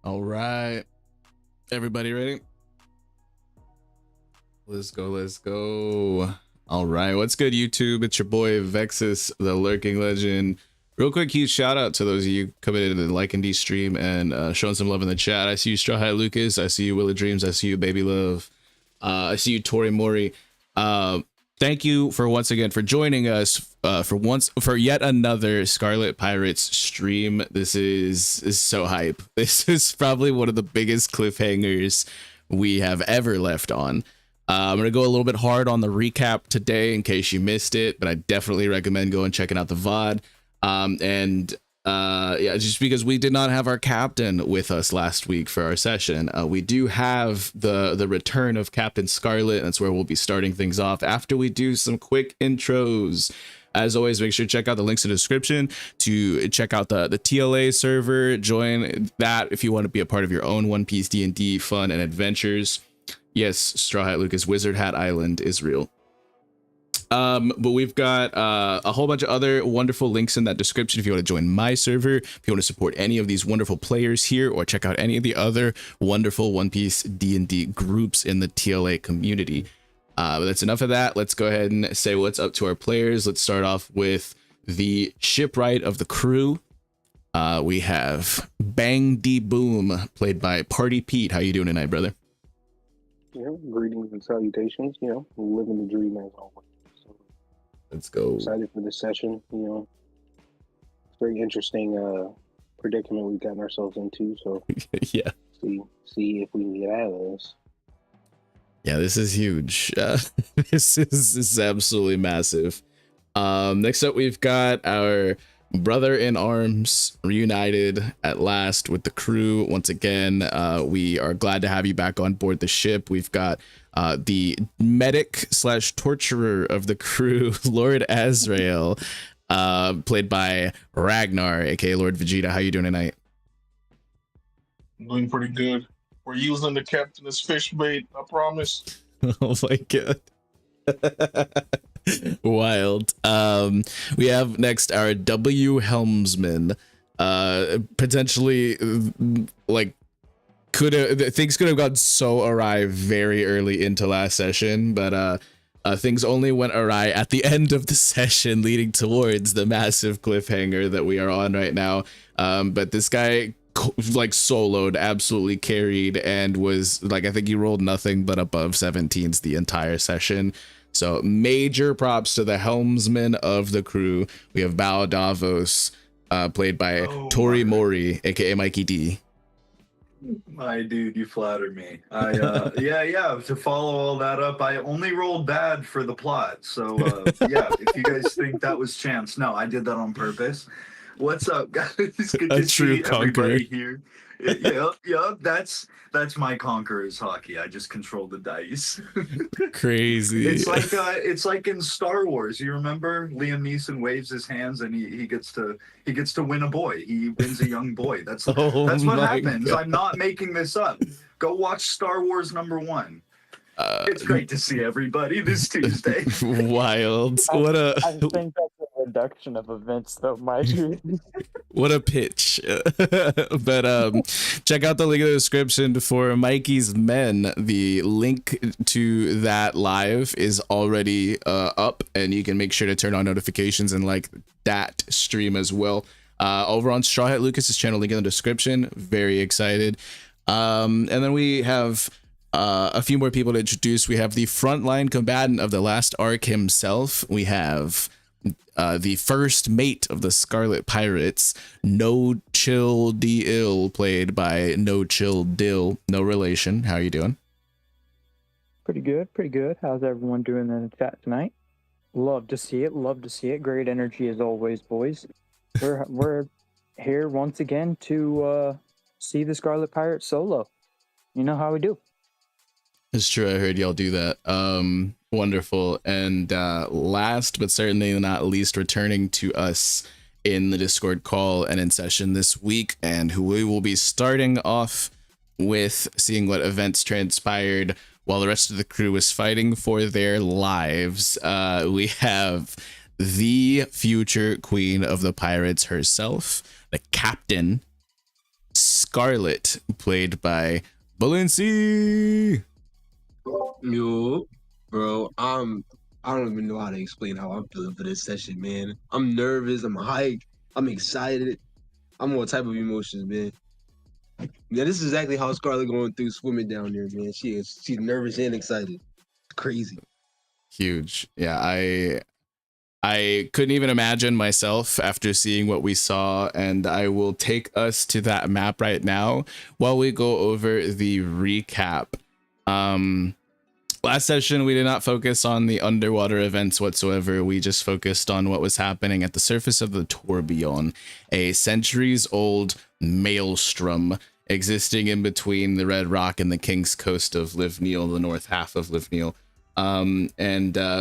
All right. Everybody ready? Let's go. Let's go. All right. What's good, YouTube? It's your boy Vexus, the Lurking Legend. Real quick, huge shout out to those of you coming in and liking the stream and showing some love in the chat. I see you, Straw Hat Lucas. I see you, Willa Dreams. I see you, Baby Love. I see you, Torimori. Thank you for once again for joining us for yet another Scarlet Pirates stream. This is so hype. This is probably one of the biggest cliffhangers we have ever left on. I'm gonna go a little bit hard on the recap today in case you missed it, but I definitely recommend going checking out the VOD. Yeah, just because we did not have our captain with us last week for our session, we do have the return of Captain Scarlet. That's where we'll be starting things off after we do some quick intros. As always, make sure to check out the links in the description to check out the TLA server. Join that if you want to be a part of your own One Piece D&D fun and adventures. Yes, Straw Hat Lucas, Wizard Hat Island is real. But we've got a whole bunch of other wonderful links in that description if you want to join my server, if you want to support any of these wonderful players here, or check out any of the other wonderful One Piece D&D groups in the TLA community. But that's enough of that. Let's go ahead and say what's up to our players. Let's start off with the Shipwright of the crew. We have Bang D Boom, played by Partypete. How you doing tonight, brother? Greetings and salutations. Living the dream as always. So, let's go. Excited for this session. It's very interesting predicament we've gotten ourselves into. So yeah, see if we can get out of this. Yeah, this is huge. This is absolutely massive. Next up, we've got our brother in arms reunited at last with the crew once again. We are glad to have you back on board the ship. We've got the medic / torturer of the crew, Lord Azrael, played by Ragnar, aka Lord Vegeta. How you doing tonight? I'm doing pretty good. We're using the captain as fish bait, I promise. Oh my god. Wild. We have next our Helmsman. Potentially, like, things could have gone so awry very early into last session, but things only went awry at the end of the session, leading towards the massive cliffhanger that we are on right now. But this guy like soloed, absolutely carried, and was like, I think he rolled nothing but above 17s the entire session. So major props to the helmsman of the crew. We have Davos, played by Torimori, aka Mikey D. My dude, you flatter me. Yeah. To follow all that up, I only rolled bad for the plot. So yeah, if you guys think that was chance, no, I did that on purpose. What's up, guys? Good to see everybody here. Yeah, that's my conqueror's hockey. I just control the dice. Crazy. It's like in Star Wars. You remember Liam Neeson waves his hands and he gets to win a boy. He wins a young boy. That's what happens. God. I'm not making this up. Go watch Star Wars #1. It's great to see everybody this Tuesday. Wild. I think that's a reduction of events, though, Mikey. What a pitch. But check out the link in the description for Mikey's Men. The link to that live is already up, and you can make sure to turn on notifications and like that stream as well. Over on Straw Hat Lucas's channel, link in the description. Very excited. And then we have a few more people to introduce. We have the frontline combatant of the last arc himself. We have the first mate of the Scarlet Pirates, NoChill Dill, played by NoChill Dill. No relation. How are you doing? Pretty good. How's everyone doing in the chat tonight? Love to see it. Great energy as always, boys. We're here once again to see the Scarlet Pirates solo. You know how we do. It's true. I heard y'all do that. Wonderful. And last but certainly not least, returning to us in the Discord call and in session this week, and who we will be starting off with seeing what events transpired while the rest of the crew was fighting for their lives. We have the future queen of the pirates herself, the captain, Scarlet, played by Balincc. Yo, bro, I don't even know how to explain how I'm feeling for this session, man. I'm nervous, I'm hyped, I'm excited. I'm all type of emotions, man. Yeah, this is exactly how Scarlet going through swimming down there, man. She's nervous and excited. Crazy. Huge. Yeah, I couldn't even imagine myself after seeing what we saw, and I will take us to that map right now while we go over the recap. Last session, we did not focus on the underwater events whatsoever. We just focused on what was happening at the surface of the tourbillon, a centuries-old maelstrom existing in between the Red Rock and the King's Coast of Livneal, the north half of Livneal.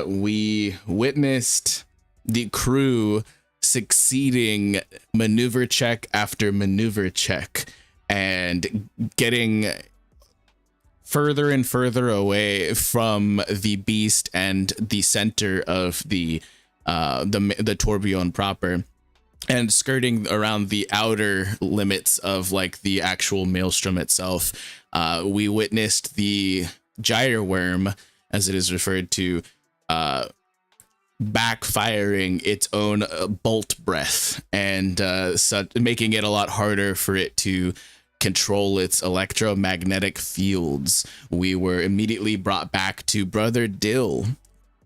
We witnessed the crew succeeding maneuver check after maneuver check and getting further and further away from the beast and the center of the tourbillon proper, and skirting around the outer limits of like the actual maelstrom itself. We witnessed the gyre worm, as it is referred to, backfiring its own bolt breath and making it a lot harder for it to control its electromagnetic fields. We were immediately brought back to Brother Dill,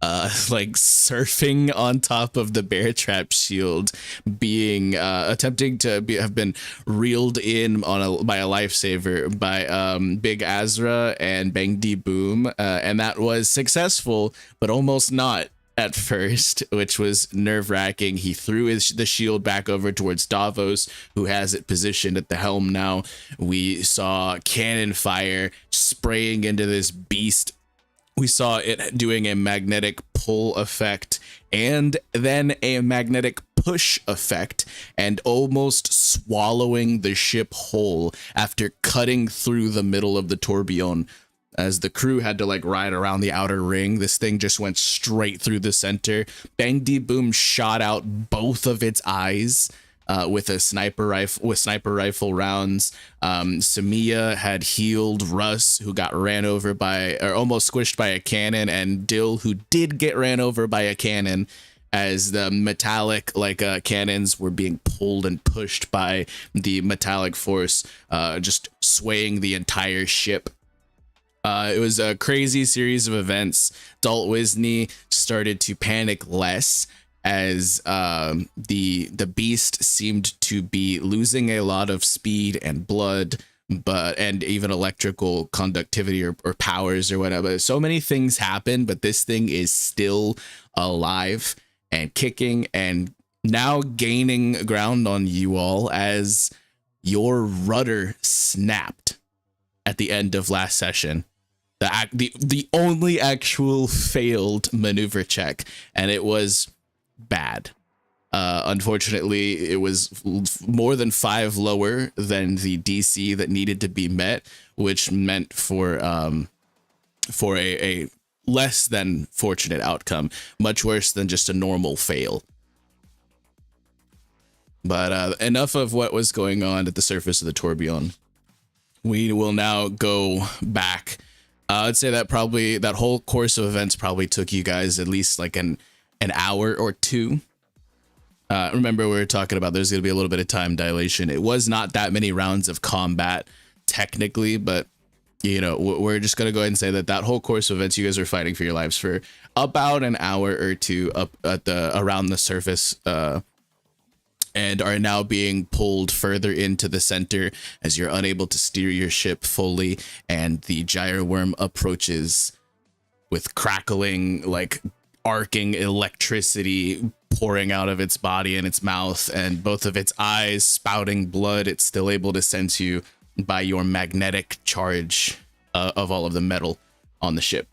like surfing on top of the bear trap shield, being attempting to have been reeled in by a lifesaver by Big Azra and Bang D Boom, and that was successful, but almost not at first, which was nerve-wracking. He threw the shield back over towards Davos, who has it positioned at the helm now. We saw cannon fire spraying into this beast. We saw it doing a magnetic pull effect and then a magnetic push effect, and almost swallowing the ship whole after cutting through the middle of the tourbillon. As the crew had to like ride around the outer ring, this thing just went straight through the center. Bang D Boom shot out both of its eyes with sniper rifle rounds. Samia had healed Russ, who got ran over by, or almost squished by a cannon, and Dill, who did get ran over by a cannon, as the metallic cannons were being pulled and pushed by the metallic force, just swaying the entire ship. It was a crazy series of events. Dalt Wisney started to panic less as the beast seemed to be losing a lot of speed and blood, and even electrical conductivity or powers or whatever. So many things happen, but this thing is still alive and kicking and now gaining ground on you all as your rudder snapped at the end of last session. The only actual failed maneuver check, and it was bad. Unfortunately, it was more than 5 lower than the DC that needed to be met, which meant for a less than fortunate outcome, much worse than just a normal fail. But enough of what was going on at the surface of the tourbillon. We will now go back. I'd say that probably that whole course of events probably took you guys at least like an hour or two. Remember, we were talking about there's going to be a little bit of time dilation. It was not that many rounds of combat technically, but you know, we're just going to go ahead and say that whole course of events, you guys are fighting for your lives for about an hour or two up at around the surface, and are now being pulled further into the center as you're unable to steer your ship fully, and the gyre worm approaches with crackling, like arcing electricity pouring out of its body and its mouth, and both of its eyes spouting blood. It's still able to sense you by your magnetic charge of all of the metal on the ship.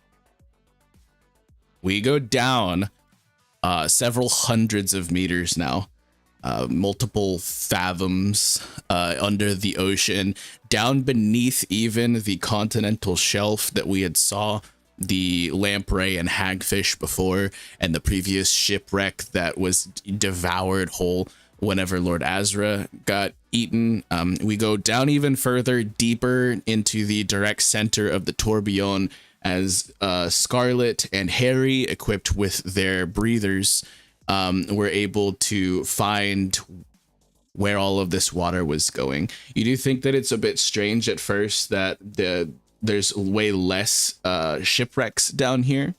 We go down several hundreds of meters now. Multiple fathoms under the ocean, down beneath even the continental shelf that we had saw the lamprey and hagfish before, and the previous shipwreck that was devoured whole. whenever Lord Azra got eaten. We go down even further, deeper into the direct center of the tourbillon as Scarlet and Harry, equipped with their breathers, were able to find where all of this water was going. You do think that it's a bit strange at first that there's way less shipwrecks down here.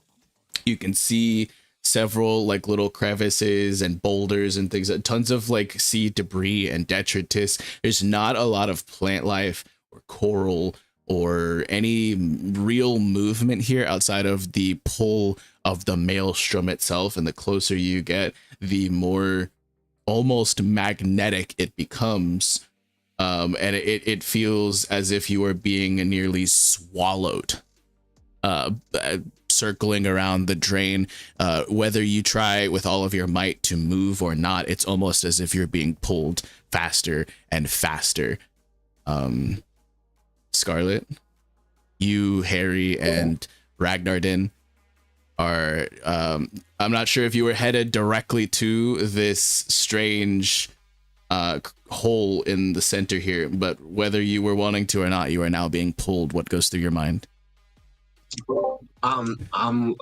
You can see several like little crevices and boulders and things, tons of like sea debris and detritus. There's not a lot of plant life or coral or any real movement here outside of the pull of the maelstrom itself. And the closer you get, the more almost magnetic it becomes. And it feels as if you are being nearly swallowed, circling around the drain. Whether you try with all of your might to move or not, it's almost as if you're being pulled faster and faster. Scarlet, you, Harry, and Ragnar are I'm not sure if you were headed directly to this strange hole in the center here, but whether you were wanting to or not, you are now being pulled. What goes through your mind? I'm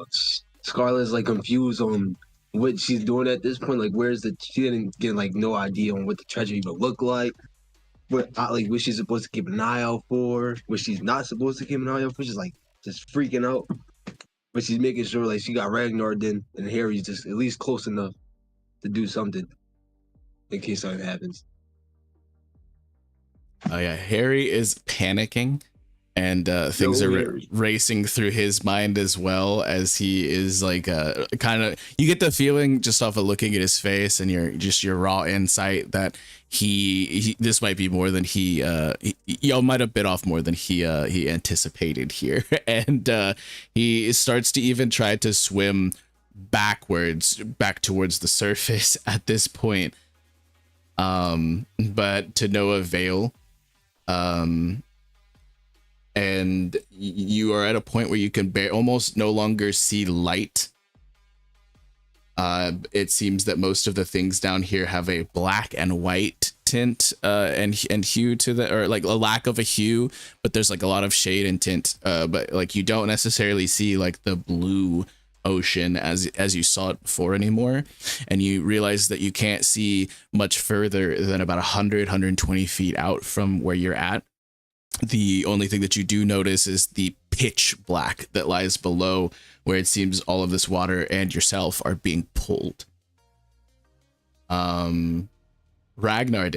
Scarlet's like confused on what she's doing at this point. Like, she didn't get like no idea on what the treasure even looked like. What she's supposed to keep an eye out for, what she's not supposed to keep an eye out for. She's like just freaking out, but she's making sure like she got Ragnar and Harry's just at least close enough to do something in case something happens. Oh yeah, Harry is panicking, and things are racing through his mind as well, as he is like kind of, you get the feeling just off of looking at his face and your raw insight that he this might be more than y'all might have bit off more than he anticipated here. And he starts to even try to swim back towards the surface at this point, but to no avail. And you are at a point where you can almost no longer see light. It seems that most of the things down here have a black and white tint and hue to the, or like a lack of a hue, but there's like a lot of shade and tint. But like you don't necessarily see like the blue ocean as you saw it before anymore. And you realize that you can't see much further than about 120 feet out from where you're at. The only thing that you do notice is the pitch black that lies below, where it seems all of this water and yourself are being pulled. Ragnar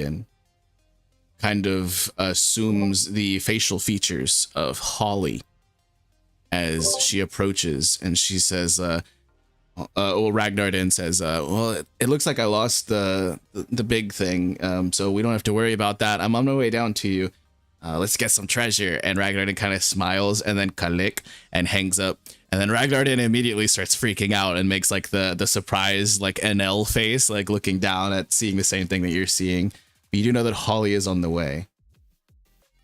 kind of assumes the facial features of Holly as she approaches, and she says, Ragnar says, well, it looks like I lost the big thing, so we don't have to worry about that. I'm on my way down to you. Let's get some treasure. And Ragnar kind of smiles and then kalik and hangs up. And then Ragnar immediately starts freaking out and makes like the surprise like NL face, like looking down at seeing the same thing that you're seeing. But you do know that Holly is on the way.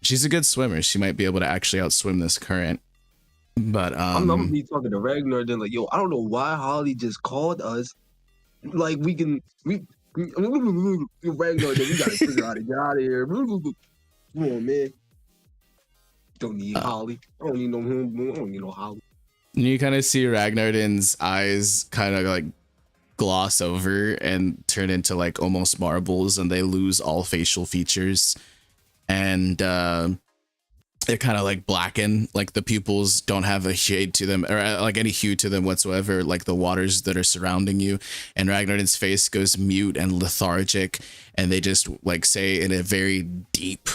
She's a good swimmer. She might be able to actually outswim this current. But I'm gonna be talking to Ragnar like, yo, I don't know why Holly just called us. Like we Ragnar, we gotta figure out how to get out of here. Come on, man. Don't need Holly. I don't need no Holly. You kind of see Ragnar's eyes kind of like gloss over and turn into like almost marbles, and they lose all facial features. And they're kind of like blacken, like the pupils don't have a shade to them or like any hue to them whatsoever, like the waters that are surrounding you. And Ragnar's face goes mute and lethargic, and they just like say in a very deep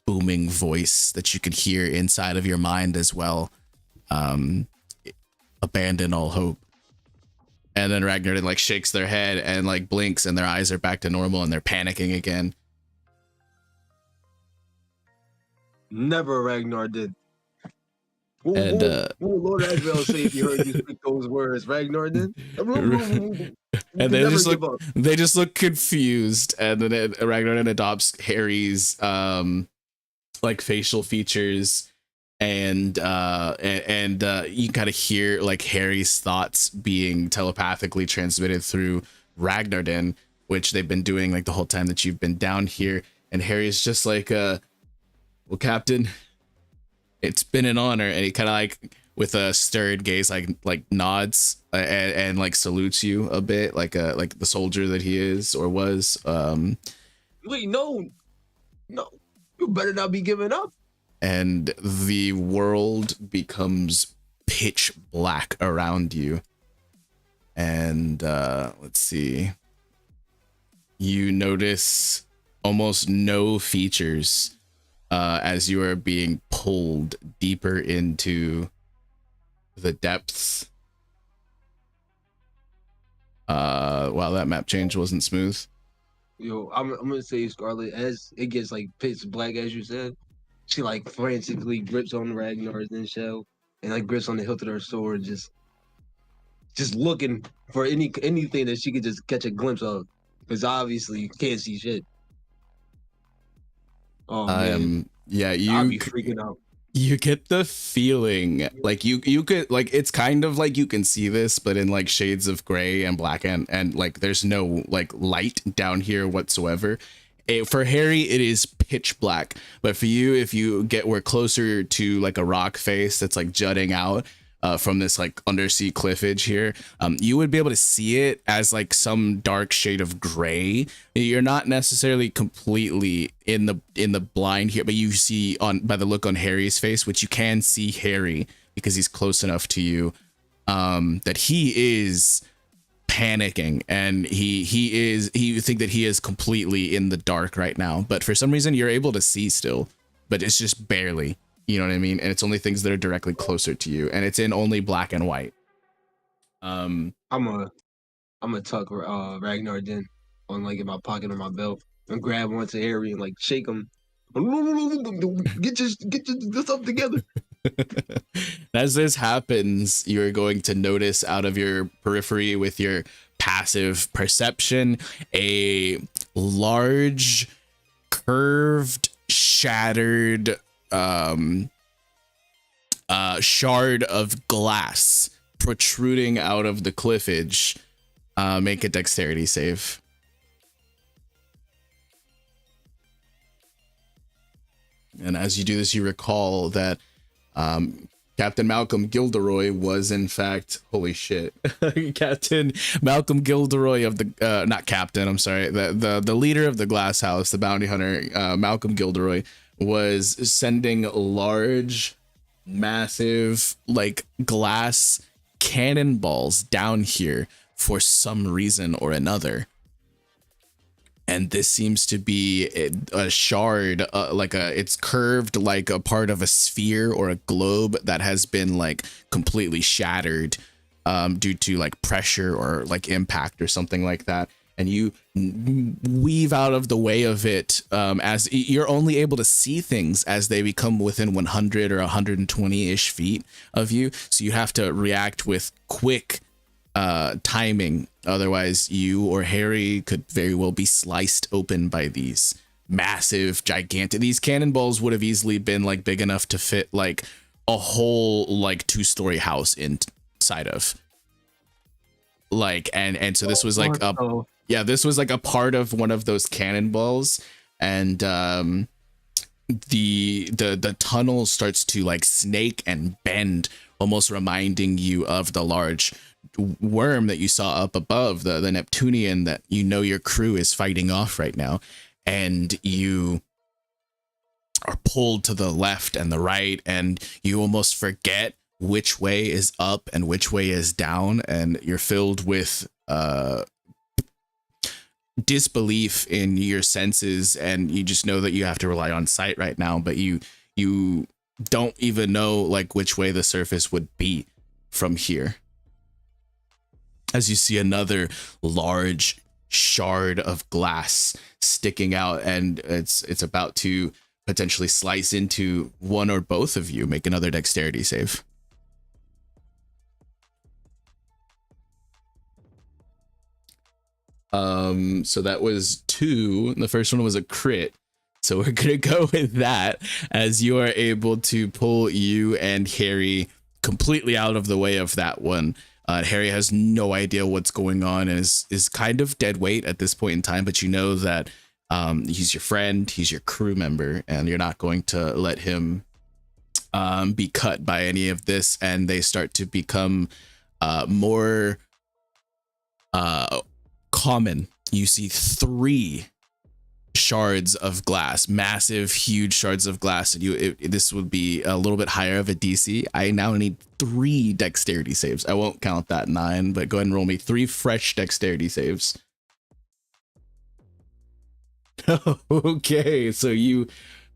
booming voice that you could hear inside of your mind as well, abandon all hope. And then Ragnar like shakes their head and like blinks, and their eyes are back to normal, and they're panicking again. Never, Ragnar did. And what would Lord Azrael say if you heard you speak those words? Ragnar did. And they just look confused, and then Ragnar adopts Harry's like facial features, and you kind of hear like Harry's thoughts being telepathically transmitted through Ragnar. which they've been doing like the whole time that you've been down here. And Harry's just like, well, Captain, it's been an honor. And he kind of like with a stirred gaze, like nods and like salutes you a bit, like the soldier that he is or was. Wait, no, you better not be giving up. And the world becomes pitch black around you. And let's see. You notice almost no features as you are being pulled deeper into the depths. Wow, that map change wasn't smooth. Yo, I'm gonna say Scarlet, as it gets like pitch black, as you said, she like frantically grips on Ragnar's then shell and like grips on the hilt of her sword, just looking for anything that she could just catch a glimpse of, because obviously you can't see shit. Oh man, yeah, I'll be freaking out. You get the feeling like you could like, it's kind of like you can see this, but in like shades of gray and black and like there's no like light down here whatsoever. For Harry, it is pitch black, but for you, if you we're closer to like a rock face that's like jutting out from this like undersea cliffage here, you would be able to see it as like some dark shade of gray. You're not necessarily completely in the blind here, but you see by the look on Harry's face, which you can see Harry because he's close enough to you, that he is panicking, and you think that he is completely in the dark right now, but for some reason you're able to see still, but it's just barely. You know what I mean? And it's only things that are directly closer to you, and it's in only black and white. I'm a tuck Ragnar then on like in my pocket of my belt and grab onto Harry and like shake him. Get your stuff together. As this happens, you're going to notice out of your periphery with your passive perception a large, curved, shattered shard of glass protruding out of the cliffage. Make a dexterity save. And as you do this, you recall that Captain Malcolm Gilderoy was in fact, holy shit, Captain Malcolm Gilderoy of the not captain, I'm sorry, the leader of the glass house, the bounty hunter, Malcolm Gilderoy, was sending large, massive, like glass cannonballs down here for some reason or another. And this seems to be a shard, it's curved like a part of a sphere or a globe that has been like completely shattered due to like pressure or like impact or something like that. And you weave out of the way of it as you're only able to see things as they become within 100 or 120-ish feet of you. So you have to react with quick timing. Otherwise, you or Harry could very well be sliced open by these massive, gigantic. These cannonballs would have easily been like big enough to fit like a whole like 2-story house inside of. Like and so this was like this was like a part of one of those cannonballs, and the tunnel starts to like snake and bend, almost reminding you of the large worm that you saw up above, the Neptunian that you know your crew is fighting off right now. And you are pulled to the left and the right, and you almost forget which way is up and which way is down, and you're filled with disbelief in your senses, and you just know that you have to rely on sight right now, but you don't even know like which way the surface would be from here. As you see another large shard of glass sticking out, and it's about to potentially slice into one or both of you. Make another dexterity save. So that was 2. The first one was a crit. So we're going to go with that, as you are able to pull you and Harry completely out of the way of that one. Harry has no idea what's going on and is kind of dead weight at this point in time, but you know that he's your friend, he's your crew member, and you're not going to let him be cut by any of this. And they start to become more common. You see 3 shards of glass, massive, huge shards of glass, and this would be a little bit higher of a DC. I now need 3 dexterity saves. I won't count that 9, but go ahead and roll me 3 fresh dexterity saves. Okay, so you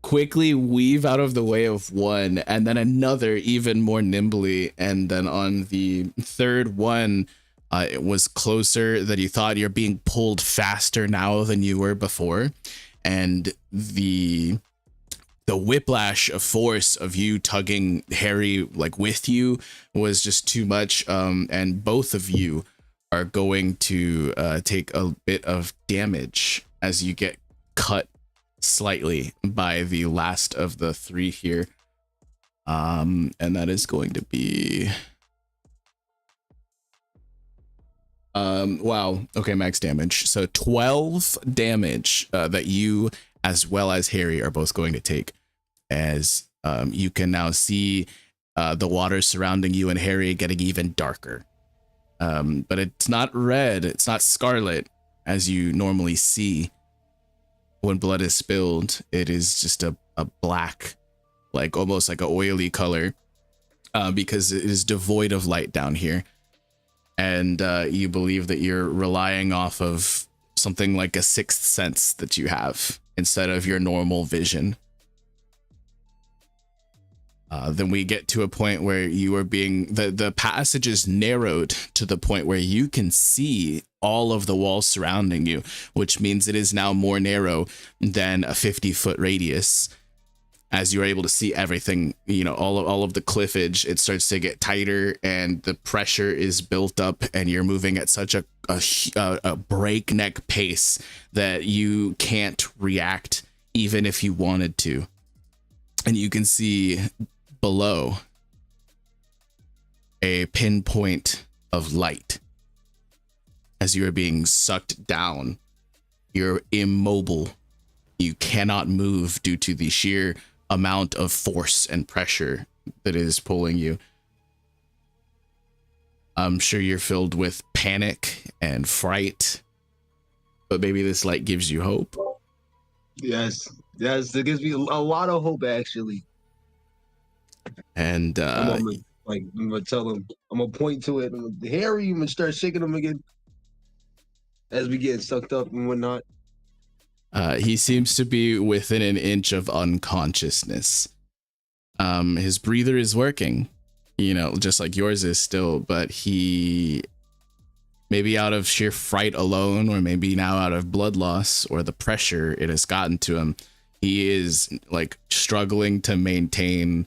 quickly weave out of the way of one, and then another even more nimbly, and then on the third one, it was closer than you thought. You're being pulled faster now than you were before, and the whiplash of force of you tugging Harry like with you was just too much, and both of you are going to take a bit of damage as you get cut slightly by the last of the 3 here, and that is going to be wow, okay, max damage. So 12 damage that you as well as Harry are both going to take, as you can now see the water surrounding you and Harry getting even darker, but it's not red, it's not scarlet as you normally see when blood is spilled. It is just a black, like almost like an oily color, because it is devoid of light down here. And you believe that you're relying off of something like a 6th sense that you have instead of your normal vision. Then we get to a point where you are being, the passage is narrowed to the point where you can see all of the walls surrounding you, which means it is now more narrow than a 50-foot radius. As you're able to see everything, you know, all of the cliffage, it starts to get tighter, and the pressure is built up, and you're moving at such a breakneck pace that you can't react even if you wanted to. And you can see below a pinpoint of light. As you are being sucked down, you're immobile. You cannot move due to the sheer amount of force and pressure that is pulling you. I'm sure you're filled with panic and fright, but maybe this light gives you hope. Yes, it gives me a lot of hope, actually. And I'm gonna tell him, I'm gonna point to it, Harry, I'm gonna start shaking him again as we get sucked up and whatnot. He seems to be within an inch of unconsciousness. His breather is working, you know, just like yours is still, but he, maybe out of sheer fright alone, or maybe now out of blood loss or the pressure it has gotten to him, he is like struggling to maintain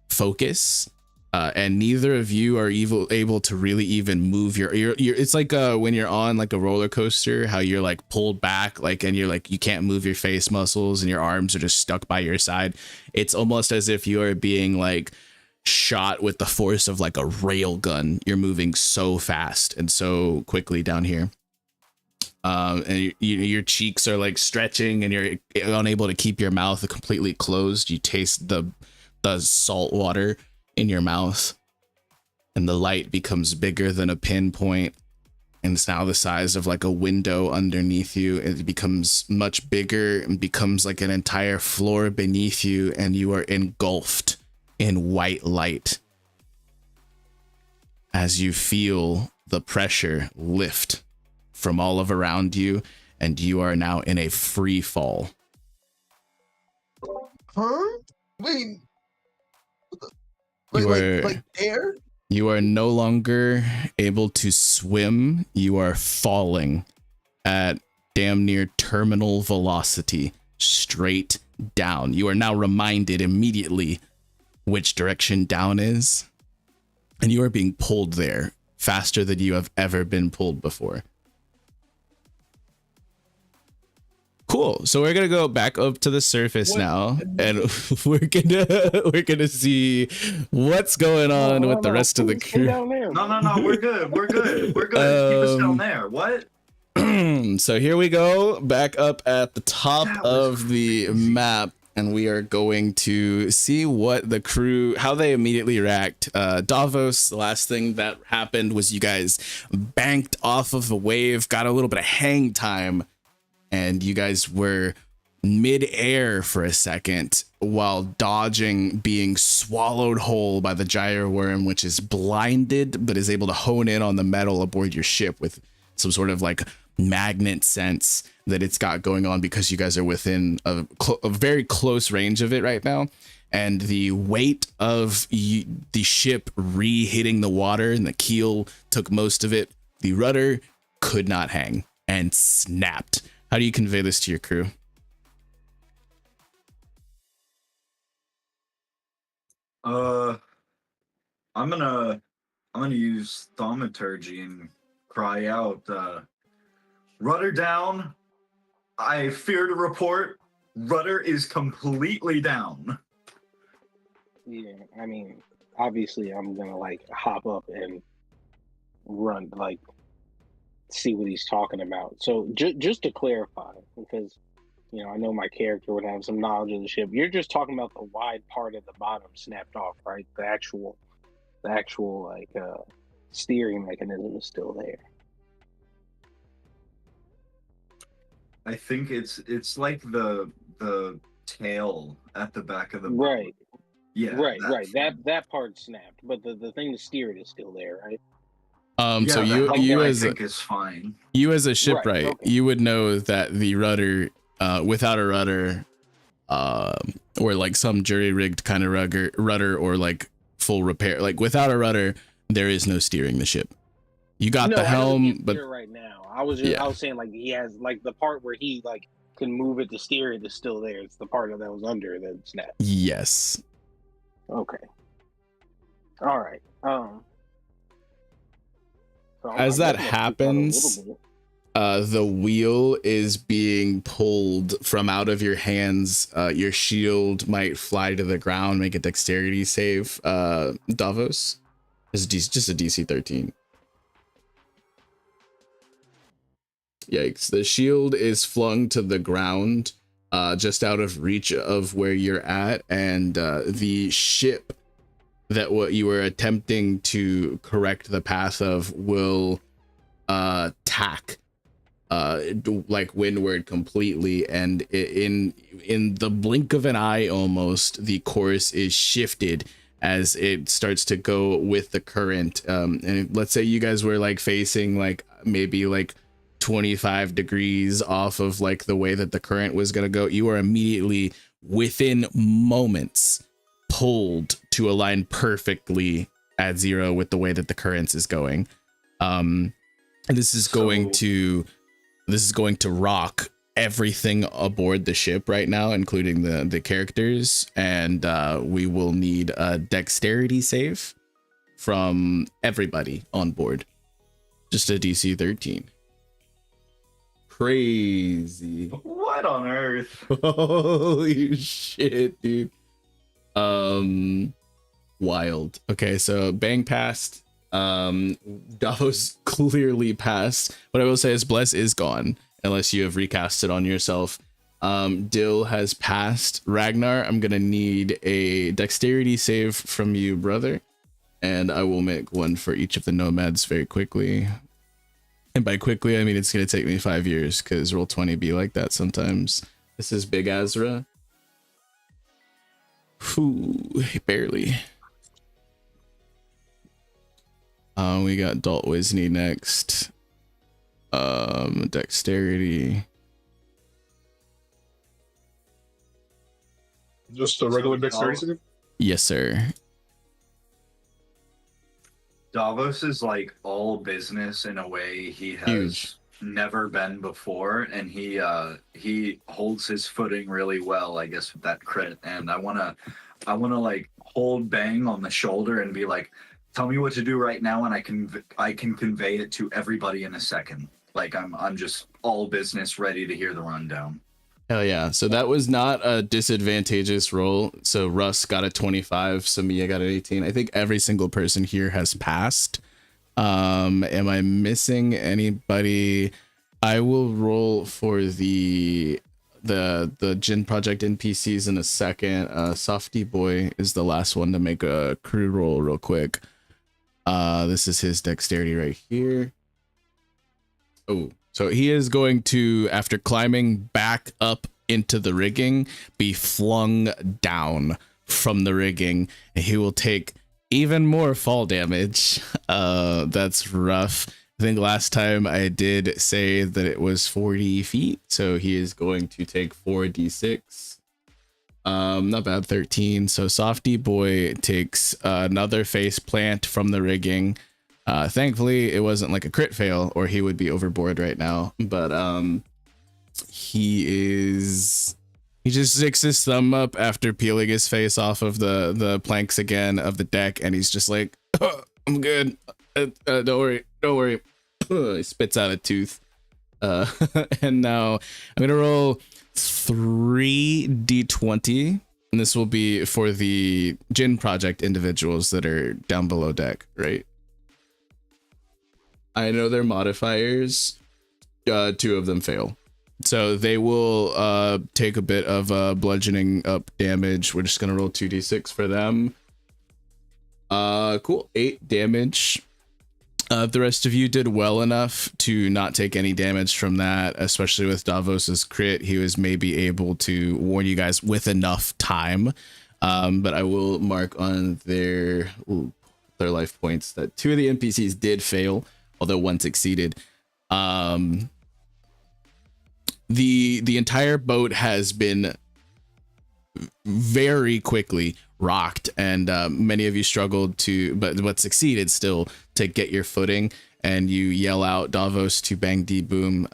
focus. And neither of you are able to really even move your it's like when you're on like a roller coaster, how you're like pulled back, like, and you're like, you can't move your face muscles and your arms are just stuck by your side. It's almost as if you are being like shot with the force of like a rail gun. You're moving so fast and so quickly down here. And your cheeks are like stretching, and you're unable to keep your mouth completely closed. You taste the salt water in your mouth, and the light becomes bigger than a pinpoint, and it's now the size of like a window underneath you. It becomes much bigger and becomes like an entire floor beneath you, and you are engulfed in white light as you feel the pressure lift from all of around you, and you are now in a free fall. Huh? Wait. Like air? You are no longer able to swim. You are falling at damn near terminal velocity, straight down. You are now reminded immediately which direction down is, and you are being pulled there faster than you have ever been pulled before. Cool. So we're gonna go back up to the surface now, and we're gonna see what's going on with the rest of the Stay crew. down there, No, man. no, no, we're good. We're good. We're good. Keep us down there. What? So here we go, back up at the top That was of the crazy. map, and we are going to see what the crew, how they immediately react. Davos, the last thing that happened was you guys banked off of a wave, got a little bit of hang time, and you guys were mid-air for a second while dodging being swallowed whole by the gyro worm, which is blinded but is able to hone in on the metal aboard your ship with some sort of like magnet sense that it's got going on, because you guys are within a very close range of it right now. And the weight of the ship re-hitting the water, and the keel took most of it, the rudder could not hang and snapped. How do you convey this to your crew? I'm gonna use thaumaturgy and cry out, rudder down. I fear to report, rudder is completely down. Yeah, I mean, obviously, I'm gonna like hop up and run, like, see what he's talking about. So just to clarify, because I know my character would have some knowledge of the ship. You're just talking about the wide part at the bottom snapped off, right? The actual like steering mechanism is still there. I think it's like the tail at the back of the boat. Right. Yeah. Right. That part snapped, but the thing to steer it is still there, right? So the you helmet, as I think is fine. you as a shipwright, okay. you would know that the rudder, without a rudder, or like some jury-rigged kind of rudder, or like full repair, like without a rudder, there is no steering the ship. You got the helm, but right now, I was saying, like, he has like the part where he like can move it to steer it is still there. It's the part that was under that snapped. yes. Okay. All right. So As I that guess I'm gonna freak out a happens, little bit. the wheel is being pulled from out of your hands. Your shield might fly to the ground. Make a dexterity save. Davos is just a DC 13. Yikes. The shield is flung to the ground, just out of reach of where you're at, and the ship that what you were attempting to correct the path of will tack like windward completely, and in the blink of an eye almost, the course is shifted as it starts to go with the current. And let's say you guys were like facing like maybe like 25 degrees off of like the way that the current was going to go. You are immediately within moments pulled to align perfectly at zero with the way that the currents is going. And this is going to rock everything aboard the ship right now, including the characters, and we will need a dexterity save from everybody on board. Just a DC 13. Crazy. What on earth? Holy shit, dude. Wild. Okay, so Bang passed. Davos clearly passed. What I will say is Bless is gone, unless you have recast it on yourself. Dill has passed. Ragnar, I'm gonna need a dexterity save from you, brother, and I will make one for each of the nomads very quickly. And by quickly, I mean it's gonna take me 5 years, because Roll20 be like that sometimes. This is Big Azra. Whew, barely. We got Dalt Wisney next. Dexterity. Just a regular dexterity save? Yes, sir. Davos is like all business in a way he has Huge. never been before, and he holds his footing really well, I guess, with that crit. And I wanna like hold Bang on the shoulder and be like, tell me what to do right now, and I can convey it to everybody in a second. Like I'm just all business, ready to hear the rundown. Hell yeah. So that was not a disadvantageous roll. So Russ got a 25, Samia got an 18. I think every single person here has passed. Am I missing anybody? I will roll for the Jin Project NPCs in a second. Softy Boy is the last one to make a crew roll real quick. This is his dexterity right here. Oh, so he is going to, after climbing back up into the rigging, be flung down from the rigging, and he will take even more fall damage. That's rough. I think last time I did say that it was 40 feet, so he is going to take 4d6. Not bad, 13. So Softy Boy takes another face plant from the rigging. Thankfully, it wasn't like a crit fail, or he would be overboard right now. But he just sticks his thumb up after peeling his face off of the planks again of the deck, and he's just like, oh, I'm good. Don't worry. He spits out a tooth. And now I'm gonna roll 3d20, and this will be for the Jin Project individuals that are down below deck, right? I know their modifiers. 2 of them fail, so they will take a bit of bludgeoning up damage. We're just gonna roll 2d6 for them. Cool, 8 damage. The rest of you did well enough to not take any damage from that, especially with Davos's crit. He was maybe able to warn you guys with enough time. But I will mark on their life points that 2 of the NPCs did fail, although 1 succeeded. The entire boat has been very quickly rocked, and many of you struggled but succeeded still to get your footing, and you yell out Davos to bang D boom.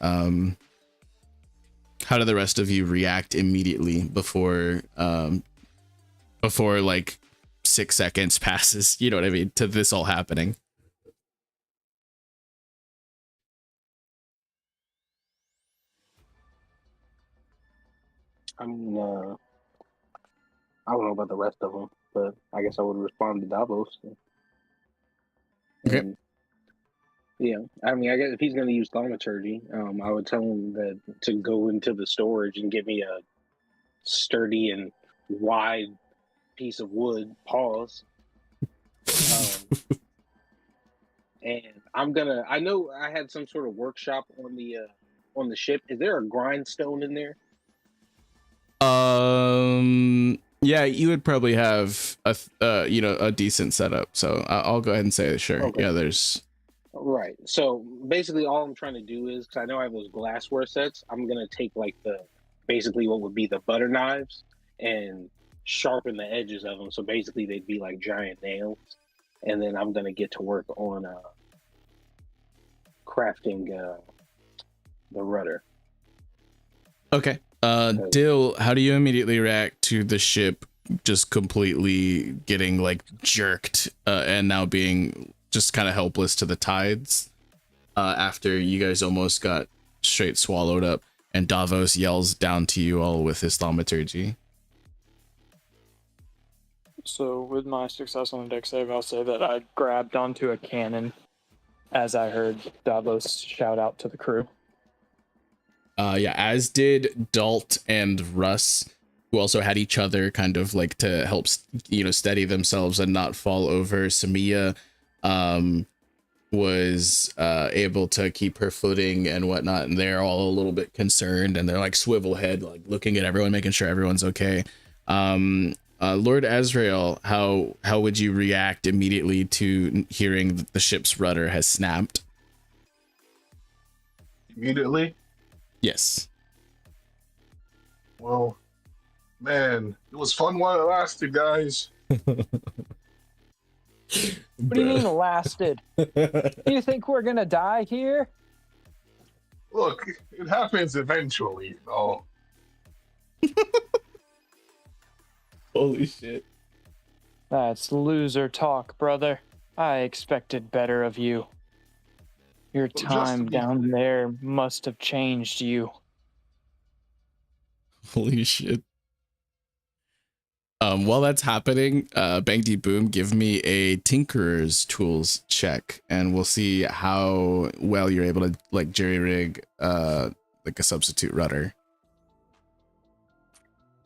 How do the rest of you react immediately before like 6 seconds passes, you know what I mean, to this all happening? I mean, I don't know about the rest of them, but I guess I would respond to Davos. Okay. And, yeah, I mean, I guess if he's going to use thaumaturgy, I would tell him that to go into the storage and get me a sturdy and wide piece of wood. Pause. And I know I had some sort of workshop on the ship. Is there a grindstone in there? Yeah, you would probably have a decent setup, so I'll go ahead and say sure. Okay. Yeah, there's right. So basically all I'm trying to do is, because I know I have those glassware sets, I'm gonna take like basically what would be the butter knives and sharpen the edges of them, so basically they'd be like giant nails, and then I'm gonna get to work on crafting the rudder. Okay. Dill, how do you immediately react to the ship just completely getting like jerked and now being just kind of helpless to the tides after you guys almost got straight swallowed up, and Davos yells down to you all with his thaumaturgy? So with my success on the deck save, I'll say that I grabbed onto a cannon as I heard Davos shout out to the crew. Yeah, as did Dalt and Russ, who also had each other kind of like to help, steady themselves and not fall over. Samia was able to keep her footing and whatnot, and they're all a little bit concerned, and they're like swivel head, like looking at everyone, making sure everyone's okay. Lord Azrael, how would you react immediately to hearing that the ship's rudder has snapped? Immediately? Yes. Well, man, it was fun while it lasted, guys. What do you mean lasted? You think we're gonna die here? Look, it happens eventually, you know. Holy shit. That's loser talk, brother. I expected better of you. Your time down there must have changed you. Holy shit. While that's happening, Bang D Boom, give me a Tinkerer's Tools check, and we'll see how well you're able to like jerry rig like a substitute rudder.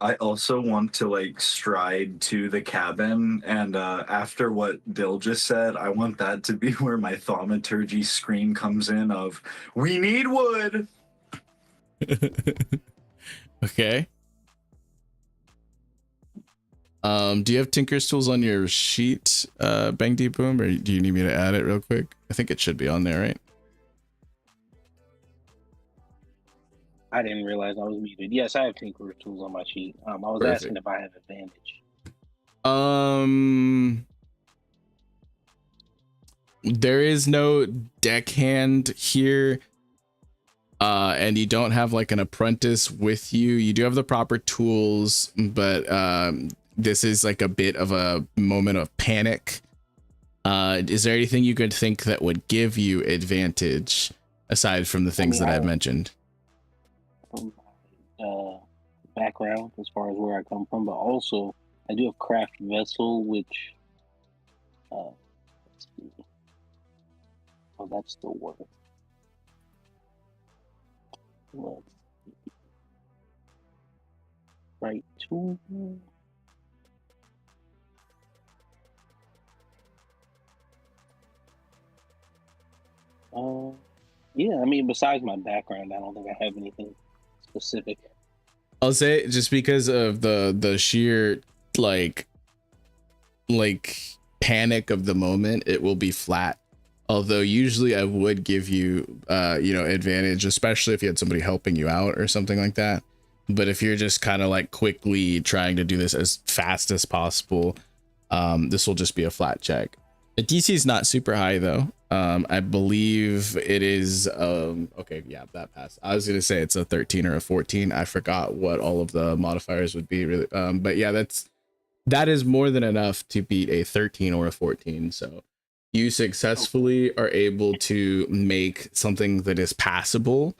I also want to like stride to the cabin, and after what Dill just said, I want that to be where my thaumaturgy scream comes in of "We need wood." Okay. Do you have Tinker's Tools on your sheet, Bang D Boom, or do you need me to add it real quick? I think it should be on there, right? I didn't realize I was muted. Yes, I have Tinker's Tools on my sheet. I was Perfect. asking if I have advantage. There is no deckhand here. And you don't have like an apprentice with you. You do have the proper tools, but this is like a bit of a moment of panic. Is there anything you could think that would give you advantage aside from the things that I've mentioned? From my background, as far as where I come from, but also I do have craft vessel, which let's see. Oh, that's the word. Let's see. Right tool. Yeah, I mean, besides my background, I don't think I have anything specific. I'll say just because of the sheer like panic of the moment, it will be flat. Although usually I would give you advantage, especially if you had somebody helping you out or something like that. But if you're just kind of like quickly trying to do this as fast as possible, this will just be a flat check. The DC is not super high though. I believe it is okay, yeah, that passed. I was gonna say it's a 13 or a 14. I forgot what all of the modifiers would be really. But yeah, that is more than enough to beat a 13 or a 14. So you successfully are able to make something that is passable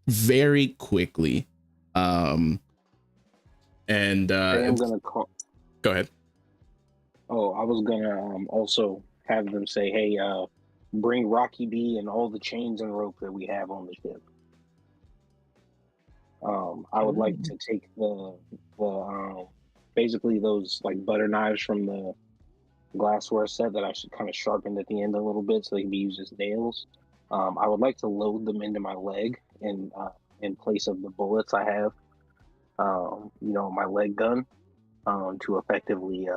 very quickly. I'm gonna call. Go ahead. Oh, I was gonna also have them say, "Hey, bring Rocky B and all the chains and rope that we have on the ship." I would like to take the basically those like butter knives from the glassware set that I should kind of sharpen at the end a little bit so they can be used as nails. I would like to load them into my leg in place of the bullets I have. My leg gun to effectively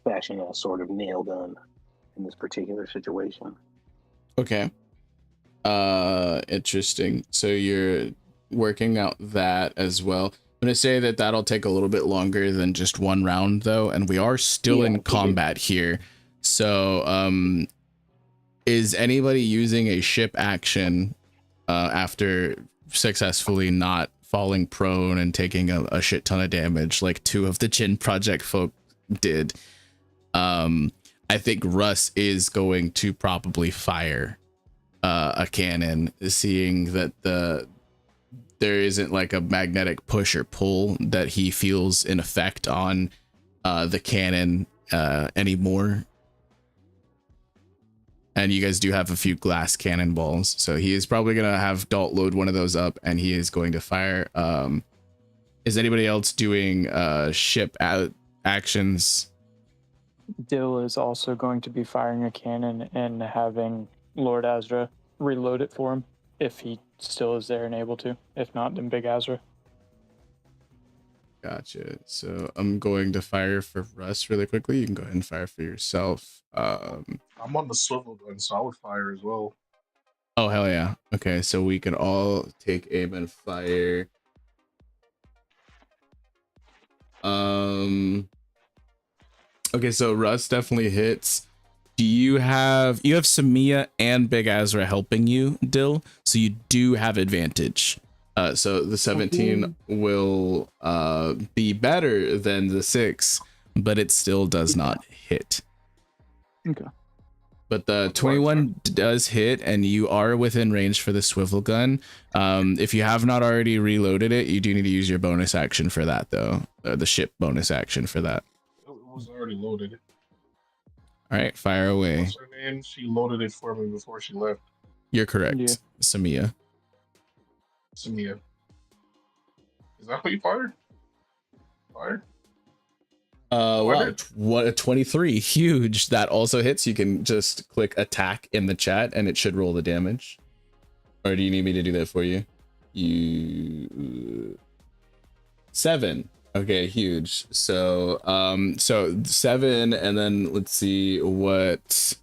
fashion a sort of nail gun in this particular situation. Okay. Interesting. So you're working out that as well. I'm gonna say that that'll take a little bit longer than just one round though, and we are still in combat here. So is anybody using a ship action after successfully not falling prone and taking a shit ton of damage like two of the Jin Project folk did? I think Russ is going to probably fire a cannon, seeing that there isn't like a magnetic push or pull that he feels in effect on the cannon anymore. And you guys do have a few glass cannonballs, so he is probably gonna have Dalt load one of those up, and he is going to fire. Is anybody else doing ship actions? Dill is also going to be firing a cannon and having Lord Azra reload it for him if he still is there and able to. If not, then Big Azra. Gotcha. So I'm going to fire for Russ really quickly. You can go ahead and fire for yourself. I'm on the swivel gun, so I would fire as well. Oh, hell yeah. Okay, so we can all take aim and fire. Okay, so Russ definitely hits. Do you have Samia and Big Azra helping you, Dill? So you do have advantage. So the 17 will be better than the 6, but it still does not hit. Okay. But the 21 does hit, and you are within range for the swivel gun. If you have not already reloaded it, you do need to use your bonus action for that, though. The ship bonus action for that. It was already loaded. All right, fire away. What's her name? She loaded it for me before she left. You're correct, Yeah. Samia. Samia. Is that who you fired? Fire? Wow, what a 23, huge. That also hits. You can just click attack in the chat, and it should roll the damage. Or do you need me to do that for you? 7. Okay, huge. So, so 7, and then let's see what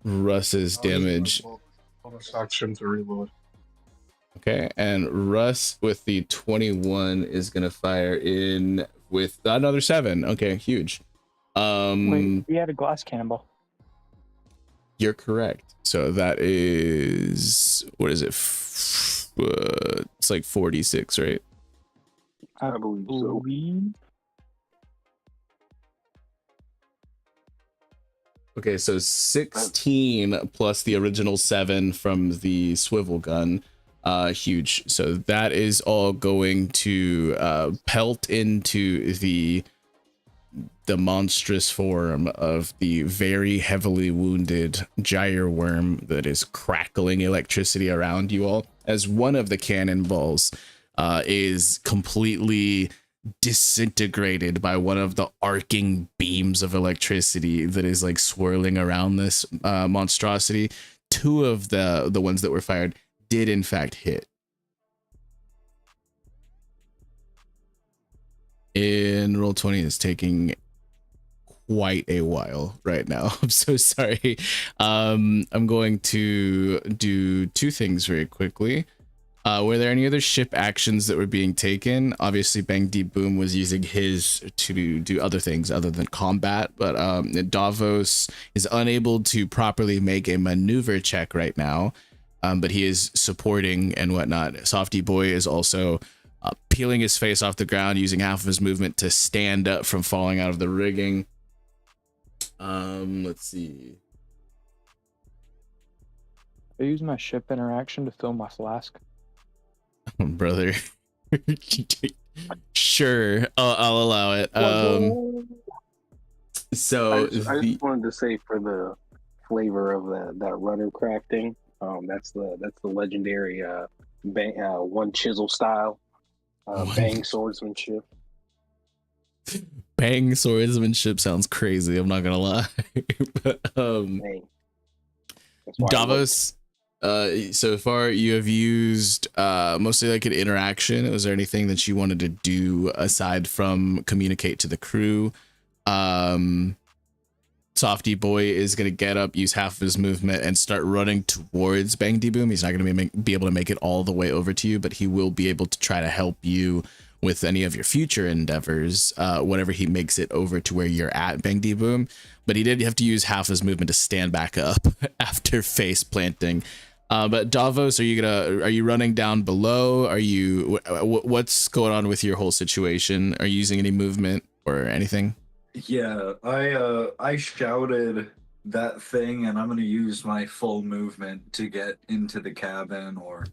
Russ's damage. Bonus action to reload. Okay, and Russ with the 21 is gonna fire in with another 7. Okay, huge. Wait, we had a glass cannonball. You're correct. So that is, what is it? It's like 46, right? I believe so. Okay, so 16 plus the original 7 from the swivel gun. Huge. So that is all going to pelt into the monstrous form of the very heavily wounded gyre worm that is crackling electricity around you all, as one of the cannonballs is completely disintegrated by one of the arcing beams of electricity that is like swirling around this monstrosity. 2 of the ones that were fired did in fact hit. In Roll20 is taking quite a while right now. I'm so sorry. I'm going to do 2 things very quickly. Were there any other ship actions that were being taken? Obviously, Bang D Boom was using his to do other things other than combat, but Davos is unable to properly make a maneuver check right now, but he is supporting and whatnot. Softy Boy is also peeling his face off the ground, using half of his movement to stand up from falling out of the rigging. Let's see. I use my ship interaction to fill my flask. Brother. Sure, I'll allow it. So I just wanted to say, for the flavor of that rudder crafting, that's the legendary one chisel style bang swordsmanship. Bang swordsmanship sounds crazy, I'm not gonna lie. But, Davos, so far you have used mostly like an interaction. Was there anything that you wanted to do aside from communicate to the crew? Softy Boy is going to get up, use half of his movement, and start running towards Bang D Boom. He's not going to be able to make it all the way over to you, but he will be able to try to help you with any of your future endeavors, whenever he makes it over to where you're at, Bang D Boom. But he did have to use half his movement to stand back up after face planting. But Davos, are you running down below? Are you, what's going on with your whole situation? Are you using any movement or anything? Yeah, I shouted that thing, and I'm gonna use my full movement to get into the cabin, or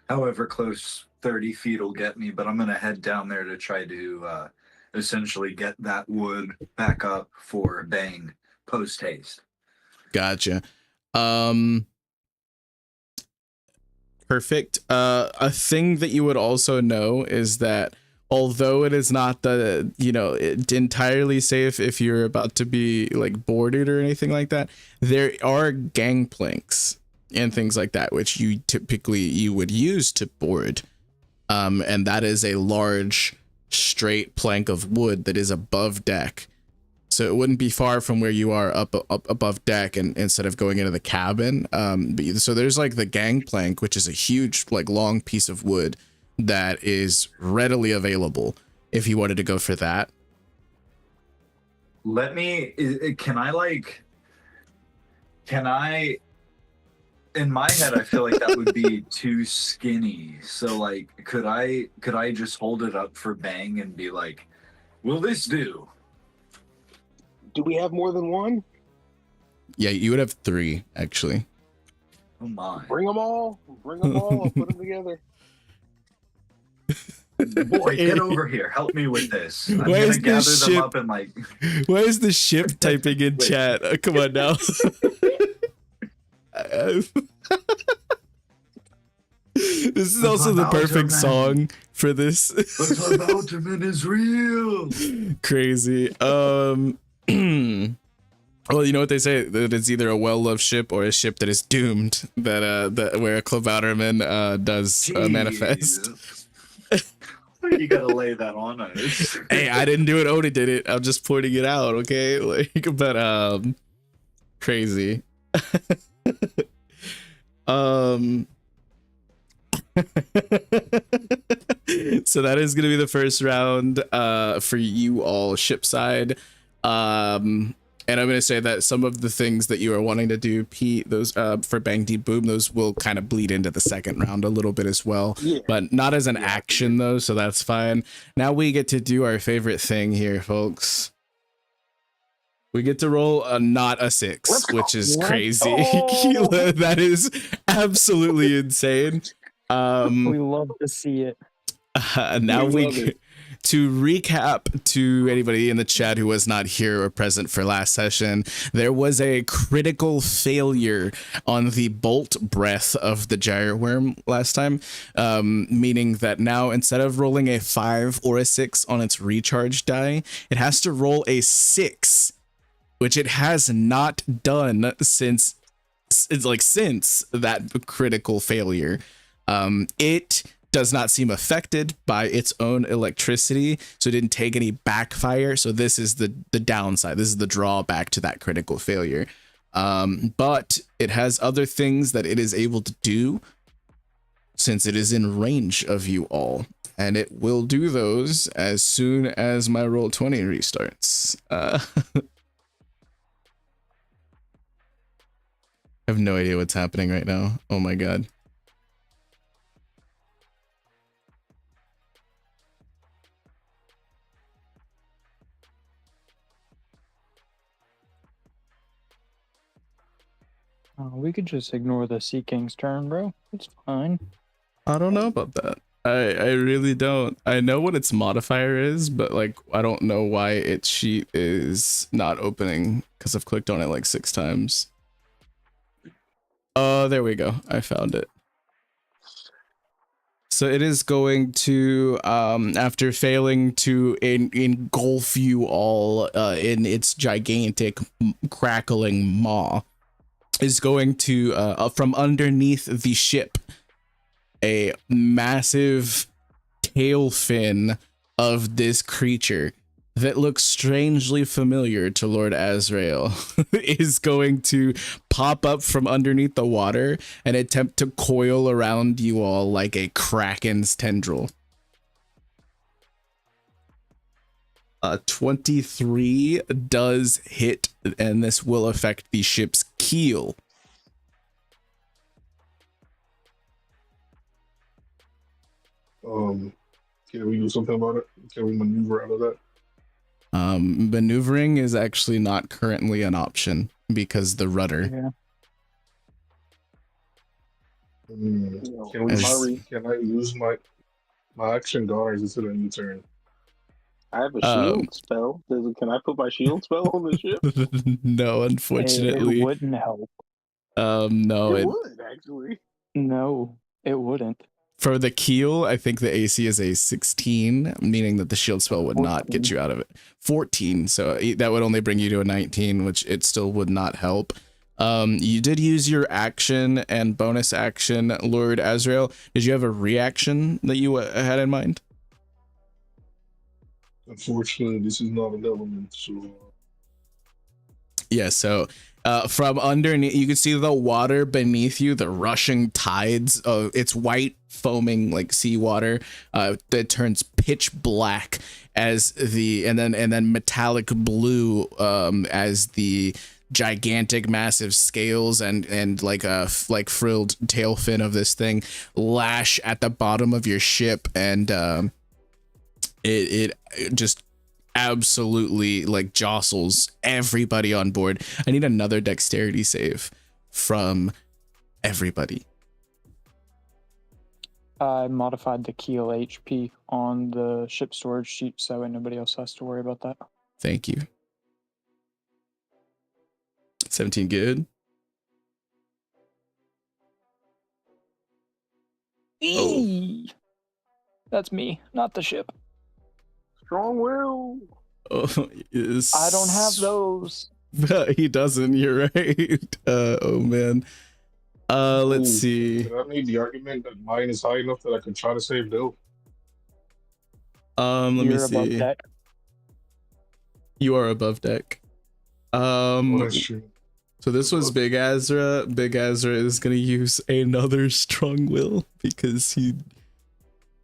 however close 30 feet will get me, but I'm gonna head down there to try to essentially get that wood back up for Bang post haste. Gotcha. Perfect. A thing that you would also know is that although it is not entirely safe if you're about to be like boarded or anything like that, there are gangplanks and things like that which you would use to board, and that is a large straight plank of wood that is above deck, so it wouldn't be far from where you are up above deck, and instead of going into the cabin. So there's like the gangplank, which is a huge like long piece of wood that is readily available if you wanted to go for that. In my head, I feel like that would be too skinny. So like, could I just hold it up for Bang and be like, will this do? Do we have more than one? Yeah, you would have 3 actually. Oh my. Bring them all. Bring them all. I'll put them together. Boy, get over here. Help me with this. I'm Why gonna is gather this them ship- up and like. Why is the ship typing in Wait. chat? Come on now. This is also the perfect song for this. The Bouterman is real. Crazy. Well, you know what they say, that it's either a well-loved ship or a ship that is doomed. That where a Klabauterman does manifest. Jesus. You gotta lay that on us. Hey, I didn't do it. Oni did it. I'm just pointing it out, okay? Like, but crazy. So that is gonna be the first round for you all ship side. And I'm gonna say that some of the things that you are wanting to do, Pete, those for Bang Deep Boom, those will kind of bleed into the second round a little bit as well. Yeah. But not as an action though, so that's fine. Now we get to do our favorite thing here, folks. We get to roll a not a 6, which is crazy. That is absolutely insane. We love to see it. Now We love it. to recap to anybody in the chat who was not here or present for last session, there was a critical failure on the bolt breath of the gyre worm last time, meaning that now instead of rolling a 5 or a 6 on its recharge die, it has to roll a 6, which it has not done since that critical failure. It does not seem affected by its own electricity, so it didn't take any backfire. So this is the downside. This is the drawback to that critical failure. But it has other things that it is able to do since it is in range of you all, and it will do those as soon as my Roll20 restarts. I have no idea what's happening right now. Oh my god. We could just ignore the Sea King's turn, bro. It's fine. I don't know about that. I really don't. I know what its modifier is, but like I don't know why its sheet is not opening because I've clicked on it like 6 times. Oh, there we go. I found it. So it is going to, after failing to engulf you all in its gigantic crackling maw, is going to, from underneath the ship, a massive tail fin of this creature that looks strangely familiar to Lord Azrael is going to pop up from underneath the water and attempt to coil around you all like a kraken's tendril. 23 does hit, and this will affect the ship's keel. Can we do something about it? Can we maneuver out of that? Maneuvering is actually not currently an option because the rudder. Yeah. Can we? As- Can I use my action guards instead of a new turn? I have a shield spell. Can I put my shield spell on the ship? No, It unfortunately. wouldn't help. No, It would, actually. No, it wouldn't. for the keel, I think the AC is a 16, meaning that the shield spell would not get 14. you out of it. 14, so that would only bring you to a 19, which it still would not help. You did use your action and bonus action, Lord Azrael. Did you have a reaction that you had in mind? Unfortunately, this is not an element, so Yeah, so from underneath, you can see the water beneath you, the rushing tides. It's white, foaming like seawater that turns pitch black as and then metallic blue as the gigantic, massive scales and like a frilled tail fin of this thing lash at the bottom of your ship, and it just absolutely like jostles everybody on board. I need another dexterity save from everybody. I modified the keel HP on the ship storage sheet so nobody else has to worry about that. Thank you. 17 good. Oh. That's me, not the ship. Strong will. Oh, yes. I don't have those. He doesn't, you're right. Oh man. Let's see. Did I need the argument that mine is high enough that I can try to save Dill? Let me You're above see. deck. You are above deck. Well, that's true. So this was Big Azra. Big Azra is gonna use another strong will because he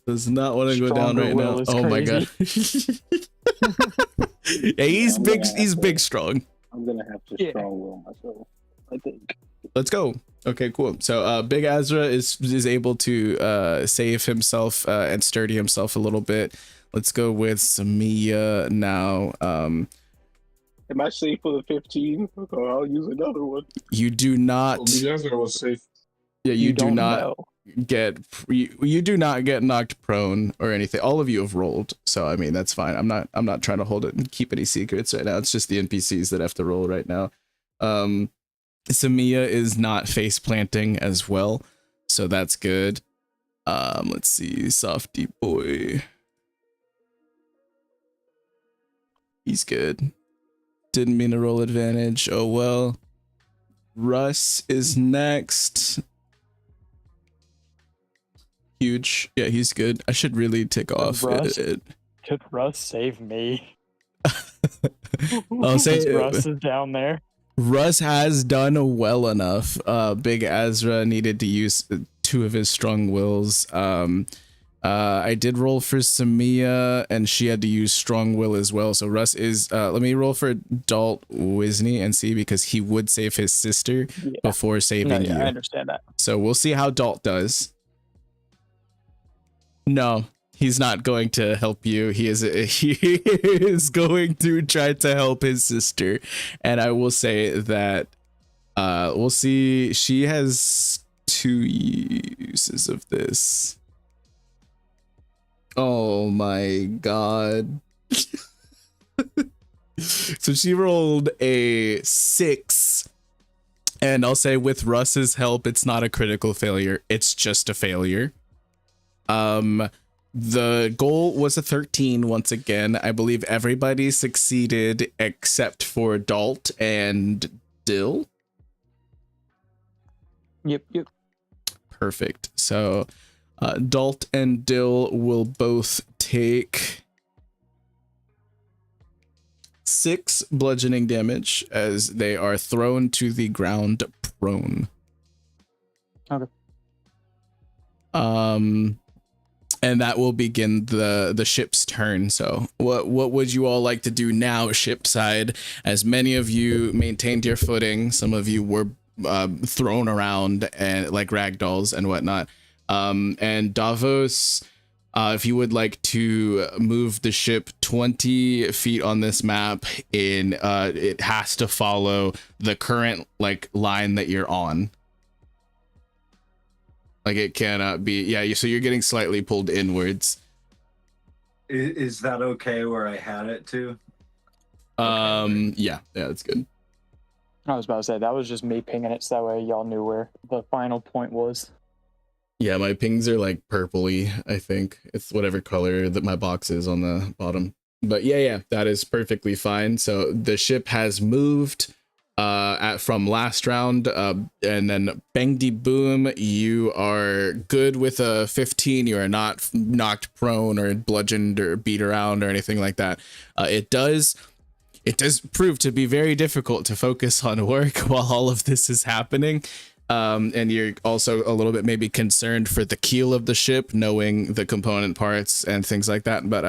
does not want to go down right now. Oh my god. Yeah, he's big. He's big strong. I'm gonna have to strong will myself, I think. Let's go. Okay, cool. So Big Azra is able to save himself and sturdy himself a little bit. Let's go with Samia now. Am I safe for the 15? Okay, I'll use another one. You do not. Well, the answer was safe. Yeah, you do not know. you do not get knocked prone or anything. All of you have rolled, so I mean that's fine. I'm not trying to hold it and keep any secrets right now. It's just the NPCs that have to roll right now. Samia is not face planting as well, so that's good. Let's see, Softy boy. He's good. Didn't mean to roll advantage. Oh well. Russ is next. Huge. Yeah, he's good. I should really take off. Could Russ save me? I'll say Russ is down there. Russ has done well enough. Big Azra needed to use 2 of his strong wills. I did roll for Samia, and she had to use strong will as well. So Russ is. Let me roll for Dalt Wisney and see, because he would save his sister before saving you. I understand that. So we'll see how Dalt does. No, he's not going to help you. He is going to try to help his sister, and I will say that we'll see. She has 2 uses of this. Oh my god. So she rolled a 6, and I'll say with Russ's help, it's not a critical failure. It's just a failure. The goal was a 13 once again. I believe everybody succeeded except for Dalt and Dill. Yep. Perfect. So Dalt and Dill will both take 6 bludgeoning damage as they are thrown to the ground prone. Okay. And that will begin the ship's turn. So what would you all like to do now, ship side? As many of you maintained your footing, some of you were thrown around and like ragdolls and whatnot. And Davos, if you would like to move the ship 20 feet on this map, it has to follow the current like line that you're on. Like it cannot be, so you're getting slightly pulled inwards. Is that okay where I had it to? Yeah, that's good. I was about to say, that was just me pinging it so that way y'all knew where the final point was. Yeah, my pings are like purpley, I think. It's whatever color that my box is on the bottom. But yeah, that is perfectly fine. So the ship has moved from last round, and then bang de boom, you are good with a 15. You are not knocked prone or bludgeoned or beat around or anything like that. It does prove to be very difficult to focus on work while all of this is happening. And you're also a little bit maybe concerned for the keel of the ship, knowing the component parts and things like that. But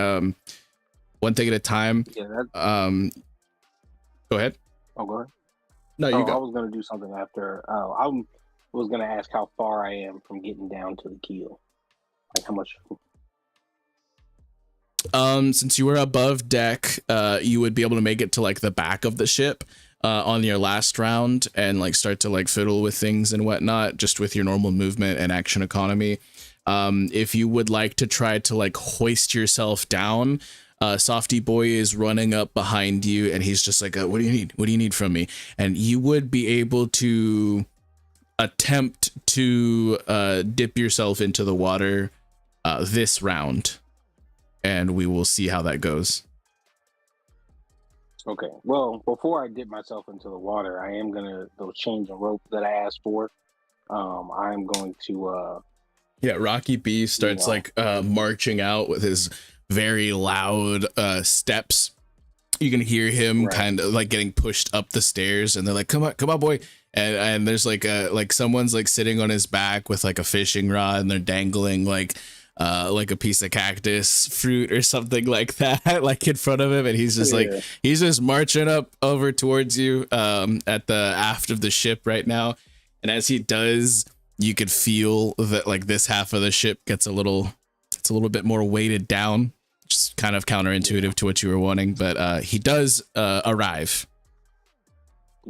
one thing at a time. Yeah. Go ahead. Oh, go ahead. No, you go. I was gonna do something after. I was gonna ask how far I am from getting down to the keel. Like how much? Since you were above deck, you would be able to make it to like the back of the ship on your last round and like start to like fiddle with things and whatnot, just with your normal movement and action economy. If you would like to try to like hoist yourself down, Softy Boy is running up behind you and he's just like, what do you need? What do you need from me? And you would be able to attempt to dip yourself into the water this round, and we will see how that goes. Okay. Well, before I dip myself into the water, I am gonna those chains and rope that I asked for. I'm going to Rocky B starts like marching out with his very loud steps. You can hear him kind of like getting pushed up the stairs, and they're like, come on boy. And there's like someone's like sitting on his back with like a fishing rod, and they're dangling like a piece of cactus fruit or something like that, like in front of him. And he's just like, he's just marching up over towards you at the aft of the ship right now. And as he does, you could feel that like this half of the ship gets a little bit more weighted down, just kind of counterintuitive to what you were wanting. But he does arrive.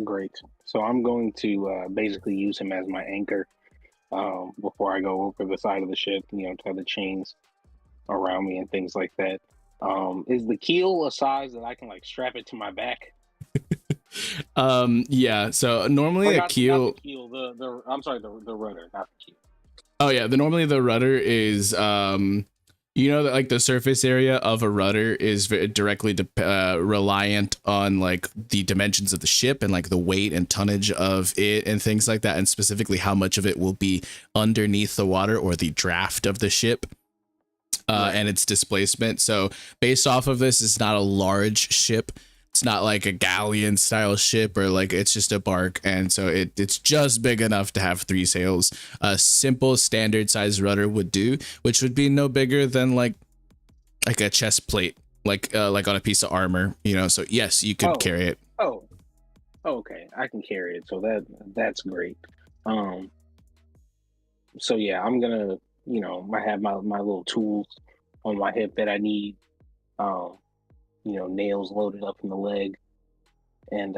Great. So I'm going to basically use him as my anchor before I go over the side of the ship, tie the chains around me and things like that. Is the keel a size that I can like strap it to my back? Yeah. So normally a keel. Not the keel, I'm sorry, the rudder, not the keel. Oh yeah. Normally the rudder is that like the surface area of a rudder is directly reliant on like the dimensions of the ship and like the weight and tonnage of it and things like that, and specifically how much of it will be underneath the water or the draft of the ship and its displacement. So based off of this, it's not a large ship. It's not like a galleon style ship, or like it's just a bark, and so it's just big enough to have 3 sails. A simple standard size rudder would do, which would be no bigger than like a chest plate, like on a piece of armor, So yes, you could carry it. Oh, okay, I can carry it. So that's great. So yeah, I'm gonna I have my little tools on my hip that I need. Nails loaded up in the leg. And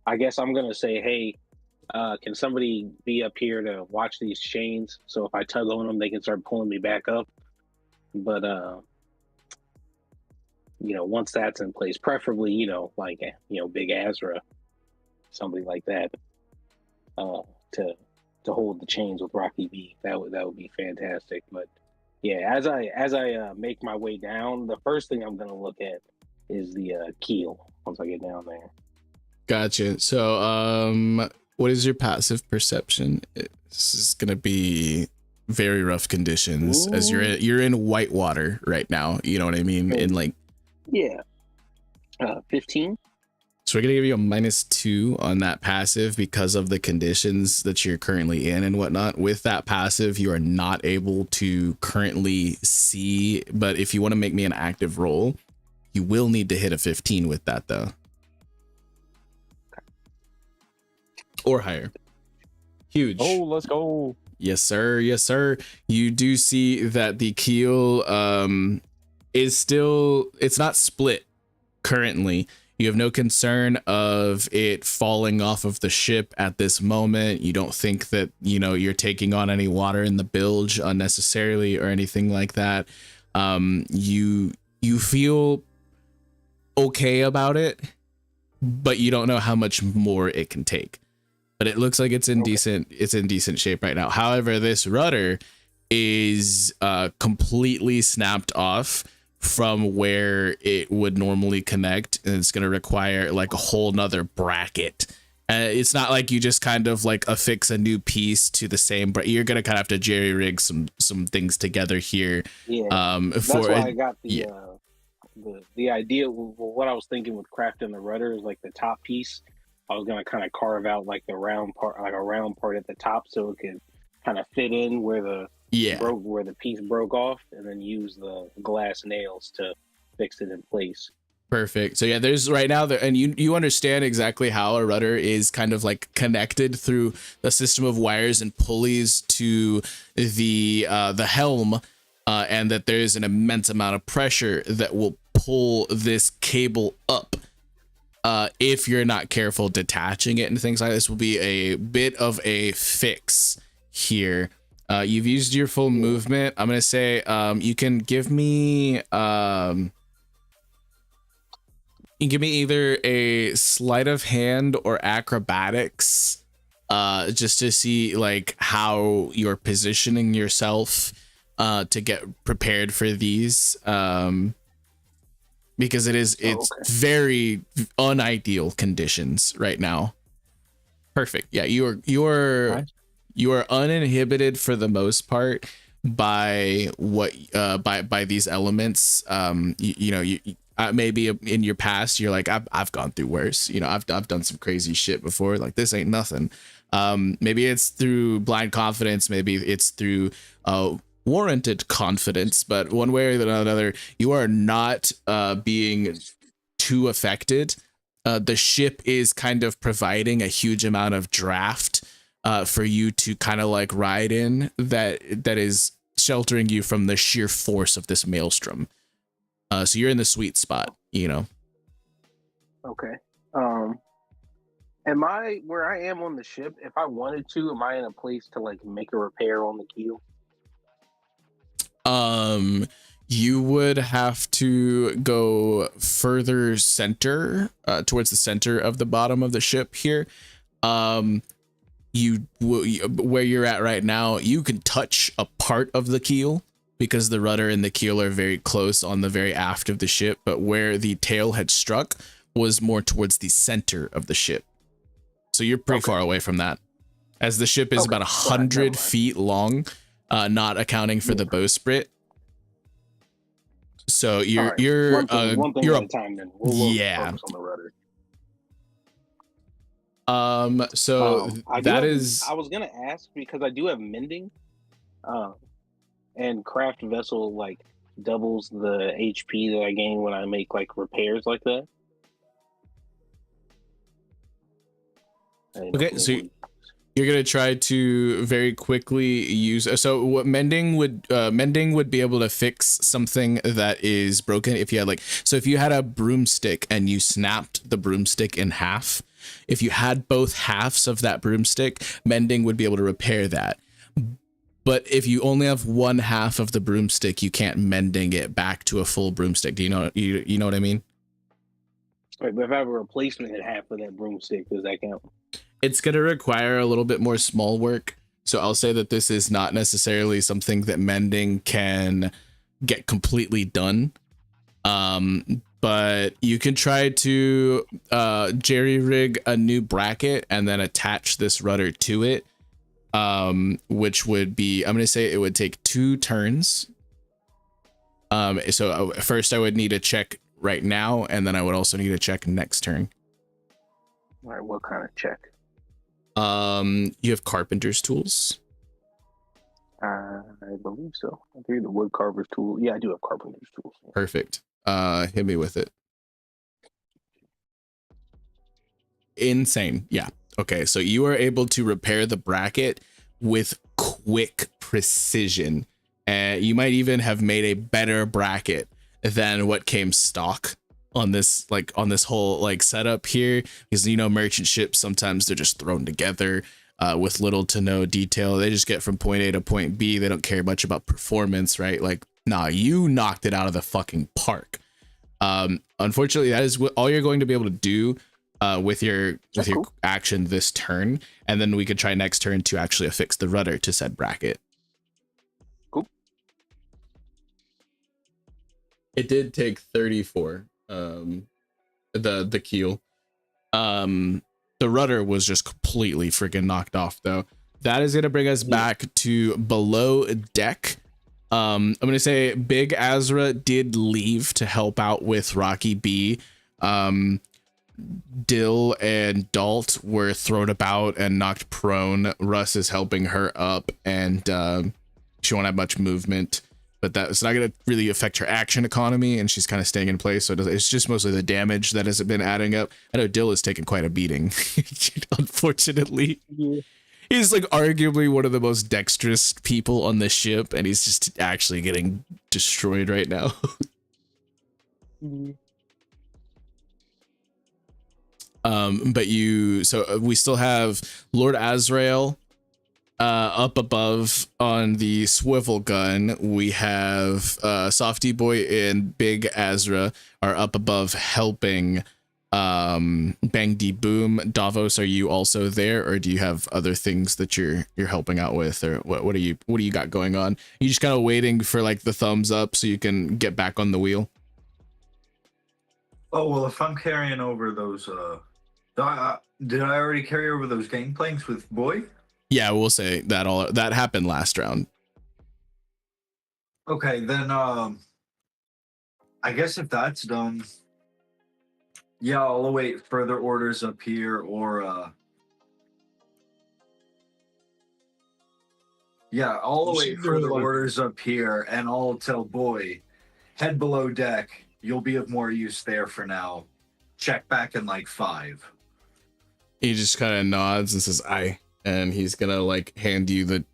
I guess I'm going to say, hey, can somebody be up here to watch these chains? So if I tug on them, they can start pulling me back up. But, once that's in place, preferably, big Azrael, somebody like that, to hold the chains with Rocky B. That would be fantastic. But yeah, as I make my way down, the first thing I'm gonna look at is the keel once I get down there. Gotcha. So, what is your passive perception? This is gonna be very rough conditions. Ooh. As you're in white water right now. You know what I mean? In like 15. So we're gonna give you a -2 on that passive because of the conditions that you're currently in and whatnot. With that passive, you are not able to currently see, but if you want to make me an active roll, you will need to hit a 15 with that though. Or higher. Huge. Oh, let's go. Yes, sir. Yes, sir. You do see that the keel is still, it's not split currently. You have no concern of it falling off of the ship at this moment. You don't think that, you're taking on any water in the bilge unnecessarily or anything like that. You feel okay about it, but you don't know how much more it can take. But it looks like it's in decent shape right now. However, this rudder is completely snapped off from where it would normally connect, and it's going to require like a whole nother bracket. It's not like you just kind of like affix a new piece to the same, but you're going to kind of have to jerry rig some things together here. That's why I got the idea. What I was thinking with crafting the rudder is like the top piece. I was going to kind of carve out like the round part, like a round part at the top, so it could kind of fit in where the where the piece broke off, and then use the glass nails to fix it in place. Perfect. So yeah, there's right now there, and you understand exactly how a rudder is kind of like connected through a system of wires and pulleys to the helm and that there is an immense amount of pressure that will pull this cable up. If you're not careful detaching it and things like this, will be a bit of a fix here. You've used your full movement. I'm gonna say you can give me either a sleight of hand or acrobatics, just to see like how you're positioning yourself to get prepared for these. Because it's very unideal conditions right now. Perfect. Yeah, you are uninhibited for the most part by what by these elements. Maybe in your past you're like, I've gone through worse. I've done some crazy shit before. Like, this ain't nothing. Maybe it's through blind confidence. Maybe it's through warranted confidence, but one way or another, you are not being too affected. The ship is kind of providing a huge amount of draft for you to kind of like ride in, that is sheltering you from the sheer force of this maelstrom. So you're in the sweet spot, Okay. Am I where I am on the ship? If I wanted to, am I in a place to like make a repair on the keel? You would have to go further center, towards the center of the bottom of the ship here. Where you're at right now, you can touch a part of the keel because the rudder and the keel are very close on the very aft of the ship, but where the tail had struck was more towards the center of the ship. So you're pretty far away from that, as the ship is about 100 feet long. Not accounting for the bowsprit. So you're one thing at a time. Then we'll focus on the rudder. So that is. I was gonna ask because I do have mending, and craft vessel like doubles the HP that I gain when I make like repairs like that. Okay, so you're gonna try to very quickly use. So what mending would be able to fix something that is broken. If you had if you had a broomstick and you snapped the broomstick in half, if you had both halves of that broomstick, mending would be able to repair that. But if you only have one half of the broomstick, you can't mending it back to a full broomstick. Do you know what I mean? Right, but if I have a replacement in half of that broomstick, does that count? It's going to require a little bit more small work. So I'll say that this is not necessarily something that mending can get completely done. But you can try to jerry rig a new bracket and then attach this rudder to it. Which would be, I'm going to say it would take 2 turns. So first I would need a check right now, and then I would also need a check next turn. All right, what kind of check? You have carpenter's tools. I believe so. I think the wood carver's tool. Yeah, I do have carpenter's tools. Perfect. Hit me with it. Insane. Yeah. Okay, so you are able to repair the bracket with quick precision. And you might even have made a better bracket than what came stock on this whole setup here, because merchant ships, sometimes they're just thrown together with little to no detail. They just get from point A to point B. They don't care much about performance, right? Like, nah, you knocked it out of the fucking park. Unfortunately, that is all you're going to be able to do with your action this turn, and then we could try next turn to actually affix the rudder to said bracket. Cool. It did take 34. The keel. The rudder was just completely freaking knocked off though. That is gonna bring us back to below deck. I'm gonna say Big Azra did leave to help out with Rocky B. Dill and Dalt were thrown about and knocked prone. Russ is helping her up, and she won't have much movement, but that's not going to really affect her action economy, and she's kind of staying in place. So it's just mostly the damage that has been adding up. I know Dill is taking quite a beating, unfortunately. he's like arguably one of the most dexterous people on the ship, and he's just actually getting destroyed right now. But we still have Lord Azrael up above on the swivel gun. We have Softy Boy and Big Azra are up above helping Bang D Boom. Davos, are you also there, or do you have other things that you're helping out with, or what do you got going on? You just kind of waiting for like the thumbs up so you can get back on the wheel? Oh, well, if I'm carrying over those, did I already carry over those gangplanks with Boy? Yeah, we'll say that happened last round. Okay, then, I guess if that's done, yeah, I'll await further orders up here, or, I'll await further orders up here, and I'll tell Boy, head below deck. You'll be of more use there for now. Check back in like 5. He just kind of nods and says, "Aye," and he's gonna like hand you the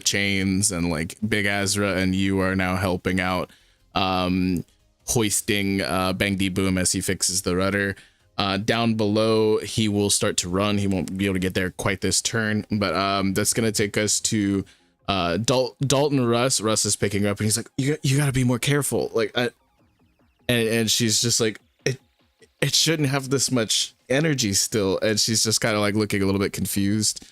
chains, and like Big Azra and you are now helping out, hoisting Bang D Boom as he fixes the rudder. Down below, he will start to run. He won't be able to get there quite this turn, but that's gonna take us to Dalton Russ. Russ is picking up, and he's like, "You gotta be more careful." Like, and she's just like, it shouldn't have this much energy still, and she's just kind of like looking a little bit confused.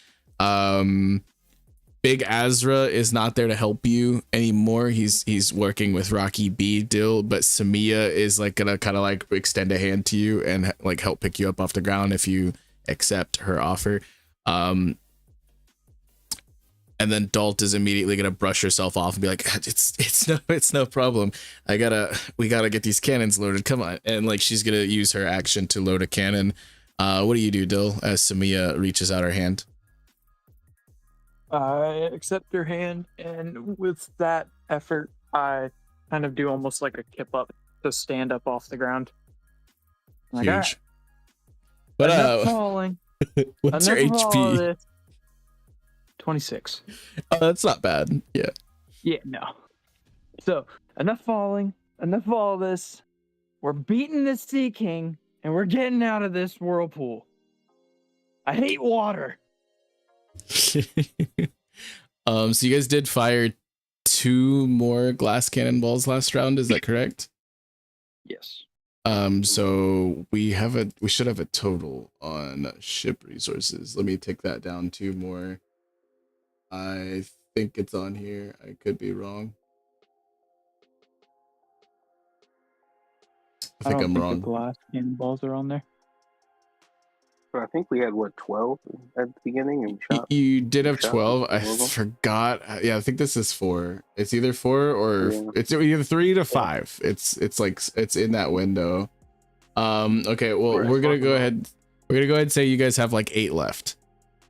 Big Azra is not there to help you anymore. He's working with Rocky B Dill, but Samia is like gonna kind of like extend a hand to you and like help pick you up off the ground if you accept her offer. And then Dalt is immediately gonna brush herself off and be like, it's no problem. We gotta get these cannons loaded. Come on. And like she's gonna use her action to load a cannon. What do you do, Dill, as Samia reaches out her hand? I accept her hand, and with that effort, I kind of do almost like a kip up to stand up off the ground. Like, Huge. right, But enough falling. what's your Enough of all HP? this. 26. Oh, that's not bad. Yeah. Yeah, no. So, enough falling, enough of all this. We're beating this Sea King, and we're getting out of this whirlpool. I hate water. So you guys did fire 2 more glass cannonballs last round, is that correct? Yes. So we should have a total on ship resources. Let me take that down 2 more. I think it's on here. I could be wrong. I think I'm wrong. The glass cannonballs are on there. But I think we had 12 at the beginning, and shot. You did have shot 12. I 12 of them? forgot. Yeah, I think this is 4. It's either 4 or Yeah. it's either 3 to 5. It's like it's in that window. Okay, well, Right. we're gonna go ahead and say you guys have like 8 left.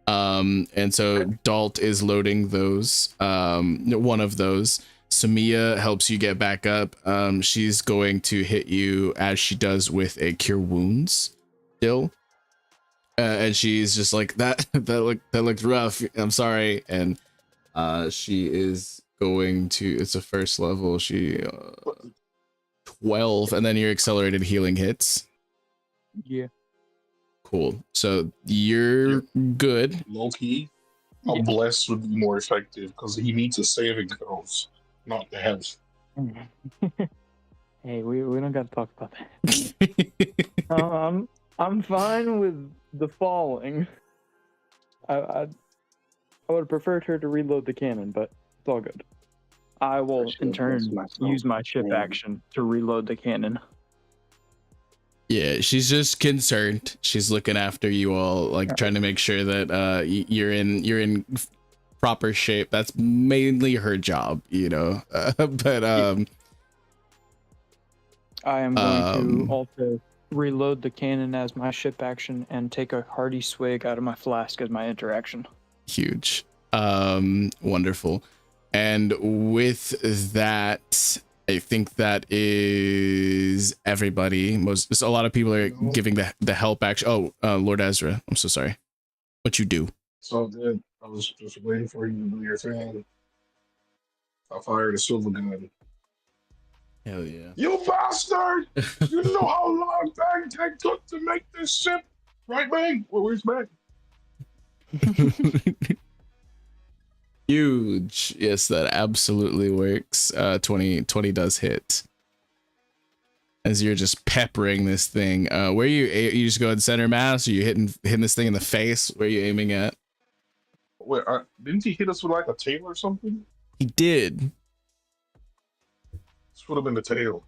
And so Dalt is loading those, one of those. Samia helps you get back up. She's going to hit you as she does with a cure wounds Dill. And she's just like, that looked rough. I'm sorry. And she is going to, it's a first level. She 12, and then your accelerated healing hits. Yeah. Cool. So you're good. Low key, a bless would be more effective because he needs a saving throws, not the health. Hey, we don't got to talk about that. I'm fine with the falling. I would have preferred her to reload the cannon, but it's all good. I will in turn use my ship action to reload the cannon. Yeah, she's just concerned. She's looking after you all, like trying to make sure that you're in proper shape. That's mainly her job, you know. But I am going to also reload the cannon as my ship action and take a hearty swig out of my flask as my interaction. Huge. Wonderful. And with that, I think that is everybody. A lot of people are giving the help action. Oh, Lord Azra, I'm so sorry. What you do? So then, I was just waiting for you to do your thing. I fired a silver gun. Hell yeah. You bastard! You know how long Balincc took to make this ship, right, Bang? Well, where's Bang? Huge. Yes, that absolutely works. 20 does hit. As you're just peppering this thing. Where you just go in center mass, or you hitting this thing in the face? Where are you aiming at? Wait, didn't he hit us with like a tail or something? He did. This would have been the tail.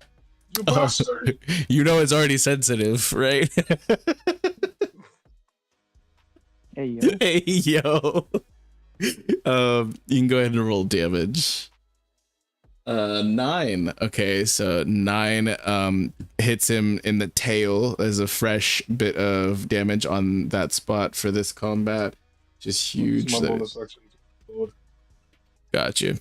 You bastard! You know it's already sensitive, right? Hey, yo. Hey yo. You can go ahead and roll damage. 9. Okay, so 9 hits him in the tail as a fresh bit of damage on that spot for this combat. Just huge. My bonus action. Gotcha.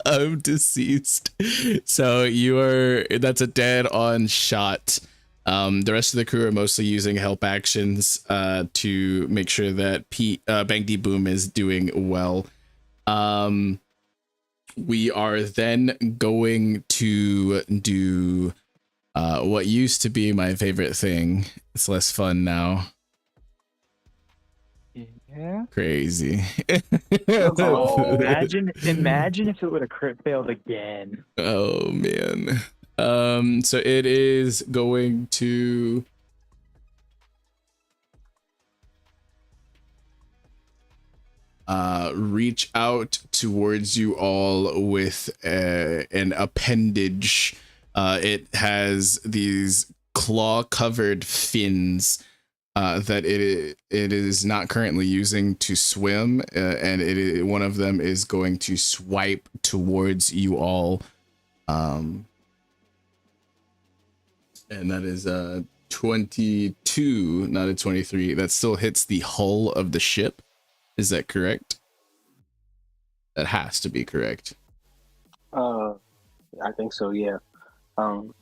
I'm deceased. So that's a dead on shot. The rest of the crew are mostly using help actions to make sure that Bang D Boom is doing well. We are then going to do what used to be my favorite thing. It's less fun now. Yeah. Crazy. Oh, imagine if it would have crit failed again. Oh man. So it is going to reach out towards you all with an appendage. It has these claw-covered fins that it is not currently using to swim, and one of them is going to swipe towards you all. And that is 22, not a 23. That still hits the hull of the ship. Is that correct? That has to be correct. I think so. Yeah. Oh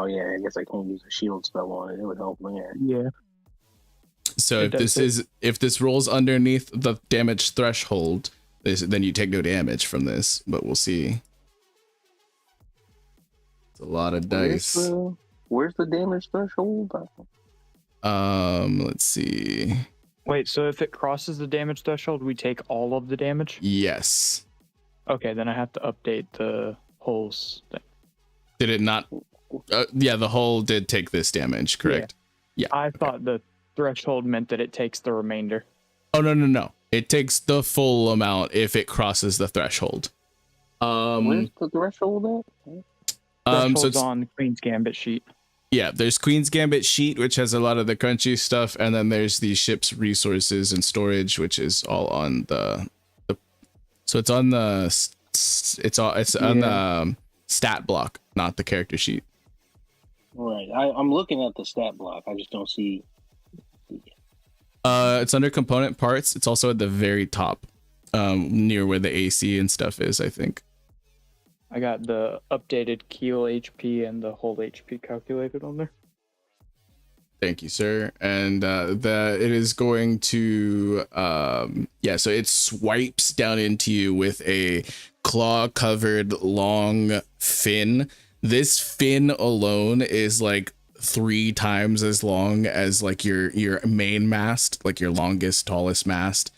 yeah. I guess I can't use a shield spell on it. It would help me. Yeah. So if this rolls underneath the damage threshold, then you take no damage from this. But we'll see. It's a lot of dice. Where's the damage threshold? Let's see. Wait, so if it crosses the damage threshold, we take all of the damage? Yes. Okay, then I have to update the holes thing. Did it not? Yeah, the hull did take this damage, correct? Yeah. I thought the threshold meant that it takes the remainder. Oh, no. It takes the full amount if it crosses the threshold. Where's the threshold at? Threshold's So it's on Queen's Gambit sheet. Yeah, there's Queen's Gambit sheet, which has a lot of the crunchy stuff, and then there's the ship's resources and storage, which is all on the so it's on the on the stat block, not the character sheet. Right. I'm looking at the stat block. I just don't see. It's under component parts. It's also at the very top, near where the AC and stuff is, I think. I got the updated keel HP and the whole HP calculated on there. Thank you, sir. And it is going to so it swipes down into you with a claw-covered long fin. This fin alone is like 3 times as long as like your main mast, like your longest, tallest mast.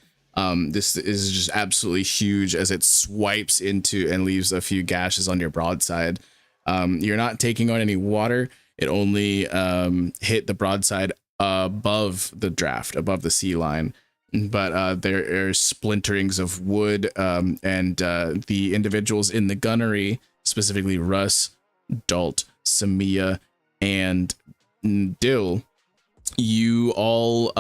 This is just absolutely huge as it swipes into and leaves a few gashes on your broadside. You're not taking on any water. It only hit the broadside above the draft, above the sea line. But there are splinterings of wood, and the individuals in the gunnery, specifically Russ, Dalt, Samia, and Dill, you all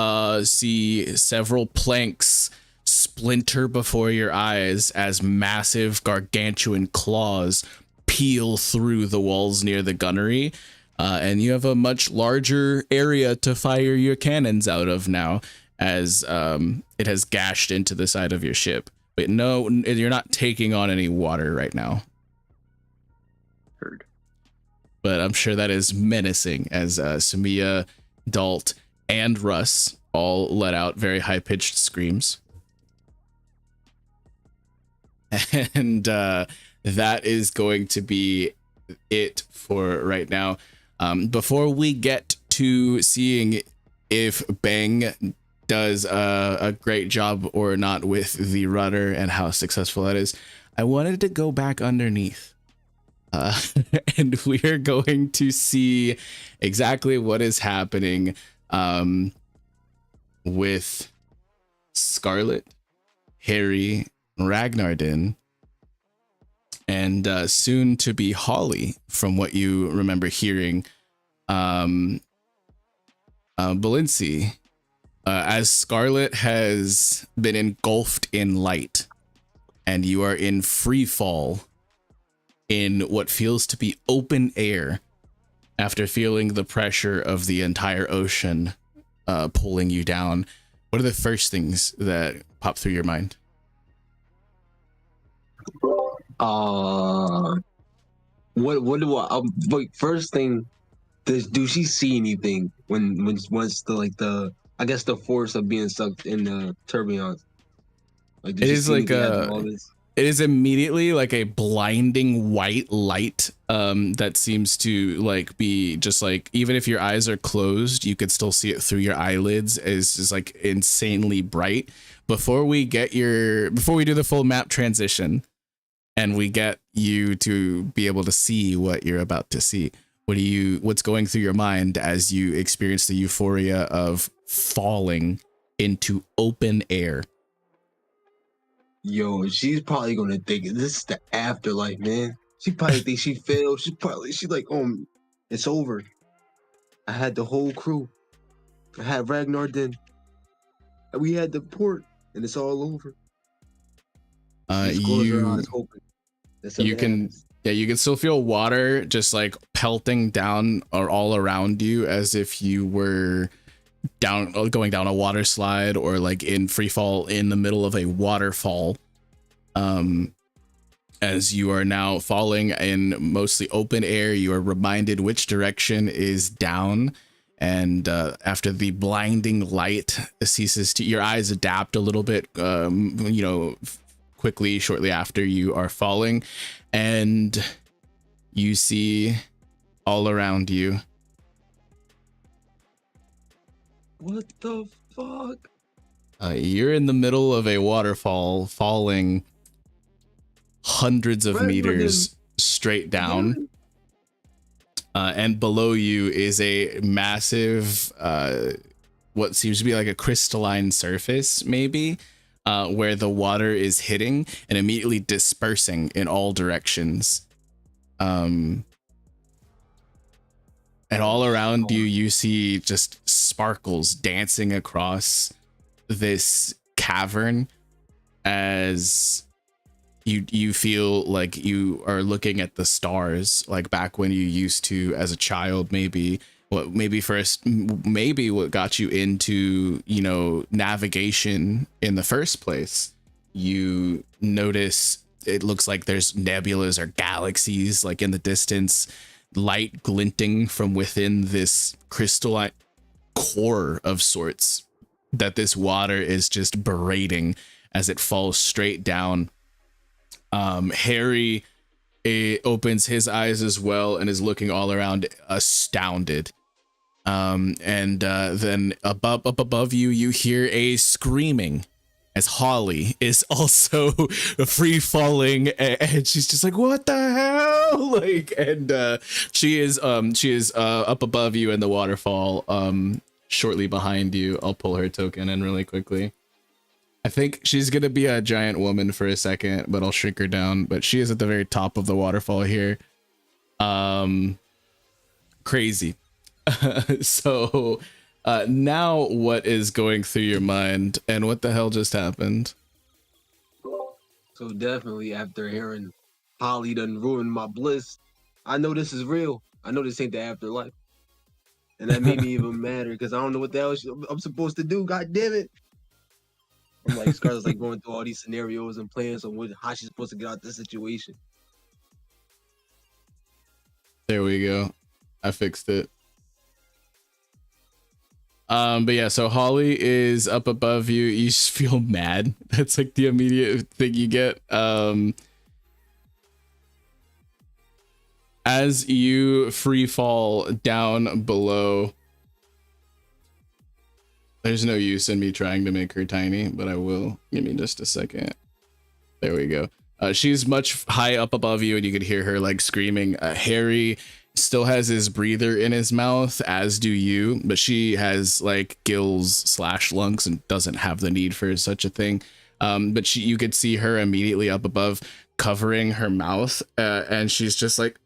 see several planks splinter before your eyes as massive gargantuan claws peel through the walls near the gunnery, and you have a much larger area to fire your cannons out of now, as it has gashed into the side of your ship. But no, you're not taking on any water right now. Heard. but I'm sure that is menacing as Samia, Dalt, and Russ all let out very high-pitched screams. And that is going to be it for right now. Before we get to seeing if Bang does a great job or not with the rudder and how successful that is, I wanted to go back underneath. And we are going to see exactly what is happening with Scarlet, Harry, Ragnar, and soon to be Holly, from what you remember hearing. Balincc, as Scarlet has been engulfed in light, and you are in free fall in what feels to be open air after feeling the pressure of the entire ocean pulling you down. What are the first things that pop through your mind? What do I? Wait, first thing, do she see anything once the I guess the force of being sucked in the tourbillons? Like, did It she is see like anything after all this? it is immediately like a blinding white light that seems to like be just like, even if your eyes are closed, you could still see it through your eyelids. It's just like insanely bright. Before we do the full map transition and we get you to be able to see what you're about to see, what's going through your mind as you experience the euphoria of falling into open air? Yo, she's probably gonna think this is the afterlife, man. She probably thinks she failed. She's like, it's over. I had the whole crew. I had Ragnar then. We had the port, and it's all over. She just closes her eyes, hoping that something happens. You can still feel water just like pelting down or all around you, as if you were going down a water slide or like in free fall in the middle of a waterfall. As you are now falling in mostly open air, you are reminded which direction is down. And after the blinding light ceases to, your eyes adapt a little bit, quickly, shortly after you are falling, and you see all around you. What the fuck? You're in the middle of a waterfall, falling hundreds of meters straight down. And below you is a massive, what seems to be like a crystalline surface, maybe, where the water is hitting and immediately dispersing in all directions. And all around you, you see just sparkles dancing across this cavern as you feel like you are looking at the stars, like back when you used to as a child. Maybe what got you into, navigation in the first place. You notice it looks like there's nebulas or galaxies like in the distance, light glinting from within this crystalline core of sorts that this water is just berating as it falls straight down. Harry opens his eyes as well and is looking all around, astounded. Then up above you, you hear a screaming as Holly is also free falling, and she's just like, what the hell? Like, and she is up above you in the waterfall, shortly behind you. I'll pull her token in really quickly. I think she's gonna be a giant woman for a second, but I'll shrink her down. But she is at the very top of the waterfall here. Crazy. So now what is going through your mind, and what the hell just happened? So definitely after hearing Holly done ruined my bliss, I know this is real. I know this ain't the afterlife. And that made me even madder because I don't know what the hell I'm supposed to do. God damn it. I'm like, Scarlet's like going through all these scenarios and plans on how she's supposed to get out of this situation. There we go. I fixed it. But yeah, so Holly is up above you. You just feel mad. That's like the immediate thing you get. As you free fall down below, there's no use in me trying to make her tiny, but I will. Give me just a second. There we go. She's much high up above you, and you could hear her like screaming. Harry still has his breather in his mouth, as do you, but she has like gills / lungs and doesn't have the need for such a thing. But you could see her immediately up above, covering her mouth, and she's just like,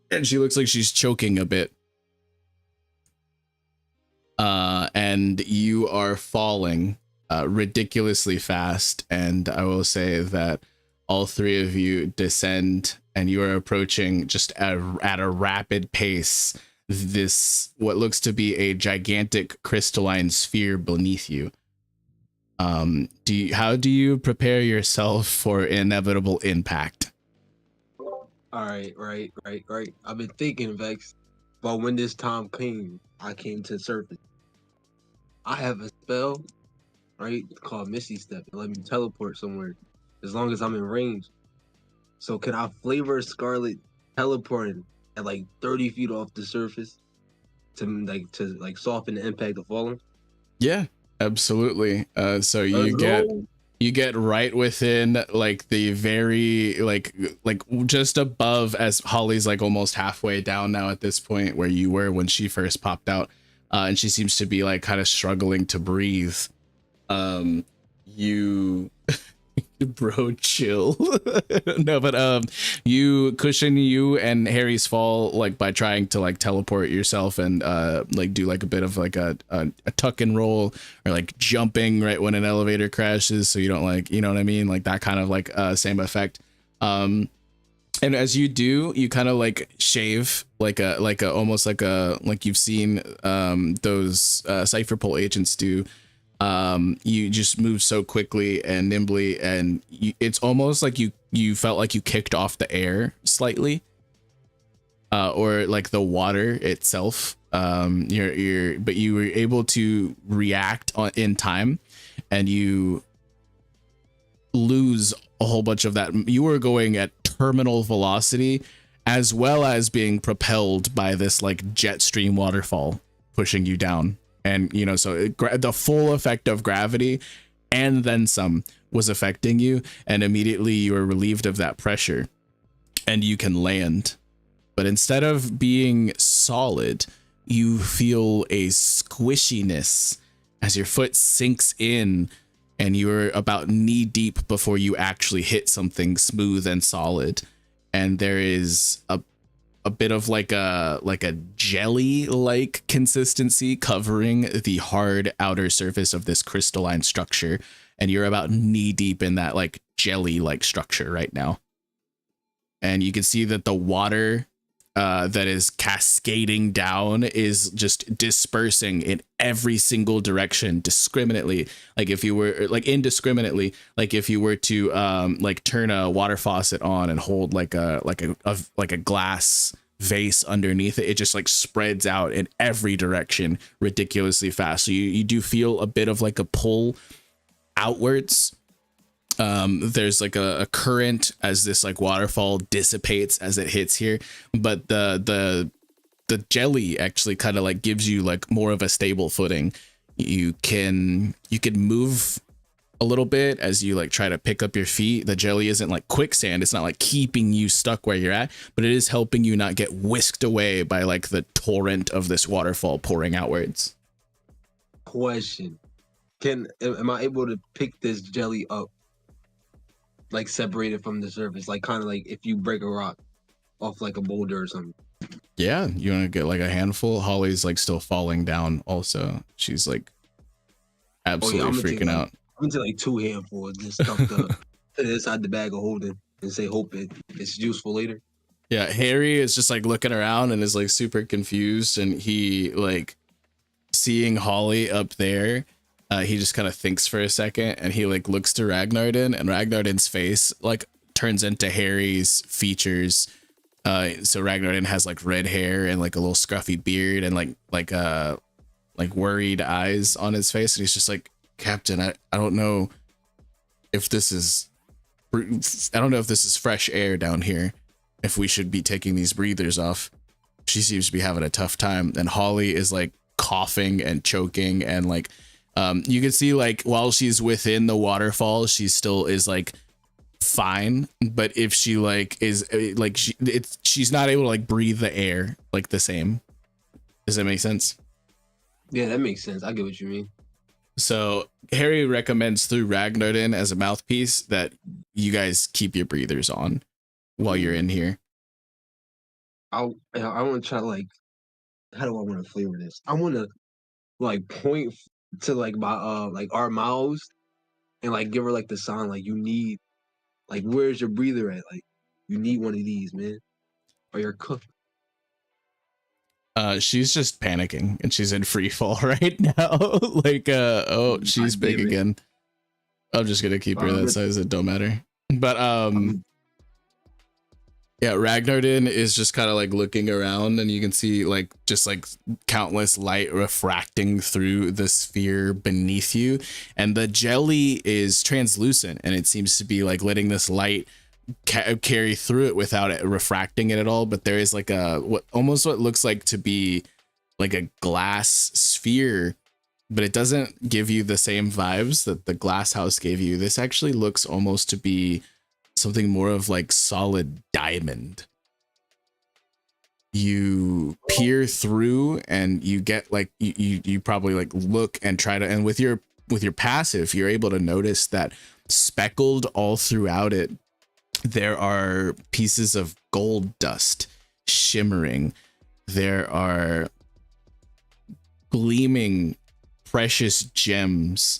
and she looks like she's choking a bit. And you are falling ridiculously fast, and I will say that all three of you descend, and you are approaching just at a rapid pace this what looks to be a gigantic crystalline sphere beneath you. How do you prepare yourself for inevitable impact? All right. I've been thinking, Vex, but when this time came, I came to the surface. I have a spell, right, called Misty Step. It let me teleport somewhere as long as I'm in range. So can I flavor Scarlet teleporting at like 30 feet off the surface to soften the impact of falling? Yeah, absolutely. So you get right within like the very like just above, as Holly's like almost halfway down now at this point where you were when she first popped out, and she seems to be like kind of struggling to breathe. You bro, chill. No, but you cushion you and Harry's fall like by trying to like teleport yourself and like do like a bit of like a tuck and roll, or like jumping right when an elevator crashes, so you don't like, you know what I mean, like that kind of like same effect. And as you do, you kind of like shave like almost like you've seen those Cypher Pole agents do. You just move so quickly and nimbly, and it's almost like you felt like you kicked off the air slightly, or like the water itself. But you were able to react in time, and you lose a whole bunch of that. You were going at terminal velocity, as well as being propelled by this like jet stream waterfall pushing you down. And, you know, so the full effect of gravity and then some was affecting you. And immediately you were relieved of that pressure and you can land. But instead of being solid, you feel a squishiness as your foot sinks in, and you're about knee deep before you actually hit something smooth and solid. And there is a bit of like a jelly like consistency covering the hard outer surface of this crystalline structure, and you're about knee deep in that like jelly like structure right now. And you can see that the water that is cascading down is just dispersing in every single direction discriminately, like if you were like indiscriminately, like if you were to like turn a water faucet on and hold like a glass vase underneath it, it just like spreads out in every direction ridiculously fast. So you do feel a bit of like a pull outwards. There's like a current as this like waterfall dissipates as it hits here, but the jelly actually kind of like gives you like more of a stable footing. You can move a little bit as you like try to pick up your feet. The jelly isn't like quicksand, it's not like keeping you stuck where you're at, but it is helping you not get whisked away by like the torrent of this waterfall pouring outwards. Question: am I able to pick this jelly up, like separated from the surface, like kind of like if you break a rock off like a boulder or something? Yeah, you want to get like a handful? Holly's like still falling down also. She's like absolutely freaking out. I'm gonna take like 2 handfuls, just stuff to inside the bag of holding and say hope it's useful later. Yeah, Harry is just like looking around and is like super confused, and he like seeing Holly up there, he just kind of thinks for a second, and he like looks to Ragnarden, and Ragnarden's face like turns into Harry's features, So Ragnar has like red hair and like a little scruffy beard and like worried eyes on his face, and he's just like, Captain, I don't know if this is fresh air down here, if we should be taking these breathers off. She seems to be having a tough time. And Holly is like coughing and choking, and like you can see like while she's within the waterfall, she still is like fine, but if she like is like she's not able to like breathe the air like the same. Does that make sense? Yeah, that makes sense. I get what you mean. So Harry recommends through Ragnar as a mouthpiece that you guys keep your breathers on while you're in here. I want to try like, how do I want to flavor this? I want to like point to like my like our mouths and like give her like the sign like, you need, like, where's your breather at? Like, you need one of these, man, or you're cooked. She's just panicking and she's in free fall right now. Like oh, she's big again. I'm just gonna keep her that size. It don't matter. But yeah, Ragnar is just kind of like looking around, and you can see like just like countless light refracting through the sphere beneath you, and the jelly is translucent, and it seems to be like letting this light carry through it without it refracting it at all. But there is like what looks like to be like a glass sphere, but it doesn't give you the same vibes that the glass house gave you. This actually looks almost to be something more of like solid diamond. You peer through and you get like you probably like look and try to, and with your passive you're able to notice that speckled all throughout it there are pieces of gold dust shimmering. There are gleaming precious gems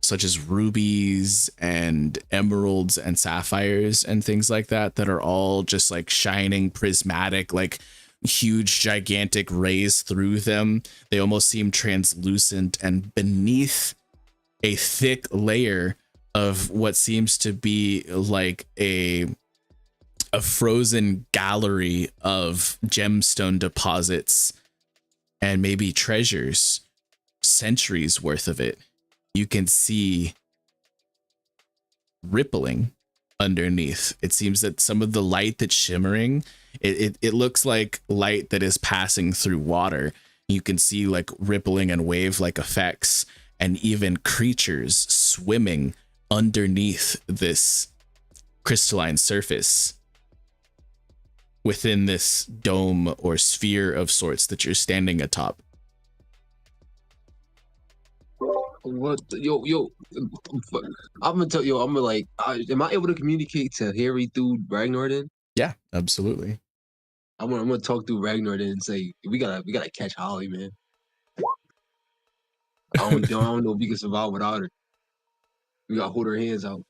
such as rubies and emeralds and sapphires and things like that are all just like shining prismatic, like huge gigantic rays through them. They almost seem translucent, and beneath a thick layer of what seems to be like a frozen gallery of gemstone deposits and maybe treasures, centuries worth of it, you can see rippling underneath. It seems that some of the light that's shimmering, it looks like light that is passing through water. You can see like rippling and wave like effects, and even creatures swimming underneath this crystalline surface within this dome or sphere of sorts that you're standing atop. What yo I'm gonna tell I'm gonna like am I able to communicate to Harry through Ragnar then? Yeah, absolutely. I'm gonna talk through Ragnar then and say we gotta catch Holly, man. I don't know if we can survive without her. We gotta hold her hands out.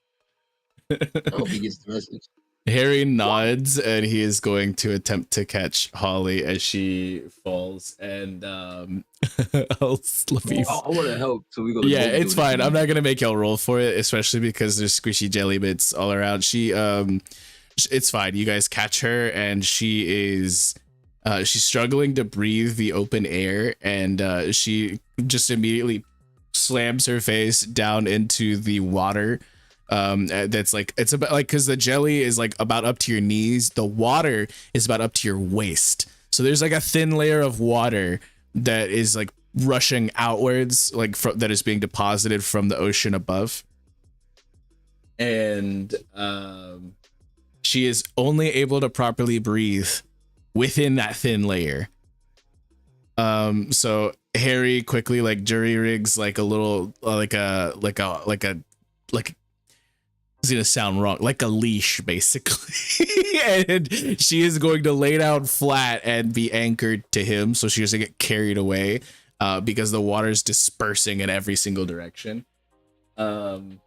I hope he gets the message. Harry nods, and he is going to attempt to catch Holly as she falls. And I want to help, so we go. Yeah, it's fine. I'm not gonna make y'all roll for it, especially because there's squishy jelly bits all around. It's fine. You guys catch her, and she's struggling to breathe the open air, and she just immediately slams her face down into the water. That's like, it's about like, because the jelly is like about up to your knees, the water is about up to your waist, so there's like a thin layer of water that is like rushing outwards, like that is being deposited from the ocean above, and she is only able to properly breathe within that thin layer. So Harry quickly like jury rigs like a little like a it's gonna sound wrong, like a leash basically. And she is going to lay down flat and be anchored to him, so she doesn't get carried away because the water's dispersing in every single direction. And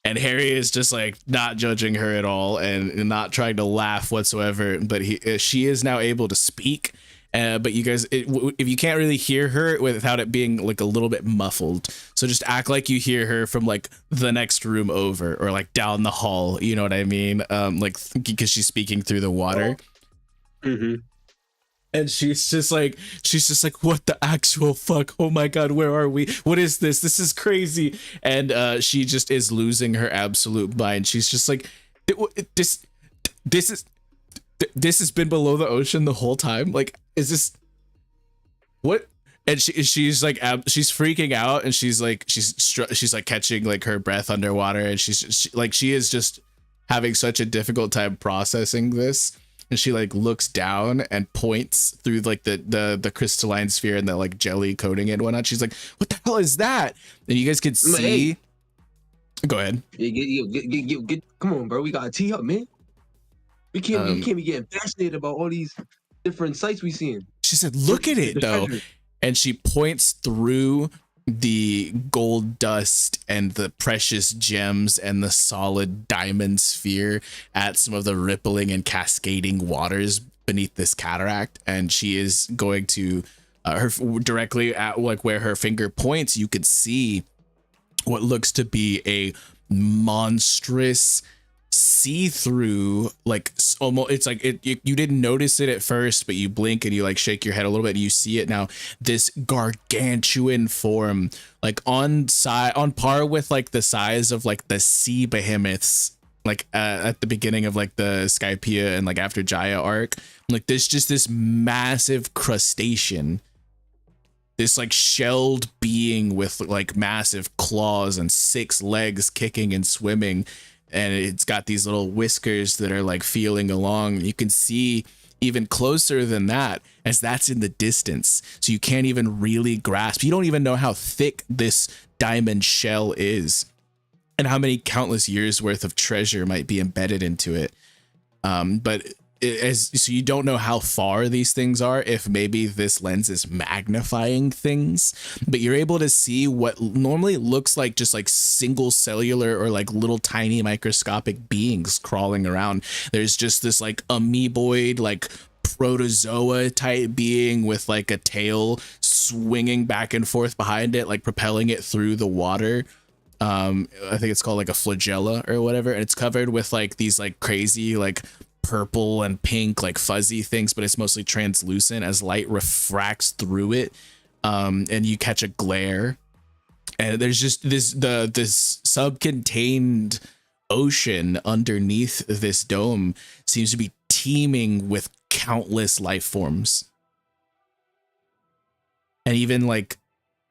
Harry is just like not judging her at all and not trying to laugh whatsoever, but she is now able to speak, But you guys, if you can't really hear her without it being like a little bit muffled, so just act like you hear her from like the next room over or like down the hall. You know what I mean? Like because she's speaking through the water. Mm-hmm. And she's just like, what the actual fuck? Oh my God, where are we? What is this? This is crazy. And she just is losing her absolute mind. She's just like, this has been below the ocean the whole time. Like, is this what? And she's like, she's freaking out, and she's like catching like her breath underwater, and she is just having such a difficult time processing this. And she like looks down and points through like the crystalline sphere and the like jelly coating it and whatnot. She's like, what the hell is that? And you guys could see. Hey. Go ahead. Get, come on, bro. We gotta tee up, man. We can't be getting fascinated about all these different sights we seeing. She said, look at it though. And she points through the gold dust and the precious gems and the solid diamond sphere at some of the rippling and cascading waters beneath this cataract. And she is going to her directly at like where her finger points. You could see what looks to be a monstrous see-through, like almost, it's like you didn't notice it at first, but you blink and you like shake your head a little bit and you see it now. This gargantuan form, like on par with like the size of like the sea behemoths, like at the beginning of like the Skypiea and like after Jaya arc. Like there's just this massive crustacean, this like shelled being with like massive claws and 6 legs kicking and swimming. And it's got these little whiskers that are like feeling along. You can see even closer than that, as that's in the distance. So you can't even really grasp. You don't even know how thick this diamond shell is and how many countless years worth of treasure might be embedded into it. So you don't know how far these things are, if maybe this lens is magnifying things, but you're able to see what normally looks like just like single cellular or like little tiny microscopic beings crawling around. There's just this like amoeboid, like protozoa type being with like a tail swinging back and forth behind it, like propelling it through the water. I think it's called like a flagella or whatever. And it's covered with like these like crazy, like purple and pink, like fuzzy things, but it's mostly translucent as light refracts through it. And you catch a glare, and there's just this subcontained ocean underneath this dome seems to be teeming with countless life forms. And even like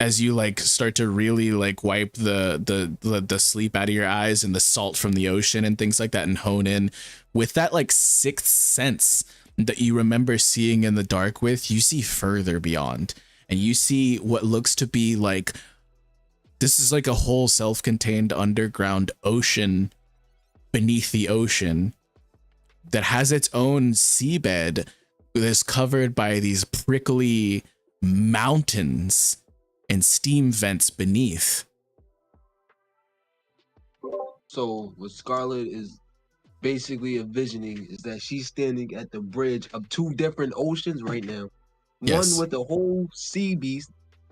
as you like start to really like wipe the sleep out of your eyes and the salt from the ocean and things like that, and hone in with that like sixth sense that you remember seeing in the dark with, you see further beyond, and you see what looks to be like, this is like a whole self-contained underground ocean beneath the ocean that has its own seabed that's covered by these prickly mountains and steam vents beneath. So what Scarlet is basically envisioning is that she's standing at the bridge of 2 different oceans right now. Yes. One with a whole sea beast,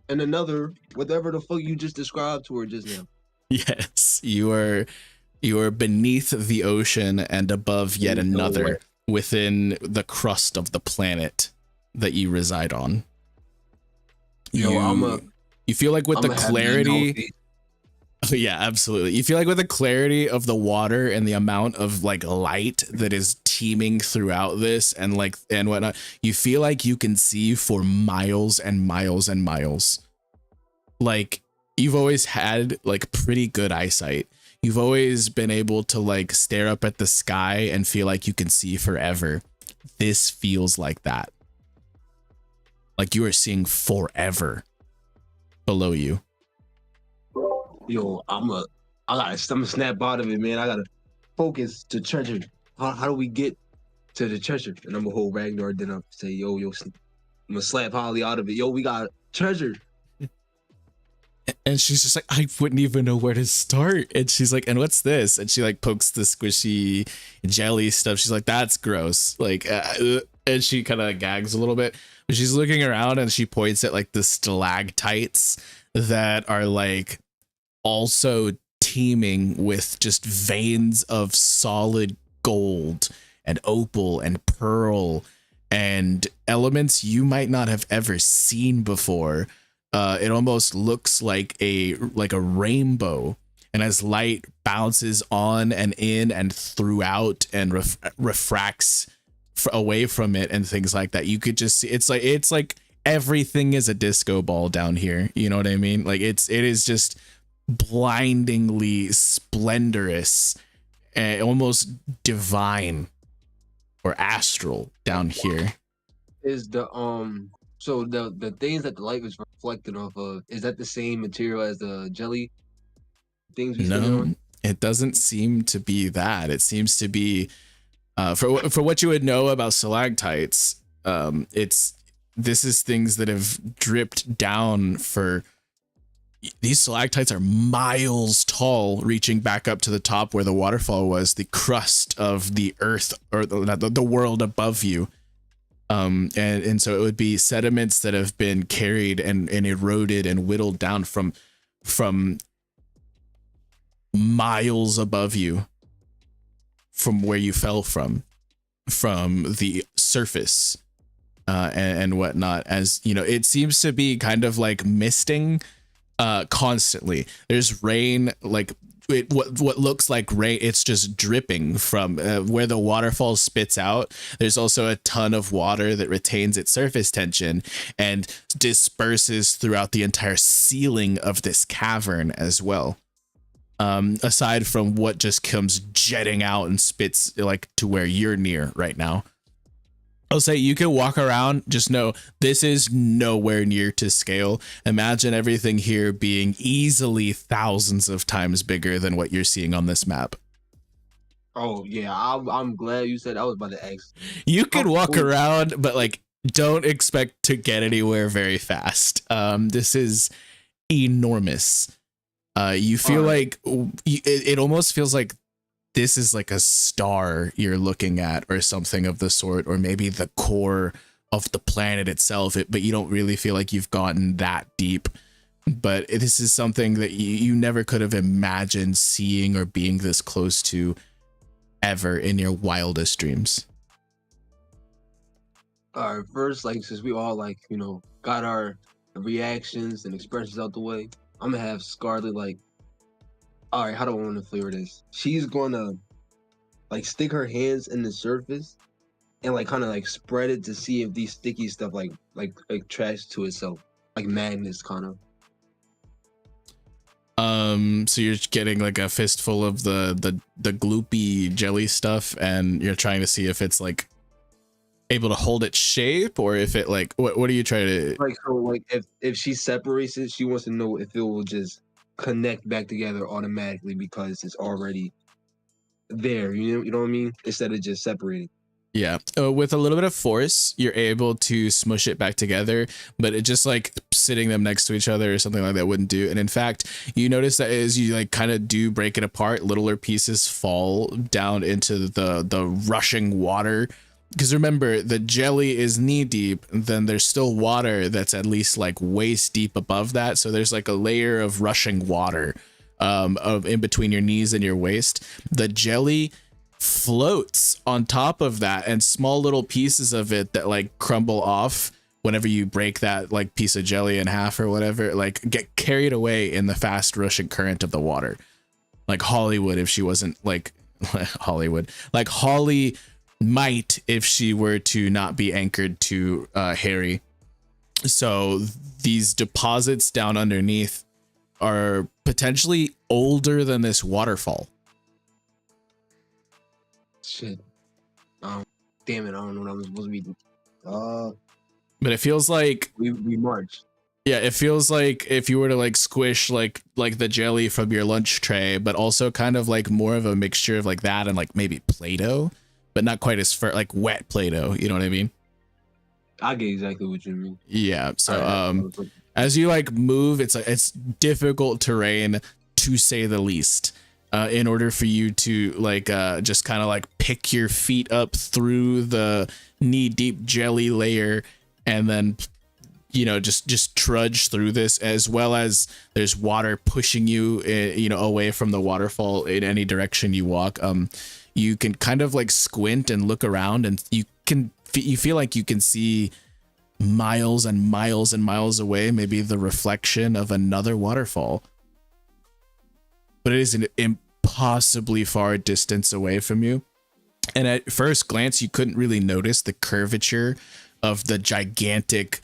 and another whatever the fuck you just described to her just now. Yes, you are beneath the ocean and above yet another within the crust of the planet that you reside on. You feel like with the clarity, yeah, absolutely. You feel like with the clarity of the water and the amount of like light that is teeming throughout this and like and whatnot, you feel like you can see for miles and miles and miles. Like you've always had like pretty good eyesight. You've always been able to like stare up at the sky and feel like you can see forever. This feels like that. Like you are seeing forever below you. Yo, I'm gonna snap out of it, man. I gotta focus to treasure. How do we get to the treasure? And I'm gonna hold Ragnar then up, say, yo, I'm gonna slap Holly out of it. Yo, we got treasure. And she's just like, I wouldn't even know where to start. And she's like, and what's this? And she like pokes the squishy jelly stuff. She's like, that's gross. Like, and she kind of gags a little bit. She's looking around and she points at like the stalactites that are like also teeming with just veins of solid gold and opal and pearl and elements you might not have ever seen before. It almost looks like a rainbow, and as light bounces on and in and throughout and refracts away from it and things like that, you could just see it's like everything is a disco ball down here. You know what I mean? Like it is just blindingly splendorous and almost divine or astral down here. Is the so the things that the light was reflected off of, is that the same material as the jelly things we standing No, on? it doesn't seem to be that. It seems to be for what you would know about stalactites, this is things that have dripped down for. These stalactites are miles tall, reaching back up to the top where the waterfall was, the crust of the earth or the world above you. And so it would be sediments that have been carried and eroded and whittled down from miles above you, from where you fell from the surface, and whatnot. As you know, it seems to be kind of like misting constantly. There's rain, like what looks like rain. It's just dripping from where the waterfall spits out. There's also a ton of water that retains its surface tension and disperses throughout the entire ceiling of this cavern as well. Aside from what just comes jetting out and spits like to where you're near right now. I'll say you can walk around, just know this is nowhere near to scale. Imagine everything here being easily thousands of times bigger than what you're seeing on this map. Oh yeah, I'm glad you said. I was about to ask. You could Oh, walk cool. around, but like don't expect to get anywhere very fast. This is enormous. You feel like it almost feels like this is like a star you're looking at or something of the sort, or maybe the core of the planet itself. But you don't really feel like you've gotten that deep. But this is something that you never could have imagined seeing or being this close to ever in your wildest dreams. All right, first, like, since we all like, you know, got our reactions and expressions out the way, I'm gonna have Scarlet like, all right, how do I want to flavor this? She's gonna like stick her hands in the surface and like kind of like spread it to see if these sticky stuff like trash to itself, like magnets kind of. So you're getting like a fistful of the gloopy jelly stuff, and you're trying to see if it's like able to hold its shape, or if it like what are you trying to Like, so like if she separates it, she wants to know if it will just connect back together automatically because it's already there. You know what I mean? Instead of just separating. Yeah, with a little bit of force, you're able to smush it back together, but it just like sitting them next to each other or something like that wouldn't do. And in fact, you notice that as you like kind of do break it apart, littler pieces fall down into the rushing water. Because remember, the jelly is knee deep, then there's still water that's at least like waist deep above that. So there's like a layer of rushing water of in between your knees and your waist. The jelly floats on top of that, and small little pieces of it that like crumble off whenever you break that like piece of jelly in half or whatever, like get carried away in the fast rushing current of the water. Like Hollywood, if she wasn't like Hollywood, like Holly might if she were to not be anchored to Harry. So these deposits down underneath are potentially older than this waterfall. Shit. Damn it, I don't know what I was supposed to be doing. But it feels like We marched. yeah, it feels like if you were to like squish like the jelly from your lunch tray, but also kind of like more of a mixture of like that and like maybe Play-Doh, but not quite as like wet Play-Doh, you know what I mean? I get exactly what you mean. Yeah. So as you like move, it's difficult terrain to say the least. In order for you to like just kind of like pick your feet up through the knee deep jelly layer and then just trudge through this, as well as there's water pushing you away from the waterfall in any direction you walk. You can kind of like squint and look around, and you feel like you can see miles and miles and miles away, maybe the reflection of another waterfall, but it is an impossibly far distance away from you. And at first glance, you couldn't really notice the curvature of the gigantic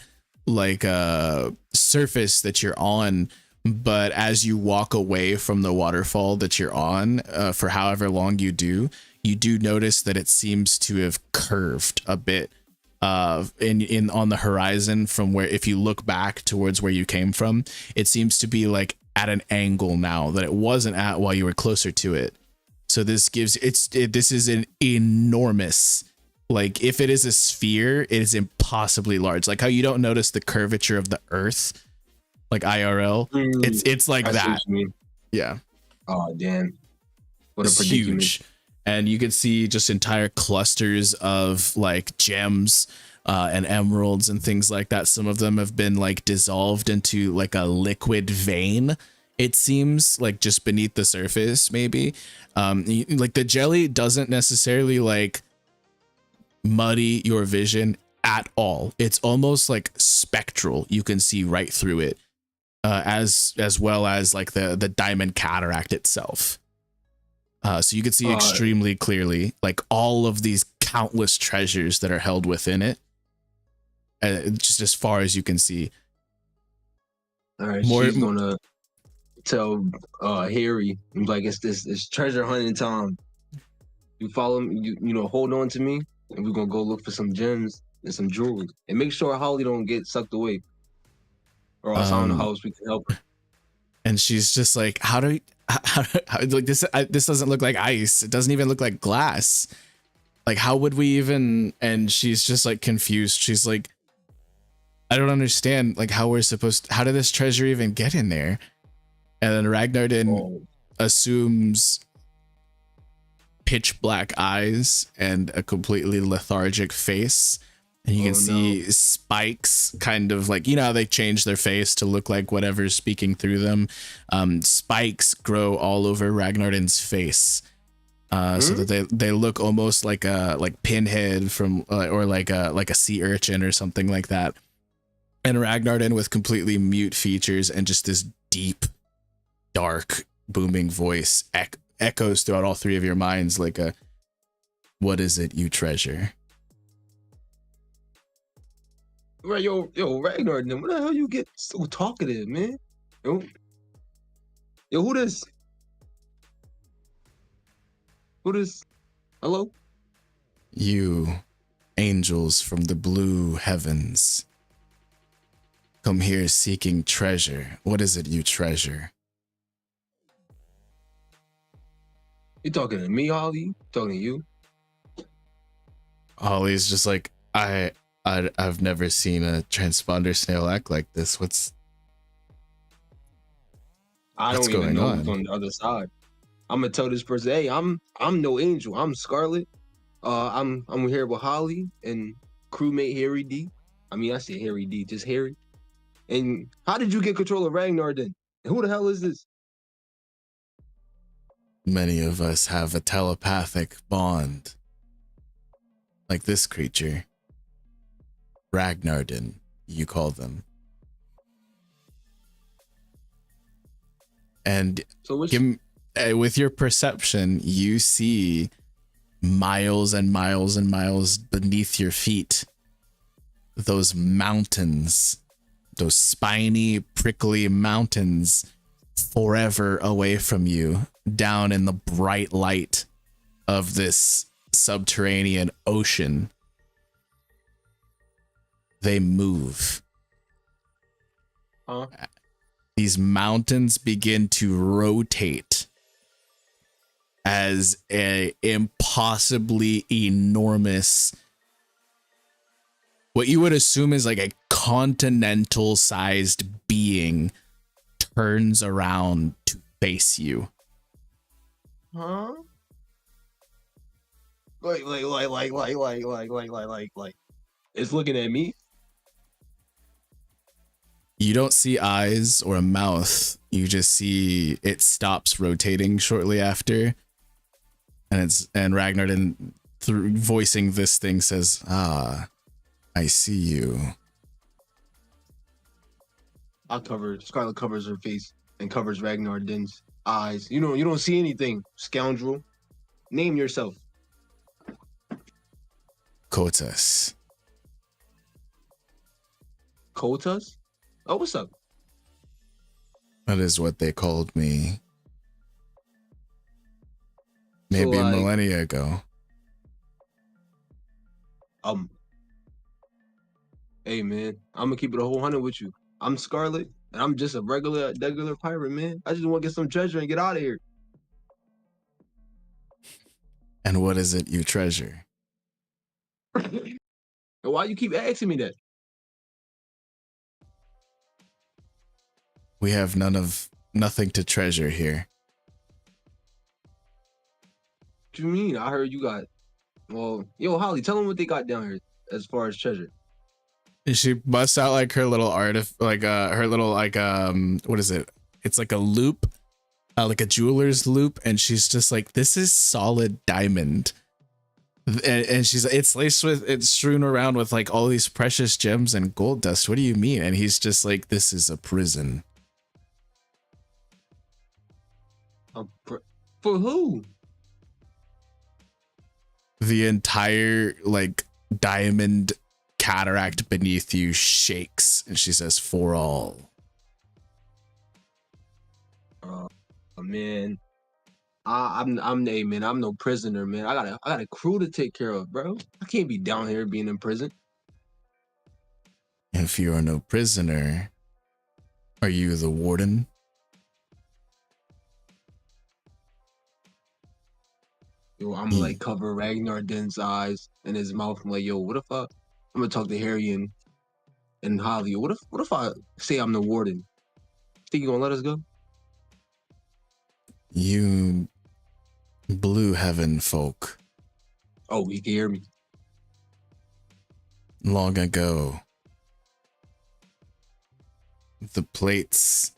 surface that you're on, but as you walk away from the waterfall that you're on, for however long you do notice that it seems to have curved a bit in on the horizon, from where, if you look back towards where you came from, it seems to be like at an angle now that it wasn't at while you were closer to it. So this is an enormous, like, if it is a sphere, it is impossibly large. Like how you don't notice the curvature of the earth, like IRL. It's like that. Yeah. Oh damn. What a it's predicament. Huge. And you can see just entire clusters of like gems and emeralds and things like that. Some of them have been like dissolved into like a liquid vein, it seems, like just beneath the surface, maybe. Like the jelly doesn't necessarily like muddy your vision at all. It's almost like spectral. You can see right through it, as well as like the diamond cataract itself. So you can see extremely clearly like all of these countless treasures that are held within it, just as far as you can see. All right, she's gonna tell Harry, like, it's treasure hunting time. You follow me, hold on to me, and we're gonna go look for some gems and some jewelry, and make sure Holly don't get sucked away, or else I don't know how else we can help her. And she's just like, how like this doesn't look like ice. It doesn't even look like glass. Like, how would we even? And she's just like confused. She's like, I don't understand, like, how did this treasure even get in there? And then Ragnar assumes pitch black eyes and a completely lethargic face. And you can see spikes, kind of like, how they change their face to look like whatever's speaking through them. Spikes grow all over Ragnar's face, so that they look almost like a Pinhead from or like a sea urchin or something like that. And Ragnar with completely mute features and just this deep, dark, booming voice echoes throughout all three of your minds like a, "What is it you treasure?" Right, yo, Ragnar, what the hell you get so talkative, man? Yo, who this? Hello? You, angels from the blue heavens, come here seeking treasure. What is it you treasure? You talking to me, Holly? Talking to you? Holly's just like, I've never seen a transponder snail act like this. I don't even know who's on the other side. I'm gonna tell this person, hey, I'm no angel. I'm Scarlet. I'm here with Holly and crewmate Harry D. I mean, I say Harry D, just Harry. And how did you get control of Ragnar then? And who the hell is this? Many of us have a telepathic bond, like this creature. Ragnarden, you call them. And so with your perception, you see miles and miles and miles beneath your feet, those mountains, those spiny, prickly mountains forever away from you, down in the bright light of this subterranean ocean. They move. These mountains begin to rotate as a impossibly enormous, what you would assume is like a continental sized being, turns around to face you. Like it's looking at me. You don't see eyes or a mouth. You just see it stops rotating shortly after. And Ragnar then through voicing this thing says, "Ah, I see you." Scarlet covers her face and covers Ragnar Din's eyes. You don't see anything, scoundrel. Name yourself. Kotas. Kotas? Oh, what's up? That is what they called me. Maybe So, like, millennia ago. Hey man, I'm gonna keep it a whole 100 with you. I'm Scarlet, and I'm just a regular pirate, man. I just want to get some treasure and get out of here. And what is it you treasure? And why you keep asking me that? We have nothing to treasure here. What you mean? I heard you got. Well, yo, Holly, tell them what they got down here as far as treasure. She busts out like her little what is it? It's like a loop, like a jeweler's loop, and she's just like, "This is solid diamond." And she's, it's strewn around with like all these precious gems and gold dust. What do you mean? And he's just like, "This is a prison." For who? The entire like diamond cataract beneath you shakes, and she says, "For all." Man, I'm no prisoner, man. I got a crew to take care of, bro. I can't be down here being in prison. If you are no prisoner, are you the warden? Yo, I'm like cover Ragnar Din's eyes and his mouth. I'm like, yo, what if I'm gonna talk to Harry and Holly? What if I say I'm the warden? Think you gonna let us go? You blue heaven folk. Oh, he can hear me. Long ago, the plates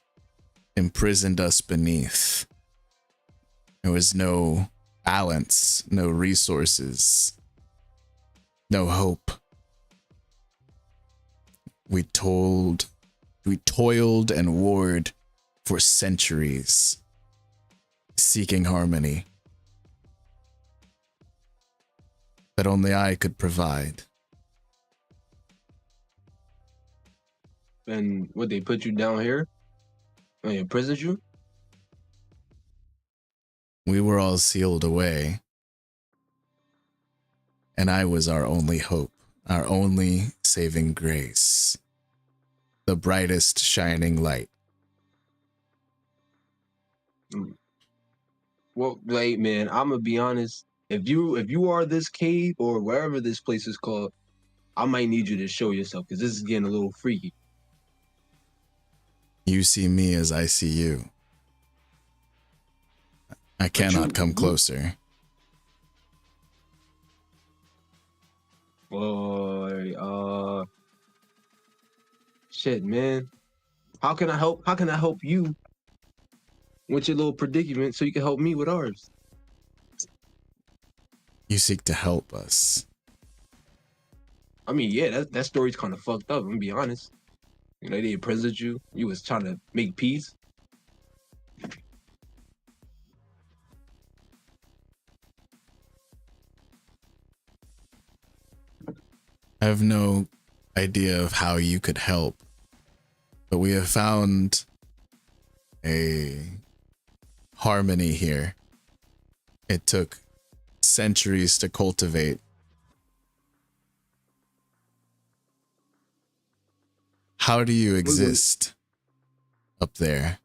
imprisoned us beneath. There was no balance, no resources, no hope. We toiled and warred for centuries, seeking harmony that only I could provide. And what, they put you down here? They imprisoned you? We were all sealed away, and I was our only hope, our only saving grace, the brightest shining light. Well, like, man, I'm gonna be honest. If you are this cave or wherever this place is called, I might need you to show yourself, because this is getting a little freaky. You see me as I see you. I cannot come closer. Boy, shit, man. How can I help you with your little predicament so you can help me with ours? You seek to help us. I mean, yeah, that story's kind of fucked up, I'm gonna be honest. You know, they imprisoned you. You was trying to make peace. I have no idea of how you could help, but we have found a harmony here. It took centuries to cultivate. How do you exist up there?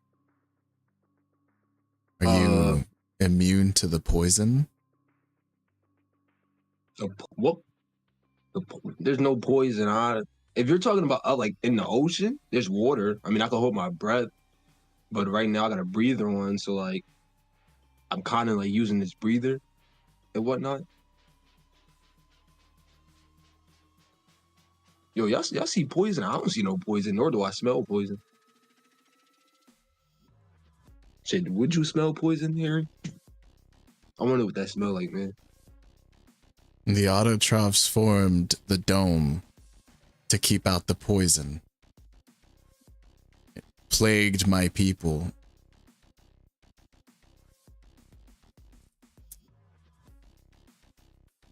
Are you immune to the poison? What? There's no poison. If you're talking about like in the ocean, there's water. I mean, I can hold my breath, but right now I got a breather on, so like I'm kind of like using this breather and whatnot. Yo, y'all see poison? I don't see no poison, nor do I smell poison. Shit, would you smell poison, Harry? I wonder what that smell like, man. The autotrophs formed the dome to keep out the poison. It plagued my people.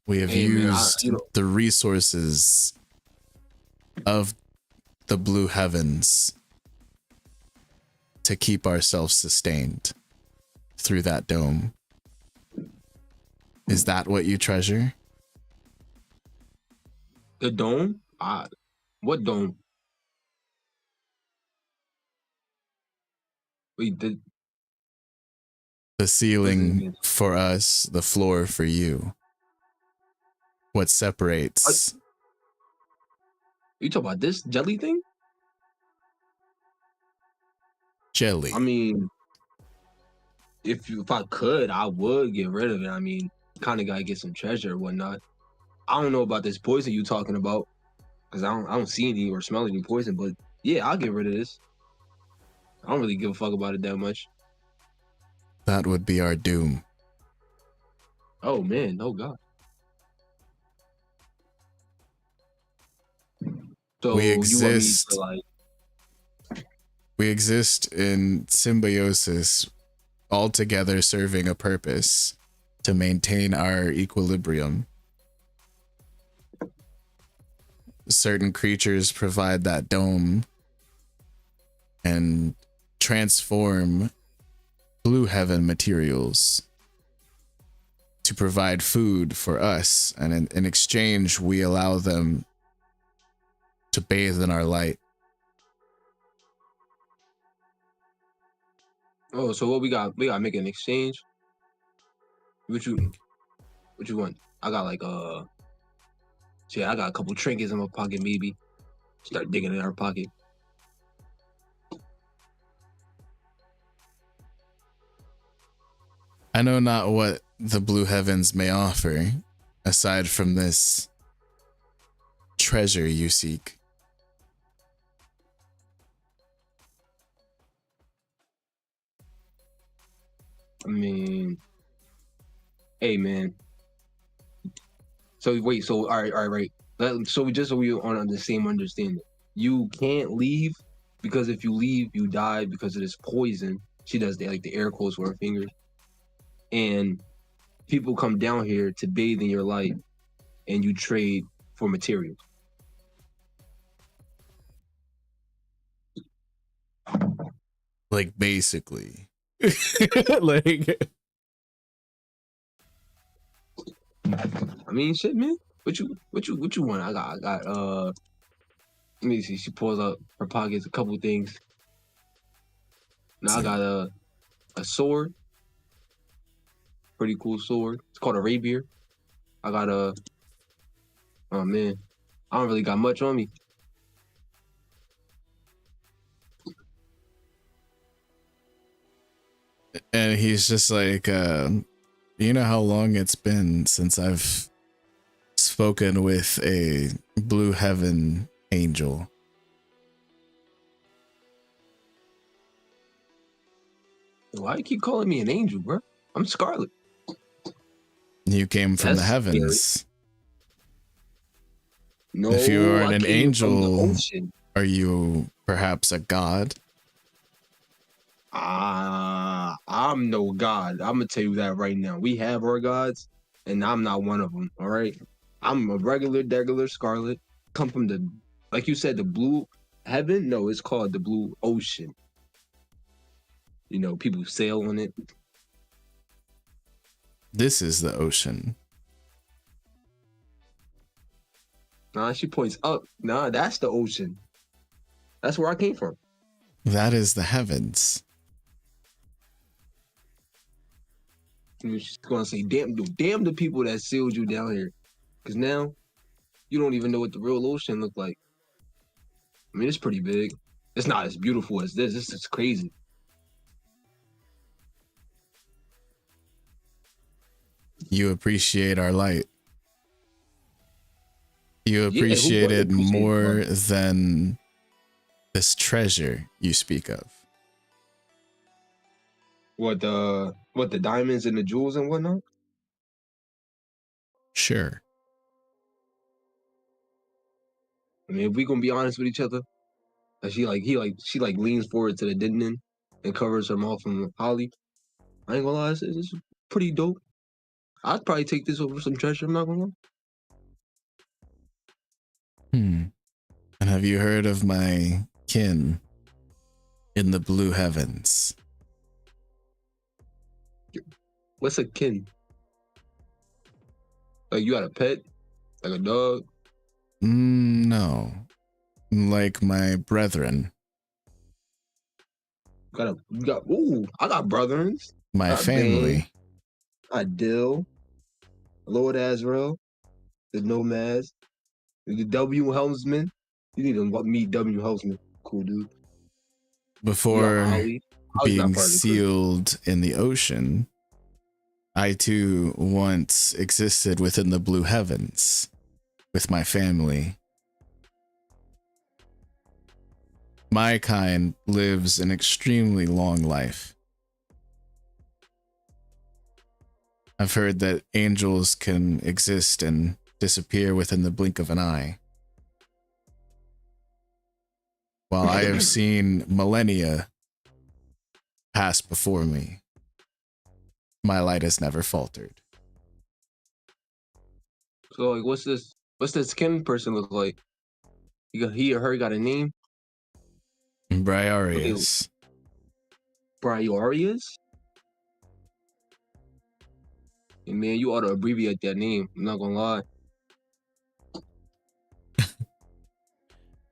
We have used the resources of the blue heavens to keep ourselves sustained through that dome. Is that what you treasure? The dome? What dome? Wait, the ceiling for us, the floor for you. What separates? You talk about this jelly thing? Jelly. I mean, if I could, I would get rid of it. I mean, kind of gotta get some treasure or whatnot. I don't know about this poison you talking about, because I don't see any or smell any poison. But yeah, I'll get rid of this. I don't really give a fuck about it that much. That would be our doom. Oh man, oh god. So we exist. You want me to we exist in symbiosis, all together serving a purpose to maintain our equilibrium. Certain creatures provide that dome and transform blue heaven materials to provide food for us, and in exchange we allow them to bathe in our light. Oh, so what we got to make an exchange. What you want? I got like I got a couple trinkets in my pocket. Maybe start digging in our pocket. I know not what the blue heavens may offer aside from this treasure you seek. I mean, hey man. So wait, so all right. So just so we on the same understanding, you can't leave because if you leave, you die because of this poison. She does the air quotes with her fingers, and people come down here to bathe in your light, and you trade for materials. Like basically, like. I mean, shit, man. What you want? I got. Let me see. She pulls out her pockets a couple things. Now I got a sword. Pretty cool sword. It's called a rapier. I got oh man, I don't really got much on me. And he's just like, you know how long it's been since I've spoken with a blue heaven angel? Why you keep calling me an angel, bro? I'm Scarlet. You came from the heavens. Scary. No, if you are an angel, are you perhaps a god? I'm no god. I'm gonna tell you that right now. We have our gods, and I'm not one of them. All right, I'm a regular Scarlet. Come from the, like you said, the blue heaven. No, it's called the blue ocean. You know, people sail on it. This is the ocean. Nah, she points up. Nah, that's the ocean. That's where I came from. That is the heavens. She's gonna say, damn the people that sealed you down here. Because now, you don't even know what the real ocean looked like. I mean, it's pretty big. It's not as beautiful as this. This is crazy. You appreciate our light. You appreciate it appreciate it, more than this treasure you speak of. What the diamonds and the jewels and whatnot? Sure. I mean, if we gonna be honest with each other, she leans forward to the Dindin and covers her mouth from Holly. I ain't gonna lie, it's pretty dope. I'd probably take this over some treasure. I'm not gonna lie. And have you heard of my kin in the blue heavens? What's a kin? Like you got a pet, like a dog. No, like my brethren, I got brethrens. my Got family. I Dill, Lord Azrael, the Nomads, the W Helmsman. You need to meet W Helmsman. Cool dude. You got Before Holly's not being part of the crew. sealed in the ocean, I too once existed within the blue heavens with my family. My kind lives an extremely long life. I've heard that angels can exist and disappear within the blink of an eye. While I have seen millennia pass before me, my light has never faltered. So like, what's this kin person look like? He or her got a name? Briarius. Briarius? And man, you ought to abbreviate that name. I'm not gonna lie.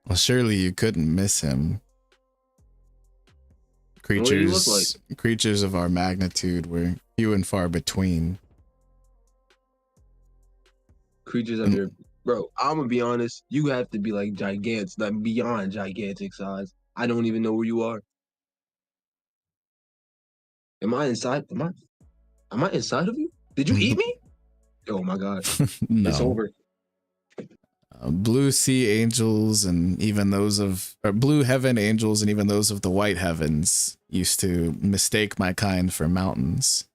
Well, surely you couldn't miss him. What do you look Creatures of our magnitude were few and far between. Creatures of your bro. I'm gonna be honest. You have to be like gigantic, like beyond gigantic size. I don't even know where you are. Am I inside? Am I inside of you? Did you eat me? Oh my god. No. It's over. Blue sea angels and even those of blue heaven angels and even those of the white heavens used to mistake my kind for mountains.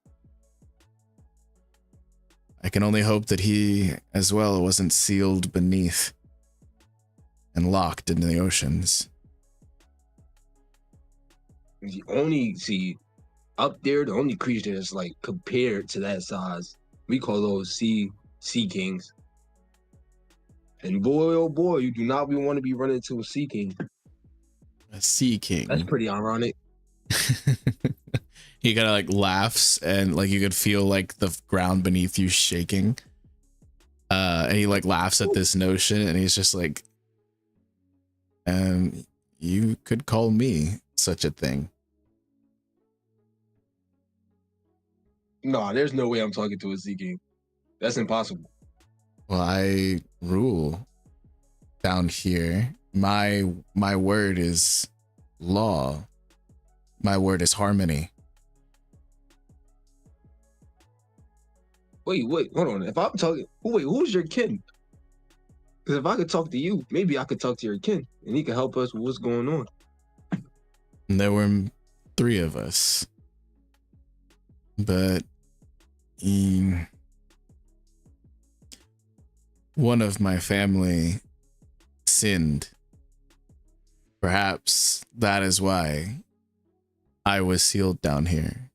I can only hope that he as well wasn't sealed beneath and locked into the oceans. The only up there, the only creature that's like compared to that size, we call those sea kings. And boy, oh boy, you do not want to be running into a sea king. A sea king. That's pretty ironic. He kind of like laughs and like you could feel like the ground beneath you shaking. And he like laughs at this notion and he's just like, you could call me such a thing. No, there's no way I'm talking to a sea king. That's impossible. Well, I rule down here. My word is law. My word is harmony. Wait, hold on. If I'm talking, who's your kin? Because if I could talk to you, maybe I could talk to your kin, and he could help us with what's going on. And there were 3 of us, but one of my family sinned. Perhaps that is why I was sealed down here.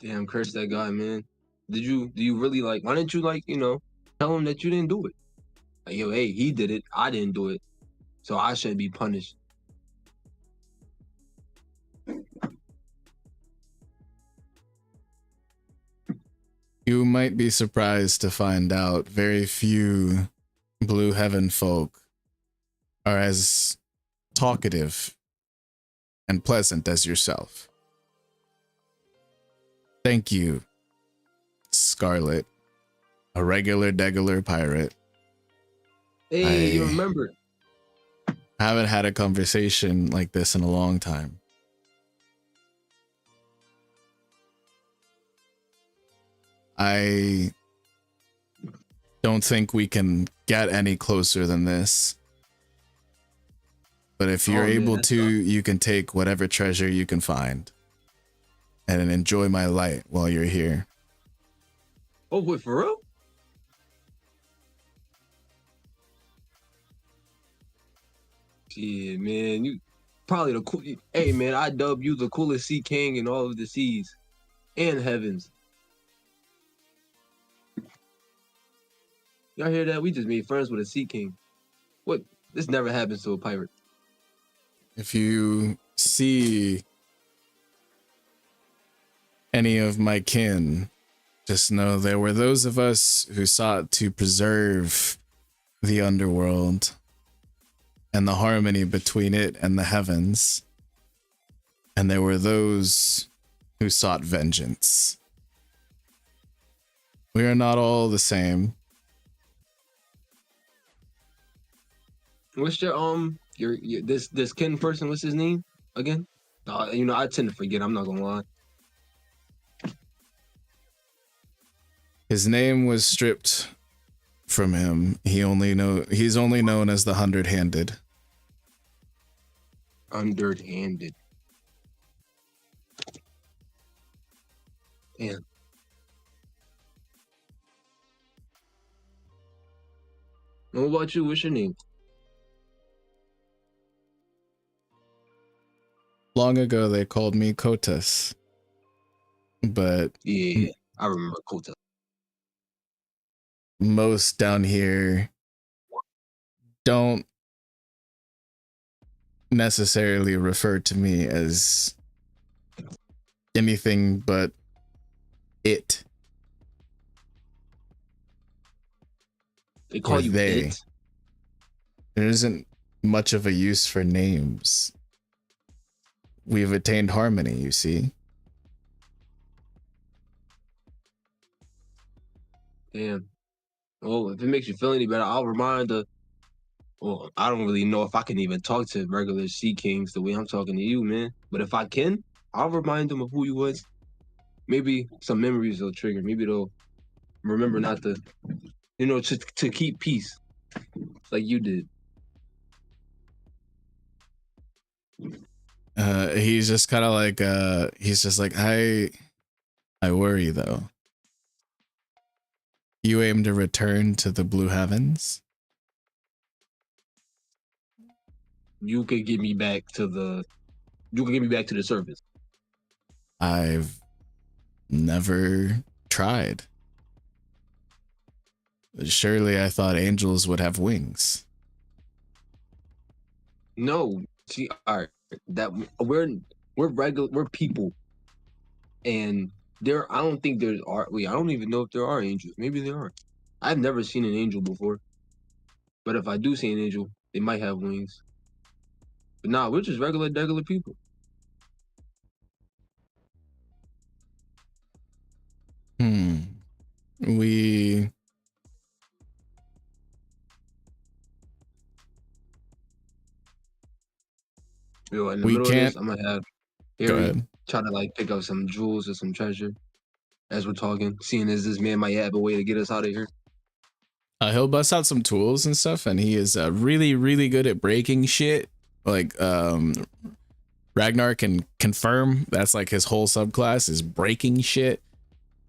Damn, curse that guy, man. Do you really like, why didn't you like, tell him that you didn't do it? Like, yo, hey, he did it. I didn't do it. So I shouldn't be punished. You might be surprised to find out very few Blue Heaven folk are as talkative and pleasant as yourself. Thank you, Scarlet, a regular pirate. Hey, you remember? Haven't had a conversation like this in a long time. I don't think we can get any closer than this. But if you're able to, you can take whatever treasure you can find and enjoy my light while you're here. Oh, wait, for real? Yeah, man, you probably the cool. Hey, man, I dub you the coolest sea king in all of the seas and heavens. Y'all hear that? We just made friends with a sea king. What? This never happens to a pirate. If you see any of my kin, just know there were those of us who sought to preserve the underworld and the harmony between it and the heavens. And there were those who sought vengeance. We are not all the same. What's your this kin person? What's his name again? You know, I tend to forget. I'm not gonna lie. His name was stripped from him. He's only known as the Hundred-Handed. Underhanded. Damn. What about you? What's your name? Long ago, they called me Kotas. But Yeah, I remember Kota. Most down here don't necessarily refer to me as anything but it. They call you they. it? There isn't much of a use for names. We've attained harmony, you see. Damn. Well, if it makes you feel any better, I'll remind the. Well, I don't really know if I can even talk to regular sea kings the way I'm talking to you, man. But if I can, I'll remind them of who you was. Maybe some memories will trigger. Maybe they'll remember not to, you know, to keep peace, like you did. He's just kind of like, he's just like, I worry though. You aim to return to the blue heavens? You could get me back to the. You could get me back to the surface. I've never tried. Surely I thought angels would have wings. No, see, all right, that we're regular, we're people, and there. I don't think there's are. Wait, I don't even know if there are angels. Maybe there are. I've never seen an angel before, but if I do see an angel, they might have wings. But nah, we're just regular people. We Yo, in the middle of can't. this, I'm gonna have Go Harry ahead. try to like pick up some jewels or some treasure as we're talking, seeing as this man might have a way to get us out of here. He'll bust out some tools and stuff, and he is really, really good at breaking shit. Like, Ragnar can confirm that's like his whole subclass is breaking shit.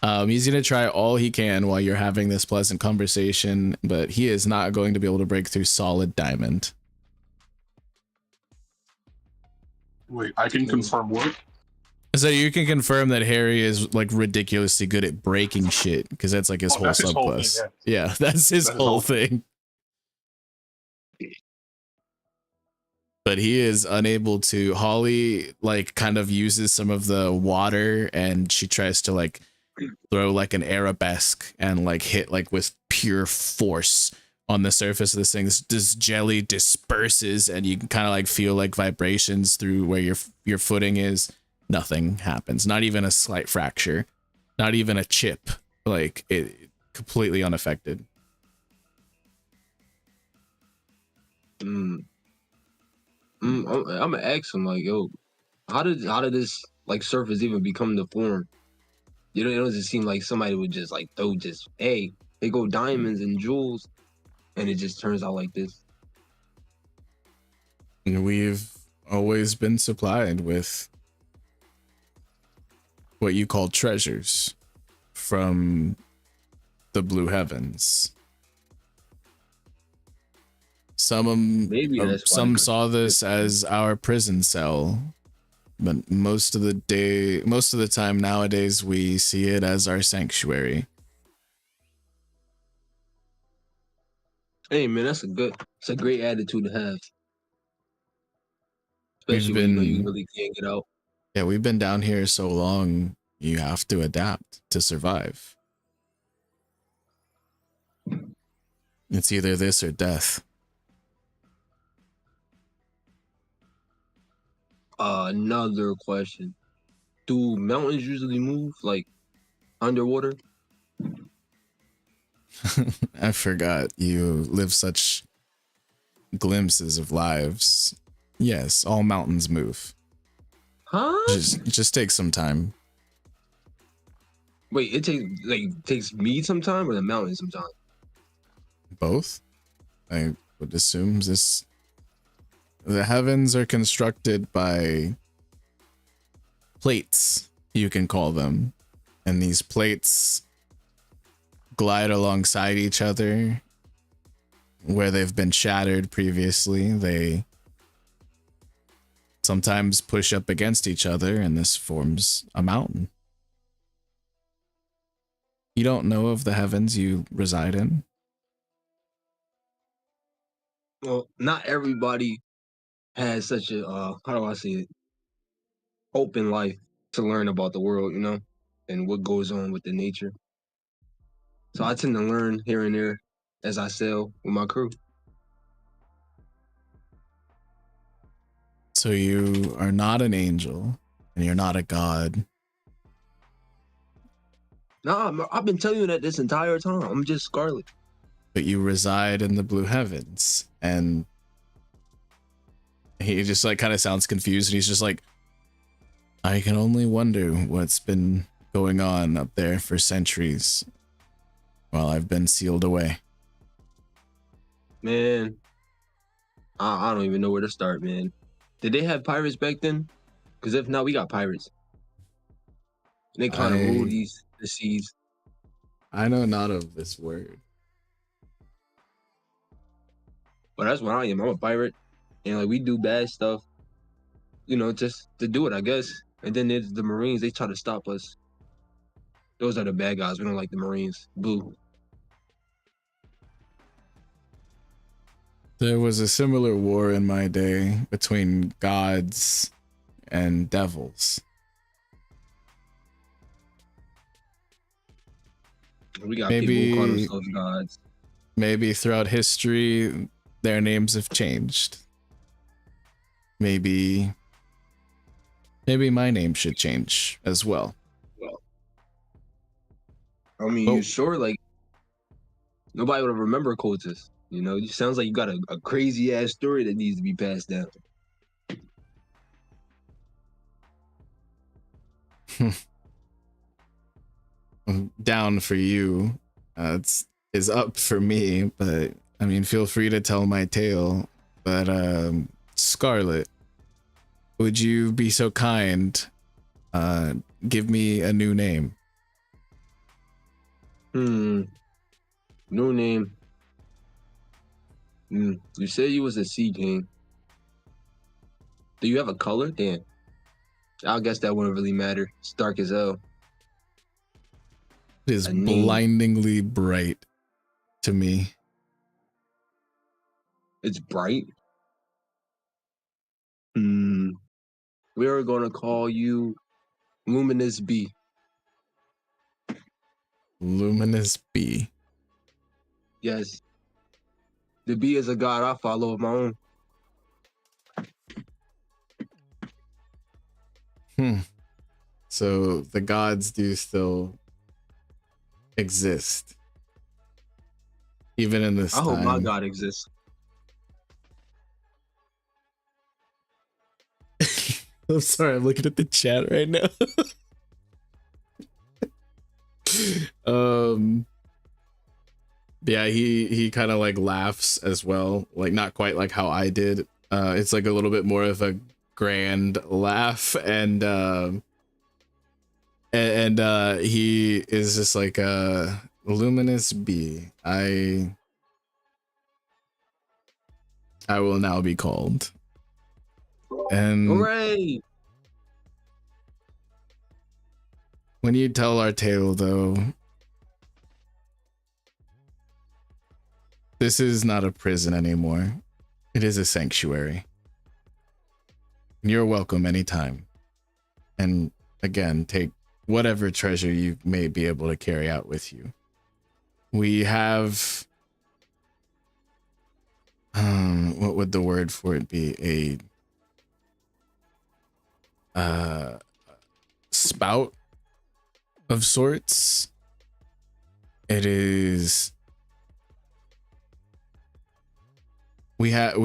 He's gonna try all he can while you're having this pleasant conversation, but he is not going to be able to break through solid diamond. Wait, I can confirm what? So you can confirm that Harry is like ridiculously good at breaking shit because that's like his whole that's his whole subclass. thing, Yeah, that's his whole thing. But he is unable to. Holly like kind of uses some of the water and she tries to like throw like an arabesque and like hit like with pure force on the surface of this thing. This jelly disperses and you can kind of like feel like vibrations through where your footing is. Nothing happens. Not even a slight fracture. Not even a chip. Like it completely unaffected. I'm gonna ask him like, yo, how did this like surface even become the form? You know, it doesn't seem like somebody would just like throw just, hey, they go diamonds and jewels, and it just turns out like this. And we've always been supplied with what you call treasures from the blue heavens. Maybe that's why some the saw this as our prison cell, but most of the time nowadays we see it as our sanctuary. Hey man, it's a great attitude to have. We've Especially when you know you been really can't get out. Yeah, we've been down here so long, you have to adapt to survive. It's either this or death. Another question. Do mountains usually move like underwater? I forgot you live such glimpses of lives. Yes, all mountains move. Huh? Just take some time. Wait, it takes me some time or the mountain some time? Both? I would assume the heavens are constructed by plates, you can call them. And these plates glide alongside each other where they've been shattered previously. They sometimes push up against each other, and this forms a mountain. You don't know of the heavens you reside in? Well, not everybody has such a how do I say it? Open life to learn about the world, you know, and what goes on with the nature. So I tend to learn here and there as I sail with my crew. So you are not an angel, and you're not a god. Nah, I've been telling you that this entire time. I'm just Scarlet. But you reside in the blue heavens. And he just like kind of sounds confused, and he's just like, I can only wonder what's been going on up there for centuries while I've been sealed away. Man, I don't even know where to start, man. Did they have pirates back then? Because if not, we got pirates. They kind of rule the seas. I know not of this word. But that's what I am. I'm a pirate. And like we do bad stuff, you know, just to do it, I guess. And then there's the Marines, they try to stop us. Those are the bad guys. We don't like the Marines. Boo. There was a similar war in my day between gods and devils. We got people who call themselves gods. Maybe throughout history, their names have changed. Maybe my name should change as well. Well, I mean, you sure? Like, nobody would remember Cultus. You know, it sounds like you got a crazy ass story that needs to be passed down. Down for you. Is up for me, but I mean, feel free to tell my tale. But Scarlet, would you be so kind? Give me a new name. New name. You said you was a sea king. Do you have a color? Damn. I guess that wouldn't really matter. It's dark as hell. It is blindingly bright to me. It's bright? We are going to call you Luminous B. Luminous B. Yes. The B is a god I follow of my own. So the gods do still exist. Even in this time. I hope my god exists. I'm sorry, I'm looking at the chat right now. Yeah, he kind of like laughs as well, like not quite like how I did. It's like a little bit more of a grand laugh, and he is just like luminous B. I will now be called. And Hooray! when you tell our tale, though, this is not a prison anymore. It is a sanctuary. You're welcome anytime. And again, take whatever treasure you may be able to carry out with you. We have... what would the word for it be? A spout of sorts. It is... But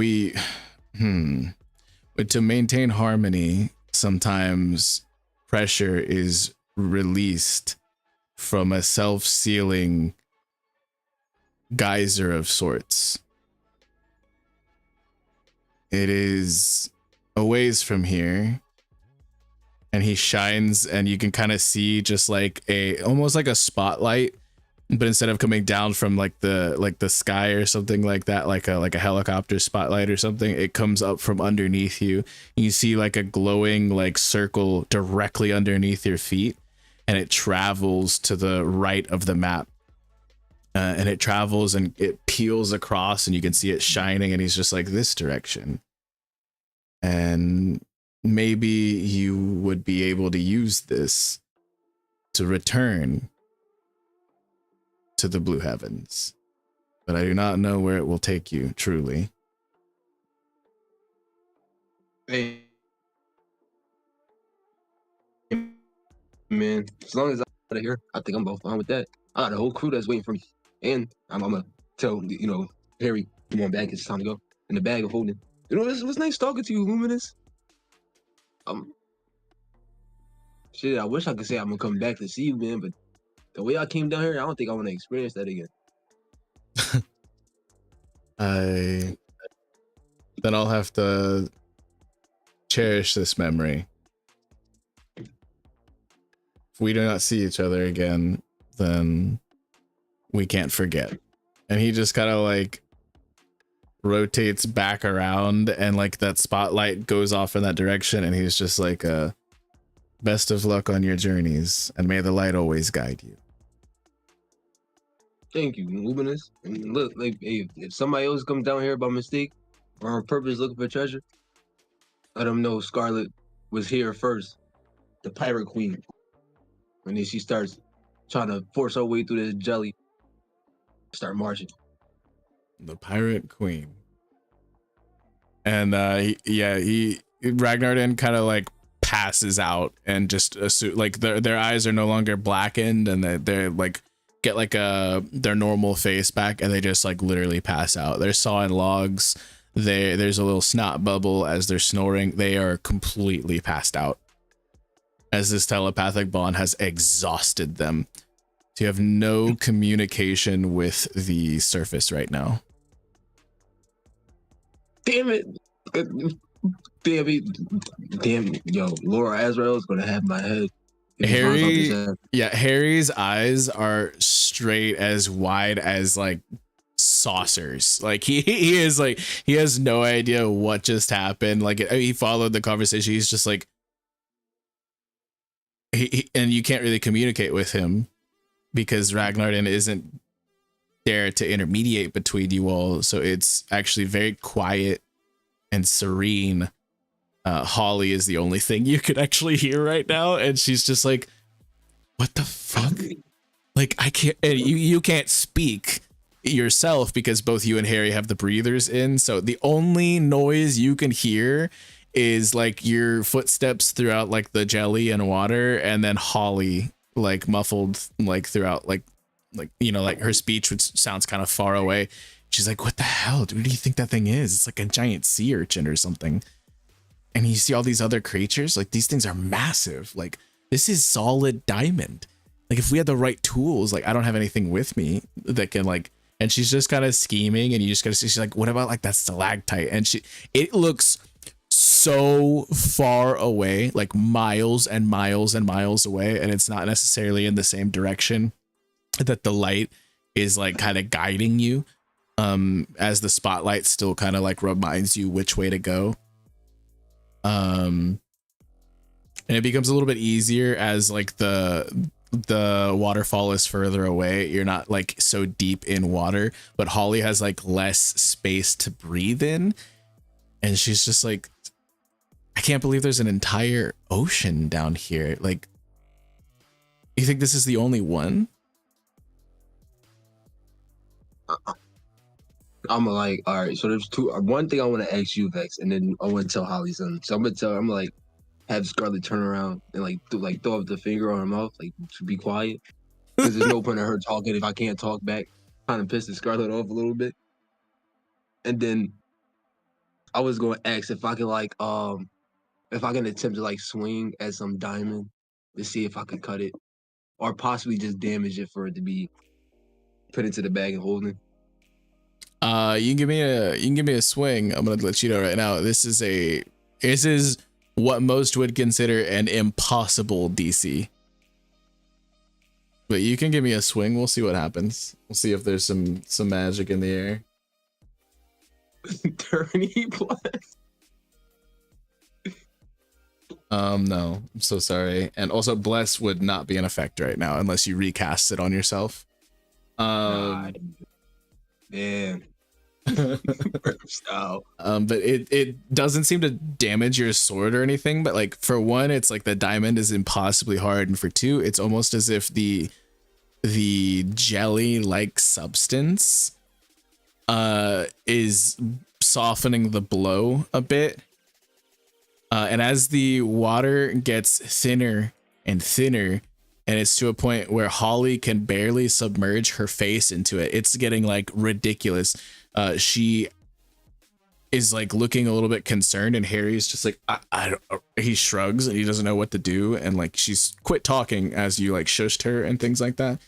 to maintain harmony, sometimes pressure is released from a self-sealing geyser of sorts. It is a ways from here, and he shines, and you can kind of see just like almost like a spotlight, but instead of coming down from like the sky or something like that, like a helicopter spotlight or something, it comes up from underneath you. You see like a glowing like circle directly underneath your feet, and it travels to the right of the map. And it travels and it peels across, and you can see it shining, and he's just like, this direction. And maybe you would be able to use this to return to the blue heavens, but I do not know where it will take you, truly. Hey, man, as long as I'm out of here, I think I'm both fine with that. I got a whole crew that's waiting for me, and I'm gonna tell Harry, come on back, it's time to go. In the bag of holding. It was nice talking to you, Luminous. Shit, I wish I could say I'm gonna come back to see you, man, but the way I came down here, I don't think I want to experience that again. Then I'll have to cherish this memory. If we do not see each other again, then we can't forget. And he just kind of like rotates back around, and like that spotlight goes off in that direction, and he's just like, best of luck on your journeys, and may the light always guide you. Thank you, Luminous. And look, like, hey, if somebody else comes down here by mistake or on purpose looking for treasure, let them know Scarlet was here first, the Pirate Queen. And then she starts trying to force her way through this jelly, start marching. The Pirate Queen. And Ragnar then kind of like passes out, and just like their eyes are no longer blackened, and they're like get like their normal face back, and they just like literally pass out. They're sawing logs. There's a little snot bubble as they're snoring. They are completely passed out, as this telepathic bond has exhausted them. So you have no communication with the surface right now. Damn it. Damn it. Damn it. Yo, Laura Azrael is gonna have my head. Harry's eyes are straight as wide as like saucers. Like he is like, he has no idea what just happened. Like he followed the conversation. He's just like, and you can't really communicate with him because Ragnar isn't there to intermediate between you all. So it's actually very quiet and serene. Holly is the only thing you could actually hear right now, and she's just like, what the fuck? Like, I can't, and you can't speak yourself because both you and Harry have the breathers in, so the only noise you can hear is like your footsteps throughout like the jelly and water, and then Holly like muffled like throughout like like her speech, which sounds kind of far away. She's like, what the hell? What do you think that thing is? It's like a giant sea urchin or something. And you see all these other creatures, like these things are massive. Like this is solid diamond. like if we had the right tools, like I don't have anything with me that can like, and she's just kind of scheming, and you just gotta see, she's like, what about like that stalactite? And it looks so far away, like miles and miles and miles away, and it's not necessarily in the same direction that the light is like kind of guiding you, as the spotlight still kind of like reminds you which way to go. And it becomes a little bit easier as like the waterfall is further away. You're not like so deep in water, but Holly has like less space to breathe in, and she's just like, I can't believe there's an entire ocean down here. Like, you think this is the only one? I'm like, all right, so there's two. One thing I want to ask you, Vex, and then I want to tell Holly something. So I'm like, have Scarlet turn around and like throw up the finger on her mouth, like to be quiet, because there's no point in her talking if I can't talk back. Kind of pisses Scarlet off a little bit. And then I was going to ask if I could like if I can attempt to like swing at some diamond to see if I could cut it, or possibly just damage it for it to be put into the bag and holding. You can give me a swing. I'm gonna let you know right now. This is what most would consider an impossible DC. But you can give me a swing. We'll see what happens. We'll see if there's some magic in the air. 30 plus. No, I'm so sorry. And also bless would not be in effect right now unless you recast it on yourself. Damn. But it doesn't seem to damage your sword or anything, but like for one, it's like the diamond is impossibly hard, and for two, it's almost as if the jelly like substance is softening the blow a bit, and as the water gets thinner and thinner, and it's to a point where Holly can barely submerge her face into it, it's getting like ridiculous. She is like looking a little bit concerned, and Harry's just like, I don't, he shrugs and he doesn't know what to do, and like she's quit talking as you like shushed her and things like that.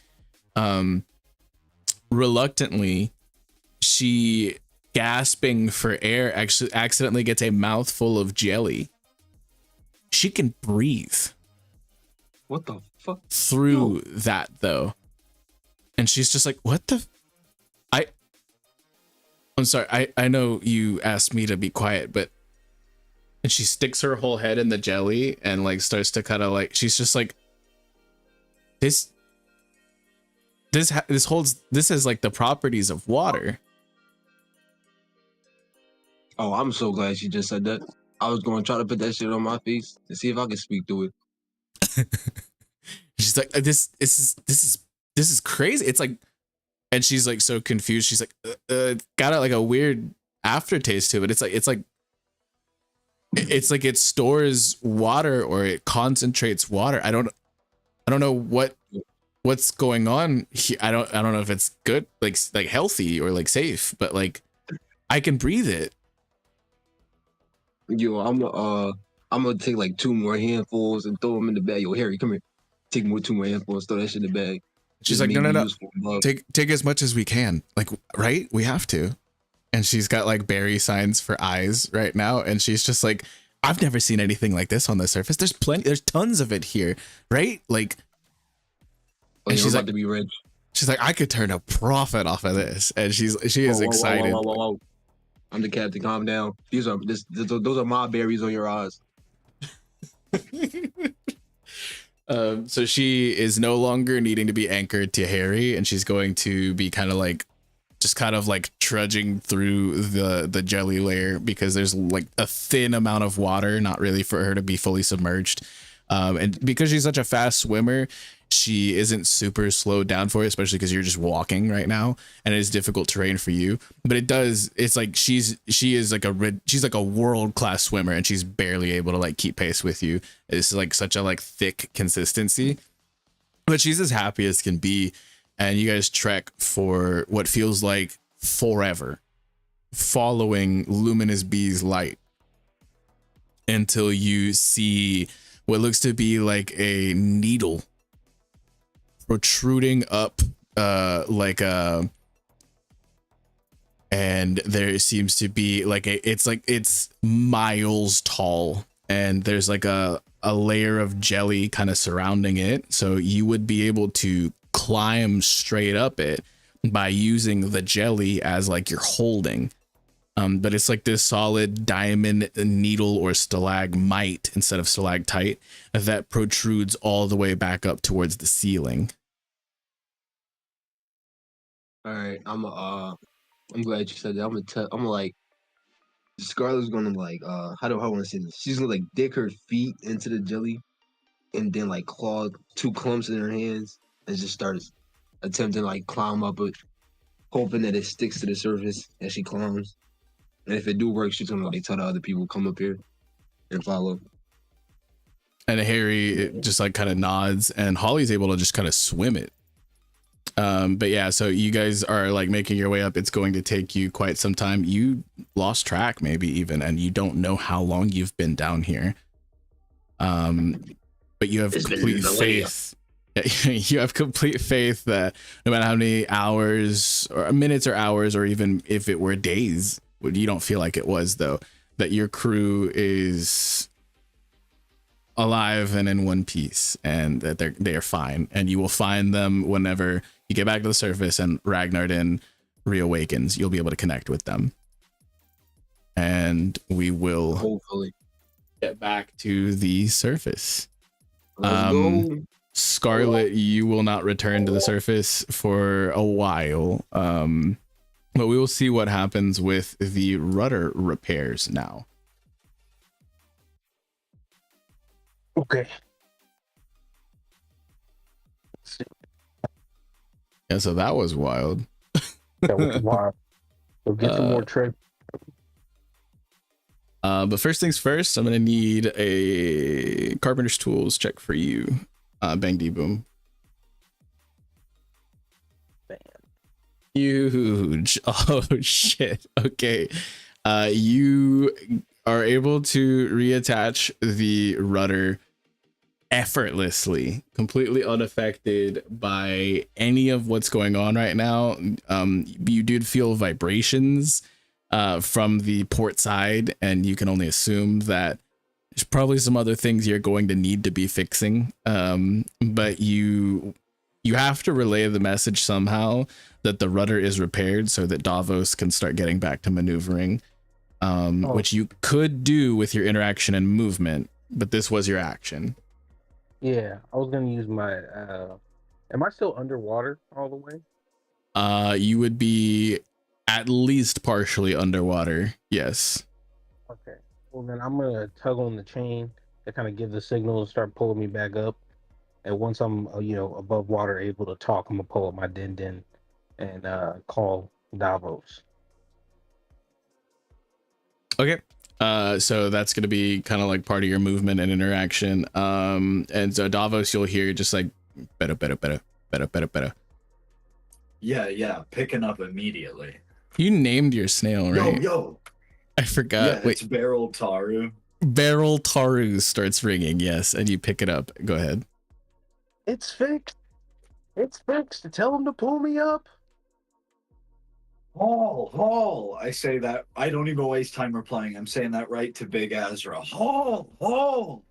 Reluctantly, she, gasping for air, actually accidentally gets a mouthful of jelly. She can breathe. What the fuck? Through that though, and she's just like, what the I'm sorry, I know you asked me to be quiet, but, and she sticks her whole head in the jelly and like starts to kind of like, she's just like, this has like the properties of water. Oh, I'm so glad she just said that. I was going to try to put that shit on my face to see if I could speak to it. She's like, this is crazy. It's like, and she's like so confused. She's like, got like a weird aftertaste to it. It's like it stores water, or it concentrates water. I don't know what's going on here. I don't know if it's good, like healthy or like safe, but like I can breathe it. Yo, I'm gonna take like 2 more handfuls and throw them in the bag. Yo, Harry, come here. Take 2 more handfuls, throw that shit in the bag. She's like, no. Take as much as we can. Like, right? We have to. And she's got like berry signs for eyes right now. And she's just like, I've never seen anything like this on the surface. There's tons of it here. Right? Like, and she's like, to be rich. She's like, I could turn a profit off of this. And she is excited. Whoa. I'm the captain. Calm down. Those are my berries on your eyes. So she is no longer needing to be anchored to Harry, and she's going to be kind of like trudging through the jelly layer, because there's like a thin amount of water, not really for her to be fully submerged. And because she's such a fast swimmer, she isn't super slowed down for it, especially because you're just walking right now, and it is difficult terrain for you. But it's like she's like a world-class swimmer, and she's barely able to like keep pace with you. It's like such a like thick consistency, but she's as happy as can be. And you guys trek for what feels like forever, following Luminous B's light, until you see what looks to be like a needle protruding up like a, and there seems to be like it's miles tall, and there's like a layer of jelly kind of surrounding it, so you would be able to climb straight up it by using the jelly as like you're holding. But it's like this solid diamond needle or stalagmite instead of stalactite that protrudes all the way back up towards the ceiling. All right, I'm glad you said that. I'm gonna like Scarlet's gonna like how do I want to say this? She's gonna like dig her feet into the jelly and then like claw 2 clumps in her hands and just start attempting to like climb up it, hoping that it sticks to the surface as she climbs. And if it do work, she's gonna like tell the other people come up here and follow. And Harry just like kind of nods, and Holly's able to just kind of swim it. But yeah, so you guys are like making your way up. It's going to take you quite some time. You lost track maybe even, and you don't know how long you've been down here. But you have complete faith. You have complete faith that no matter how many hours or minutes or hours, or even if it were days, you don't feel like it was though, that your crew is alive and in one piece, and that they are fine, and you will find them whenever you get back to the surface and Ragnar reawakens. You'll be able to connect with them, and we will hopefully get back to the surface. Let's go. Scarlet, you will not return to the surface for a while, but we will see what happens with the rudder repairs now. Okay. Yeah, so that was wild. That was wild. We'll get some more trade. But first things first, I'm gonna need a carpenter's tools check for you. Bang D boom. Bam. Huge. Oh shit. Okay. You are able to reattach the rudder effortlessly, completely unaffected by any of what's going on right now. You did feel vibrations from the port side, and you can only assume that there's probably some other things you're going to need to be fixing. But you have to relay the message somehow that the rudder is repaired so that Davos can start getting back to maneuvering, which you could do with your interaction and movement, but this was your action. Yeah, I was gonna use my. Am I still underwater all the way? You would be at least partially underwater. Yes. Okay. Well, then I'm gonna tug on the chain to kind of give the signal to start pulling me back up. And once I'm, above water, able to talk, I'm gonna pull up my din and call Davos. Okay. So that's gonna be kind of like part of your movement and interaction. And so Davos, you'll hear just like better. Yeah, picking up immediately. You named your snail, right? Yo. I forgot. Yeah, Wait, it's Barrel Taru. Barrel Taru starts ringing. Yes, and you pick it up. Go ahead. It's fixed. It's fixed. Tell him to pull me up. Haul. I say that. I don't even waste time replying. I'm saying that right to Big Azrael. Haul.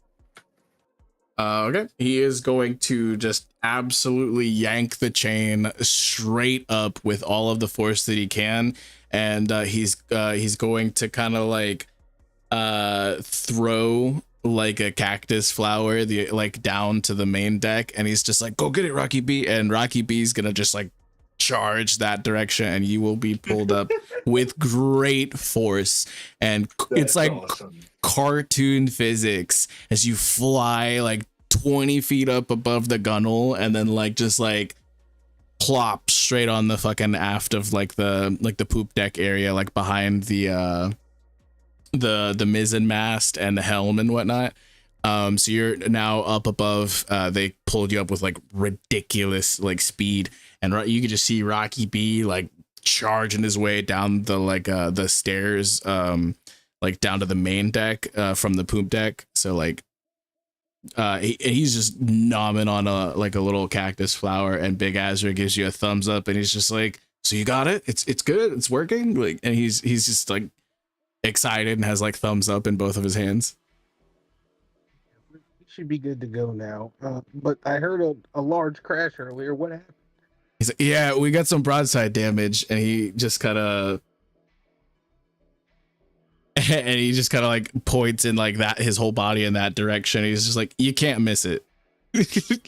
Okay. He is going to just absolutely yank the chain straight up with all of the force that he can, and he's going to kind of like throw like a cactus flower down to the main deck, and he's just like, go get it, Rocky B, and Rocky B's gonna just like charge that direction, and you will be pulled up with great force, and it's like awesome cartoon physics as you fly like 20 feet up above the gunnel, and then like just like plop straight on the fucking aft of like the poop deck area, like behind the mizzen mast and the helm and whatnot. So you're now up above. They pulled you up with like ridiculous like speed, and you could just see Rocky B like charging his way down the stairs, like down to the main deck from the poop deck. So like he's just nomming on a little cactus flower, and Big Azrael gives you a thumbs up, and he's just like, so you got it? It's good, it's working, like, and he's just like excited and has like thumbs up in both of his hands. We should be good to go now. But I heard a large crash earlier. What happened? He's like, yeah, we got some broadside damage, and he just kind of like points in like that, his whole body in that direction. He's just like, you can't miss it.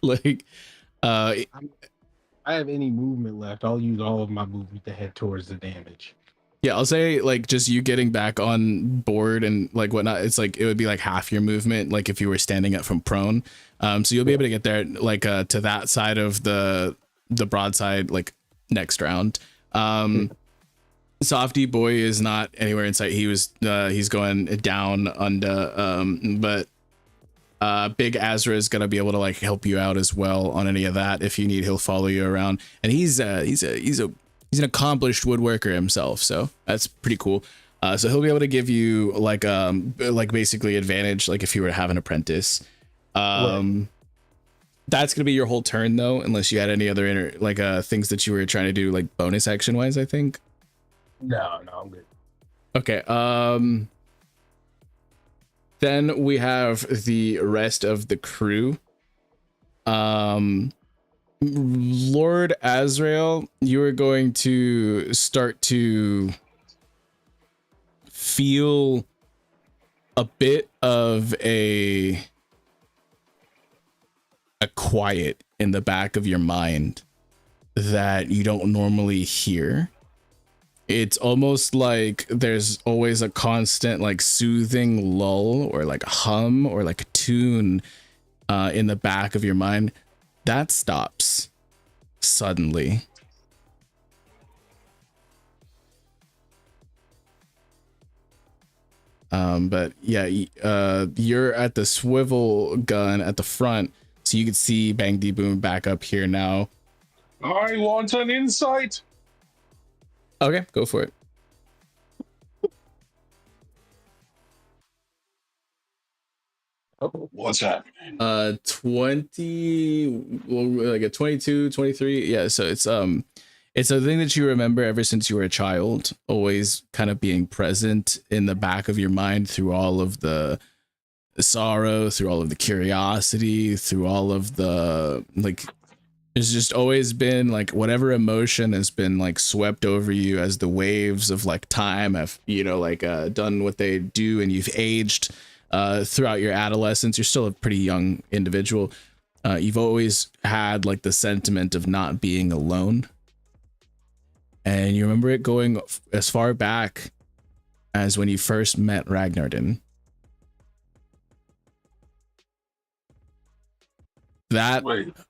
Like, I have any movement left. I'll use all of my movement to head towards the damage. yeah, I'll say like just you getting back on board and like whatnot. It's like it would be like half your movement, like if you were standing up from prone. So you'll be able to get there like to that side of the broadside like next round. Softy boy is not anywhere in sight. He's going down under, but Big Azrael is gonna be able to like help you out as well on any of that. If you need, he'll follow you around, and he's an accomplished woodworker himself, so that's pretty cool. So he'll be able to give you like basically advantage, like if you were to have an apprentice. Right. That's gonna be your whole turn though, unless you had any other things that you were trying to do like bonus action wise, I think. No, I'm good. Okay. Then we have the rest of the crew. Lord Azrael, you are going to start to feel a bit of a quiet in the back of your mind that you don't normally hear. It's almost like there's always a constant like soothing lull or like a hum or like a tune in the back of your mind. That stops suddenly. But yeah, you're at the swivel gun at the front, so you can see Bang D Boom back up here now. I want an insight. Okay, go for it. Oh, what's happening? 20, well, like a 22, 23. Yeah, so it's a thing that you remember ever since you were a child, always kind of being present in the back of your mind through all of the sorrow, through all of the curiosity, through all of the like. There's just always been like whatever emotion has been like swept over you as the waves of like time have, done what they do, and you've aged throughout your adolescence. You're still a pretty young individual. You've always had like the sentiment of not being alone. And you remember it going as far back as when you first met Ragnar. That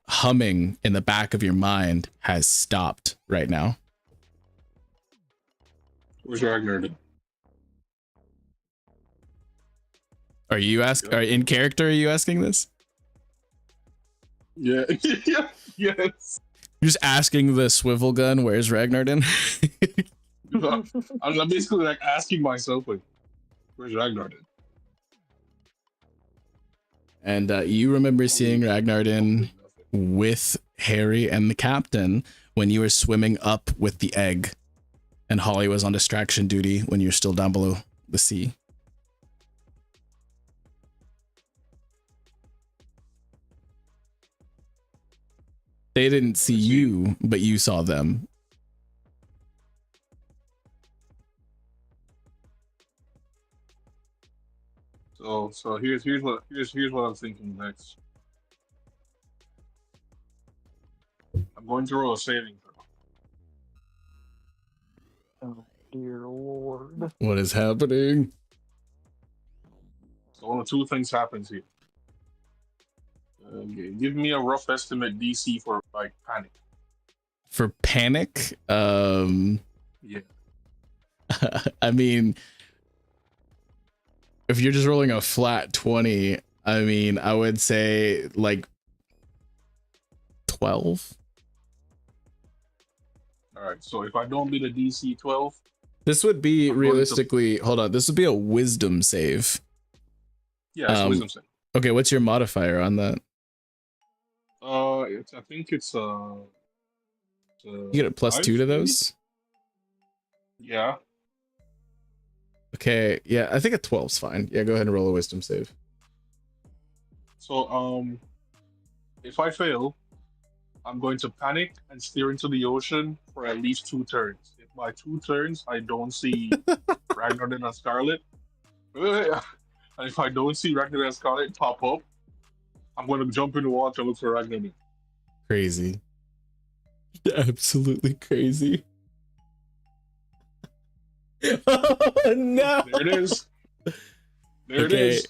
humming in the back of your mind has stopped right now. Where's Ragnar? Are you in character? Are you asking this? Yeah. Yeah. Yes. You're just asking the swivel gun, where's Ragnar? I'm basically like asking myself, like, where's Ragnar? And you remember seeing Ragnar with Harry and the captain when you were swimming up with the egg, and Holly was on distraction duty when you're still down below the sea. They didn't see you, but you saw them. So here's what I'm thinking next. I'm going to roll a saving throw. Oh dear Lord! What is happening? So one of two things happens here. Give me a rough estimate DC for like panic. For panic? Yeah. I mean, if you're just rolling a flat 20, I mean, I would say like 12. All right. So if I don't beat a DC 12, this would be realistically, hold on, this would be a wisdom save. Yeah, it's a wisdom save. Okay, what's your modifier on that? I think it's You get a +2 to maybe? those? Yeah. Okay, yeah, I think a 12's fine. Yeah, go ahead and roll a wisdom save. So if I fail, I'm going to panic and steer into the ocean for at least 2 turns. If by 2 turns I don't see Ragnar and Scarlet, and if I don't see Ragnar and Scarlet pop up, I'm going to jump in the water and look for Ragnar. Crazy. Absolutely crazy. Oh no! There it is. There it Okay. is.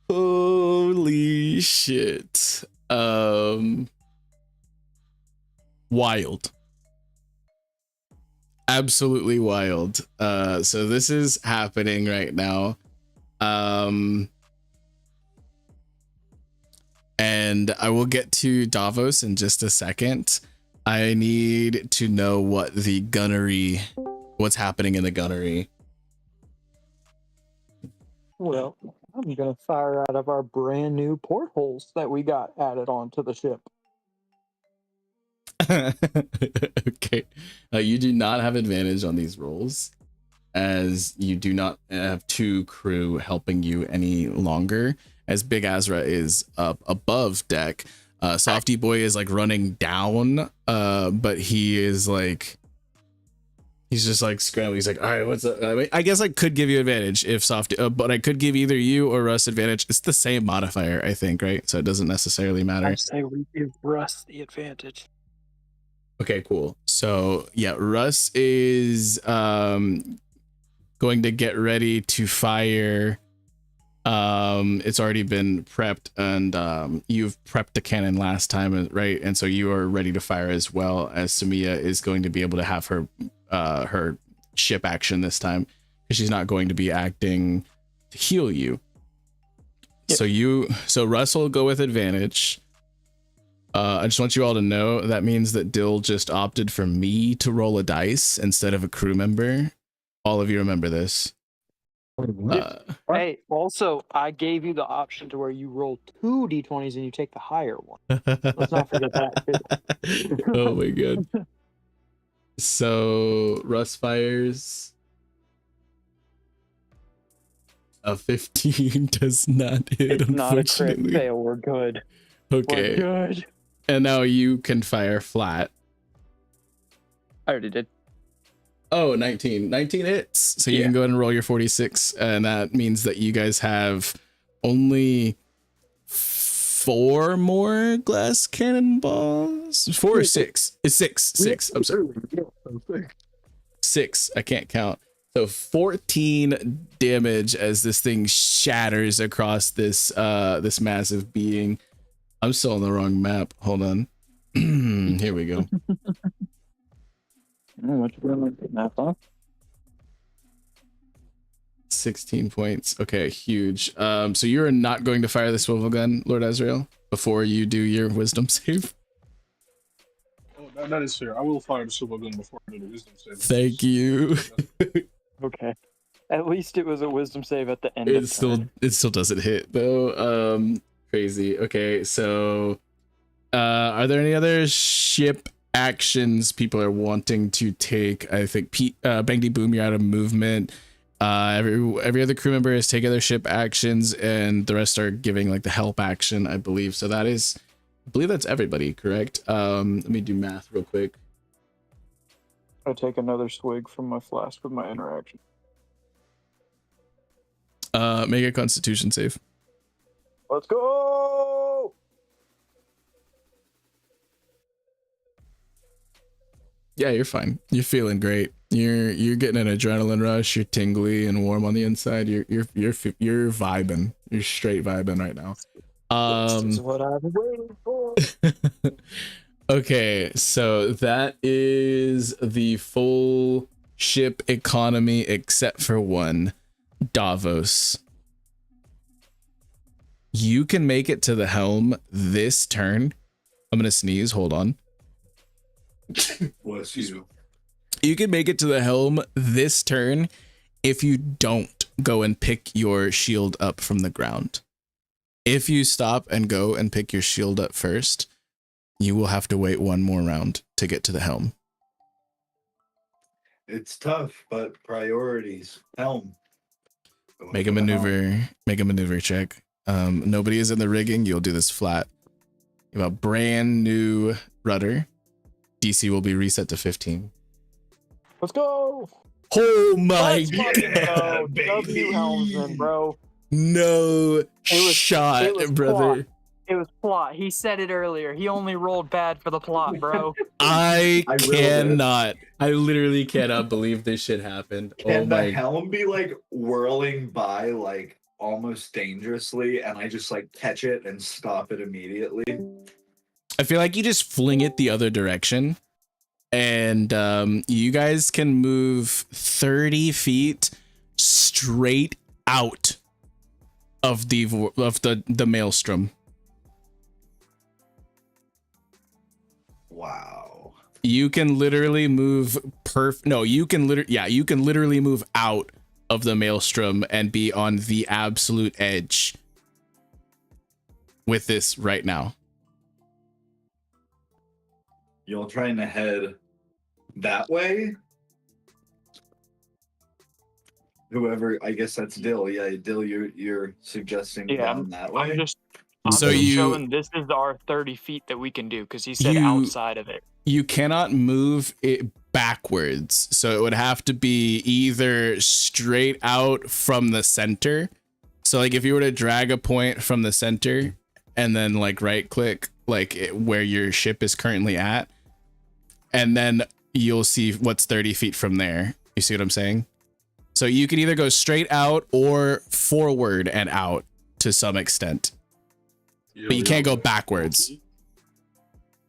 Holy shit. Wild. Absolutely wild. So this is happening right now. And I will get to Davos in just a second. I need to know what's happening in the gunnery. Well, I'm gonna fire out of our brand new portholes that we got added onto the ship. Okay. You do not have advantage on these rolls, as you do not have 2 crew helping you any longer, as Big Azra is up above deck. Softy Boy is like running down, but he is like, he's just like scrambling. He's like, all right, what's up? I mean, I guess I could give you advantage if Softy, but I could give either you or Russ advantage. It's the same modifier, I think, right? So it doesn't necessarily matter. I say we give Russ the advantage. Okay, cool. So yeah, Russ is going to get ready to fire. It's already been prepped, and you've prepped the cannon last time, right? And so you are ready to fire as well, as Samia is going to be able to have her ship action this time, because she's not going to be acting to heal you. Yep. So Russ will go with advantage. I just want you all to know that means that Dill just opted for me to roll a dice instead of a crew member. All of you remember this. Hey, also, I gave you the option to where you roll 2 d20s and you take the higher one. Let's not forget that. Oh my god. So Russ fires. A 15 does not hit, It's not a crit unfortunately. fail. We're good. Okay. We're good. And now you can fire flat. I already did. Oh, 19. 19 hits. So you can go ahead and roll your 46. And that means that you guys have only 4 more glass cannonballs. 4 or 6? It's 6. 6. I'm sorry. 6. I can't count. So 14 damage as this thing shatters across this this massive being. I'm still on the wrong map. Hold on. Here we go. What you gonna get map off? 16 points. Okay, huge. So you're not going to fire the swivel gun, Lord Azrael, before you do your wisdom save? Oh, that is fair. I will fire the super gun before I do the wisdom save. Thank you. Okay. At least it was a wisdom save at the end. It still doesn't hit though. Crazy. Okay, so are there any other ship actions people are wanting to take? I think Bangdy Boom, you're out of movement. Every other crew member has taken their ship actions, and the rest are giving like the help action, I believe. So I believe that's everybody, correct? Let me do math real quick. I take another swig from my flask with my interaction. Make a Constitution save. Let's go! Yeah, you're fine. You're feeling great. You're getting an adrenaline rush. You're tingly and warm on the inside. You're vibing. You're straight vibing right now. This is what I've been waiting for. Okay, so that is the full ship economy except for one, Davos. You can make it to the helm this turn. I'm gonna sneeze. Hold on. Bless you. You can make it to the helm this turn if you don't go and pick your shield up from the ground. If you stop and go and pick your shield up first, you will have to wait one more round to get to the helm. It's tough, but priorities. Helm. Going Make a for the helm. maneuver. Make a maneuver check. Nobody is in the rigging. You'll do this flat. You have a brand new rudder. DC will be reset to 15. Let's go. Oh my Let's fucking go. baby. W Helmsman, bro. no was- shot, it was brother. plot. It was plot. He said it earlier. He only rolled bad for the plot, bro. I I willed it. cannot. I literally cannot believe this shit happened. Can Oh the my. helm be like whirling by like almost dangerously and I just like catch it and stop it immediately? I feel like you just fling it the other direction, and you guys can move 30 feet straight out of the maelstrom. Wow. You can literally move you can literally move out of the maelstrom and be on the absolute edge with this right now. Y'all trying to head that way? Whoever, I guess that's Dill. Yeah, Dill, you're suggesting Yeah, down that way? I'm just So you- showing this is our 30 feet that we can do because he said You- outside of it. You cannot move it backwards, so it would have to be either straight out from the center. So like if you were to drag a point from the center and then like right click like where your ship is currently at, and then you'll see what's 30 feet from there. You see what I'm saying? So you can either go straight out or forward and out to some extent, Yeah, but you can't go backwards.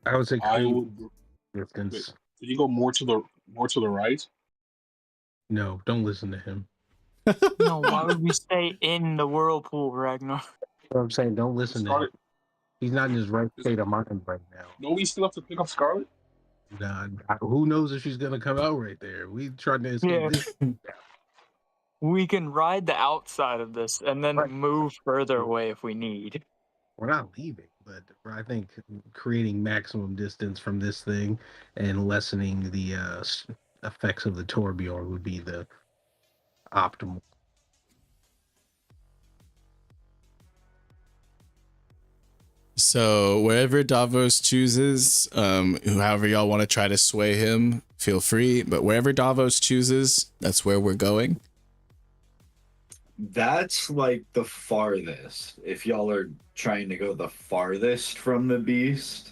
I would say I create would. distance. Can you go more to the right? No, don't listen to him. No, why would we stay in the whirlpool, Ragnar? What I'm saying, don't listen to him. Scarlet. He's not in his right state of mind right now. No, we still have to pick up Scarlet. Nah, who knows if she's gonna come out right there? We tried to escape Yeah. this. We can ride the outside of this and then Right. move further away if we need. We're not leaving, but I think creating maximum distance from this thing and lessening the effects of the Torbjorn would be the optimal. So wherever Davos chooses, however y'all want to try to sway him, feel free. But wherever Davos chooses, that's where we're going. That's like the farthest. If y'all are trying to go the farthest from the beast.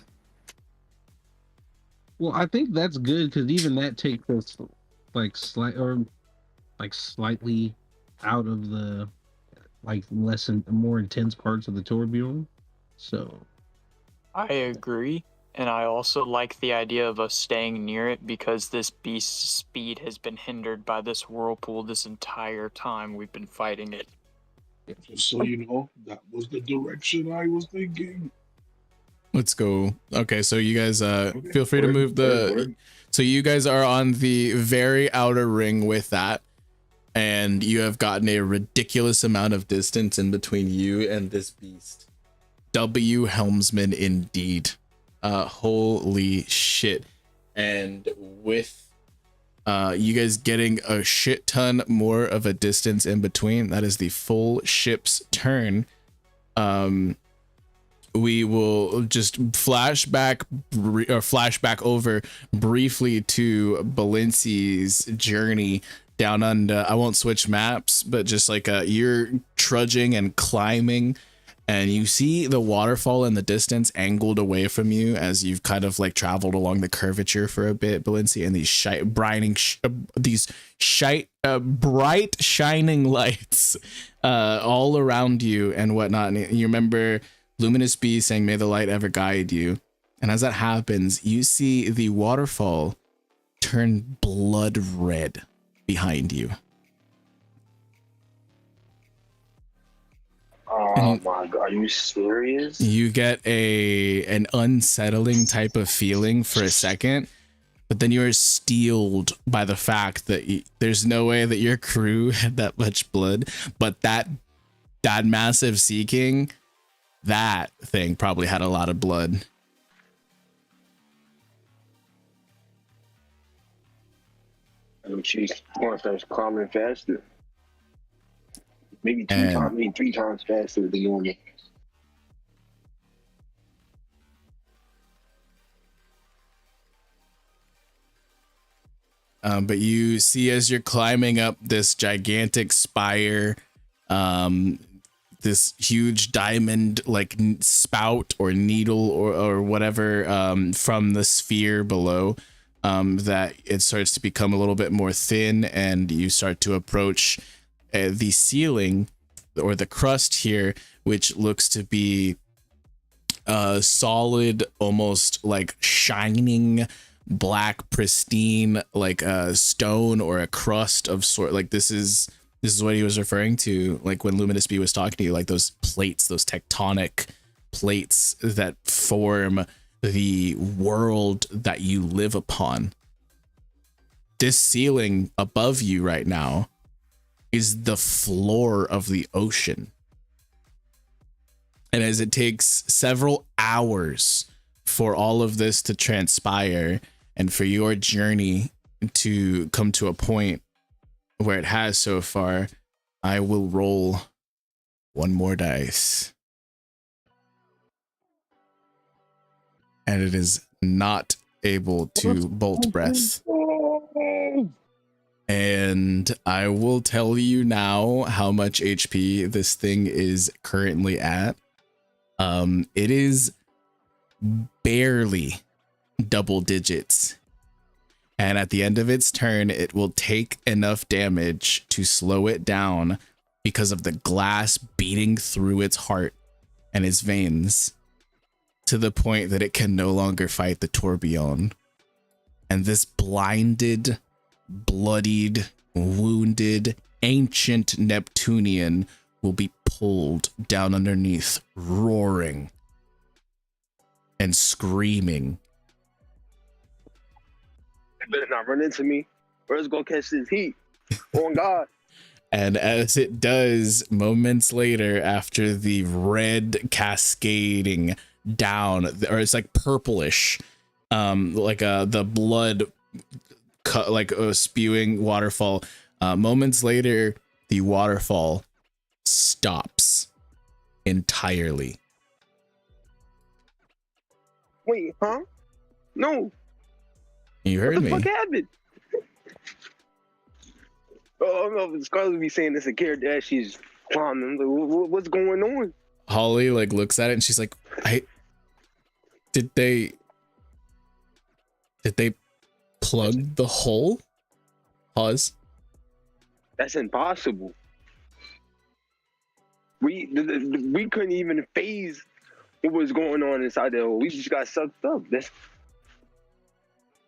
Well, I think that's good because even that takes us like slightly out of the like more intense parts of the Torbjorn. So I agree. And I also like the idea of us staying near it because this beast's speed has been hindered by this whirlpool this entire time we've been fighting it. Just so you know, that was the direction I was thinking. Let's go. Okay, so you guys feel free to Word, move the word. So you guys are on the very outer ring with that, and you have gotten a ridiculous amount of distance in between you and this beast. W Helmsman indeed. Holy shit. And with you guys getting a shit ton more of a distance in between, that is the full ship's turn. We will just flash back over briefly to Balinc's journey down under. I won't switch maps, but just like you're trudging and climbing, and you see the waterfall in the distance angled away from you as you've kind of like traveled along the curvature for a bit, Balincc, and these bright shining lights all around you and whatnot. And you remember Luminous Bee saying, "May the light ever guide you." And as that happens, you see the waterfall turn blood red behind you. Oh my god, are you serious? You get an unsettling type of feeling for a second, but then you are steeled by the fact that there's no way that your crew had that much blood, but that massive Sea King that thing probably had a lot of blood. Oh, jeez. One starts climbing faster. Maybe And- times, maybe 3 times faster than normal. But you see as you're climbing up this gigantic spire, this huge diamond like spout or needle or whatever from the sphere below, that it starts to become a little bit more thin, and you start to approach the ceiling or the crust here, which looks to be solid, almost like shining black, pristine, like a stone or a crust of sort. Like this is what he was referring to, like when Luminous B was talking to you, like those plates, those tectonic plates that form the world that you live upon. This ceiling above you right now is the floor of the ocean. And as it takes several hours for all of this to transpire and for your journey to come to a point where it has so far, I will roll one more dice. And it is not able to bolt breath. And I will tell you now how much HP this thing is currently at. It is barely double digits. And at the end of its turn, it will take enough damage to slow it down because of the glass beating through its heart and its veins to the point that it can no longer fight the tourbillon. And this blinded, bloodied, wounded, ancient Neptunian will be pulled down underneath, roaring and screaming. You better not run into me. Where's gonna catch this heat? On God. And as it does, moments later, after the red cascading down, or it's like purplish, like the blood like a spewing waterfall. Moments later, the waterfall stops entirely. Wait, huh? No. You heard What me. the fuck happened? Oh no, Scarlet be saying this a character as she's climbing. Like, what's going on? Holly like looks at it and she's like, did they plug the hole? Pause. That's impossible. We couldn't even phase what was going on inside the hole. We just got sucked up. There's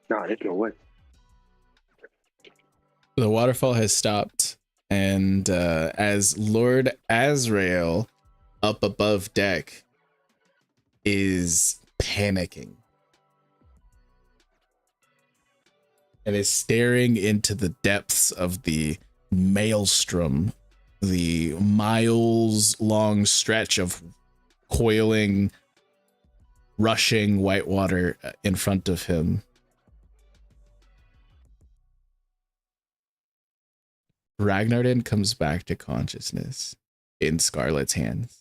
no way. The waterfall has stopped, and as Lord Azrael up above deck is panicking and is staring into the depths of the maelstrom, the miles long stretch of coiling, rushing white water in front of him. Ragnar then comes back to consciousness in Scarlet's hands.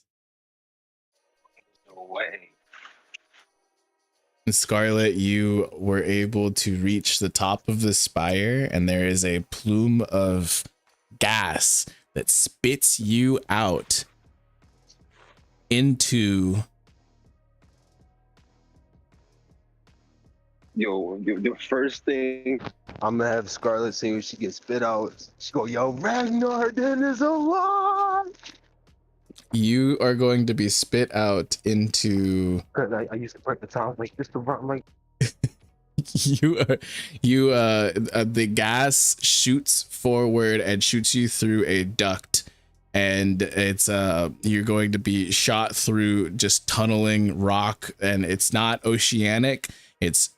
No way. Scarlet, you were able to reach the top of the spire, and there is a plume of gas that spits you out into Yo, the first thing I'm gonna have Scarlet say when she gets spit out, she go, "Yo, Ragnar, then is alive." you are going to be spit out into Cause I used to break the time like this to run like. the gas shoots forward and shoots you through a duct, and it's you're going to be shot through just tunneling rock, and it's not oceanic, it's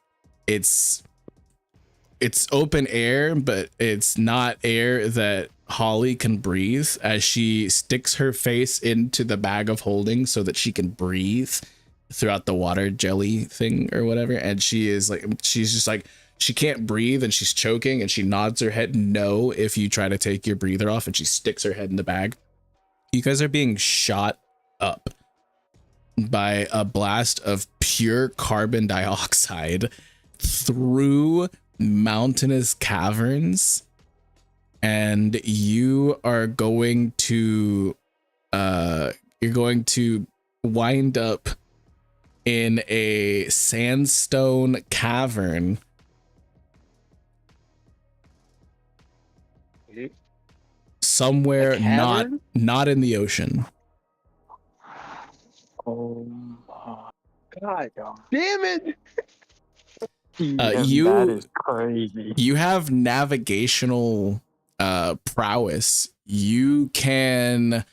open air, but it's not air that Holly can breathe as she sticks her face into the bag of holding so that she can breathe throughout the water jelly thing or whatever. And she's just like, she can't breathe and she's choking, and she nods her head no if you try to take your breather off, and she sticks her head in the bag. You guys are being shot up by a blast of pure carbon dioxide through mountainous caverns, and you are going to wind up in a sandstone cavern somewhere not in the ocean. Oh my god! Damn it! That is crazy. You have navigational prowess. You can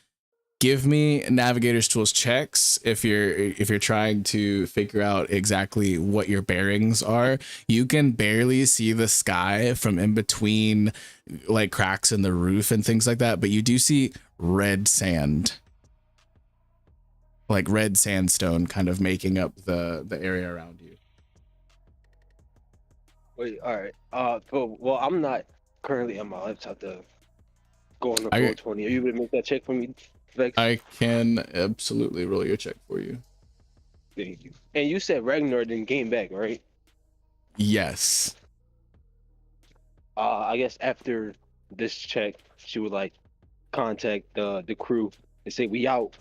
give me navigator's tools checks if you're trying to figure out exactly what your bearings are. You can barely see the sky from in between like cracks in the roof and things like that, but you do see red sand, like red sandstone kind of making up the area around you. Wait, all right. Well, I'm not currently on my laptop to go on the 420. Are you able to make that check for me, Vex? I can absolutely roll your check for you. Thank you. And you said Ragnar didn't came back, right? Yes. I guess after this check, she would like contact the crew and say we out.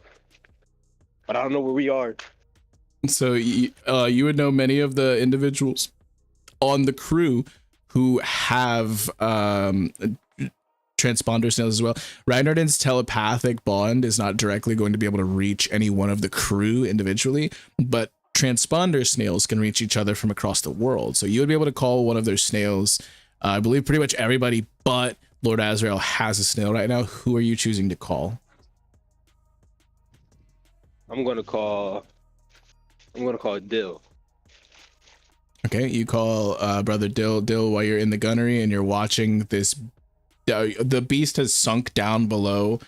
But I don't know where we are. So you would know many of the individuals on the crew who have transponder snails as well. Ragnar's telepathic bond is not directly going to be able to reach any one of the crew individually, but transponder snails can reach each other from across the world. So you would be able to call one of their snails. I believe pretty much everybody but Lord Azrael has a snail right now. Who are you choosing to call? I'm gonna call Dill. Okay, you call brother Dill. Dill, while you're in the gunnery and you're watching this, the beast has sunk down below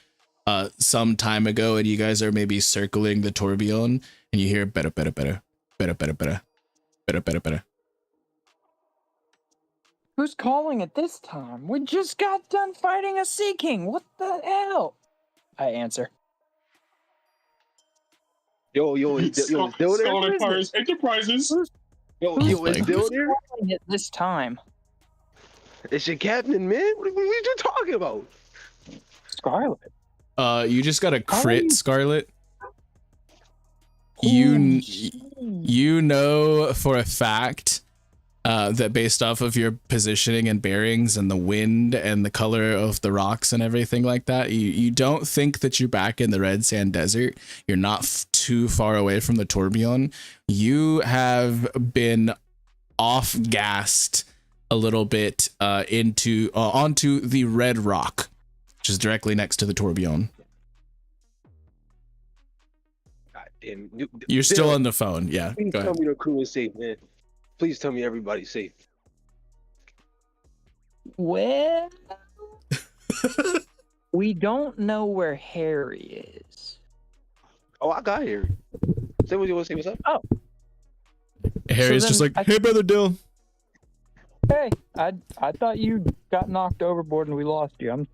some time ago, and you guys are maybe circling the tourbillon, and you hear better. Who's calling at this time? We just got done fighting a Sea King. What the hell? I answer. Yo, is Dill there? Scarlet Pirates Enterprises. Yo, is Dill there? Calling at this time? It's your captain, man. What are you talking about? Scarlet. You just got a crit, Scarlet. Holy You know for a fact that based off of your positioning and bearings and the wind and the color of the rocks and everything like that, you don't think that you're back in the Red Sand Desert. You're not too far away from the tourbillon. You have been off-gassed a little bit onto the red rock, which is directly next to the tourbillon. God damn. You're still on the phone. Yeah. Please Go tell ahead. me the crew is safe, man. Please tell me everybody's safe. Well, we don't know where Harry is. Oh, I got here. Say what you want to say. What's up? Oh, Harry's So just then like, hey, brother Dill. hey, I thought you got knocked overboard and we lost you.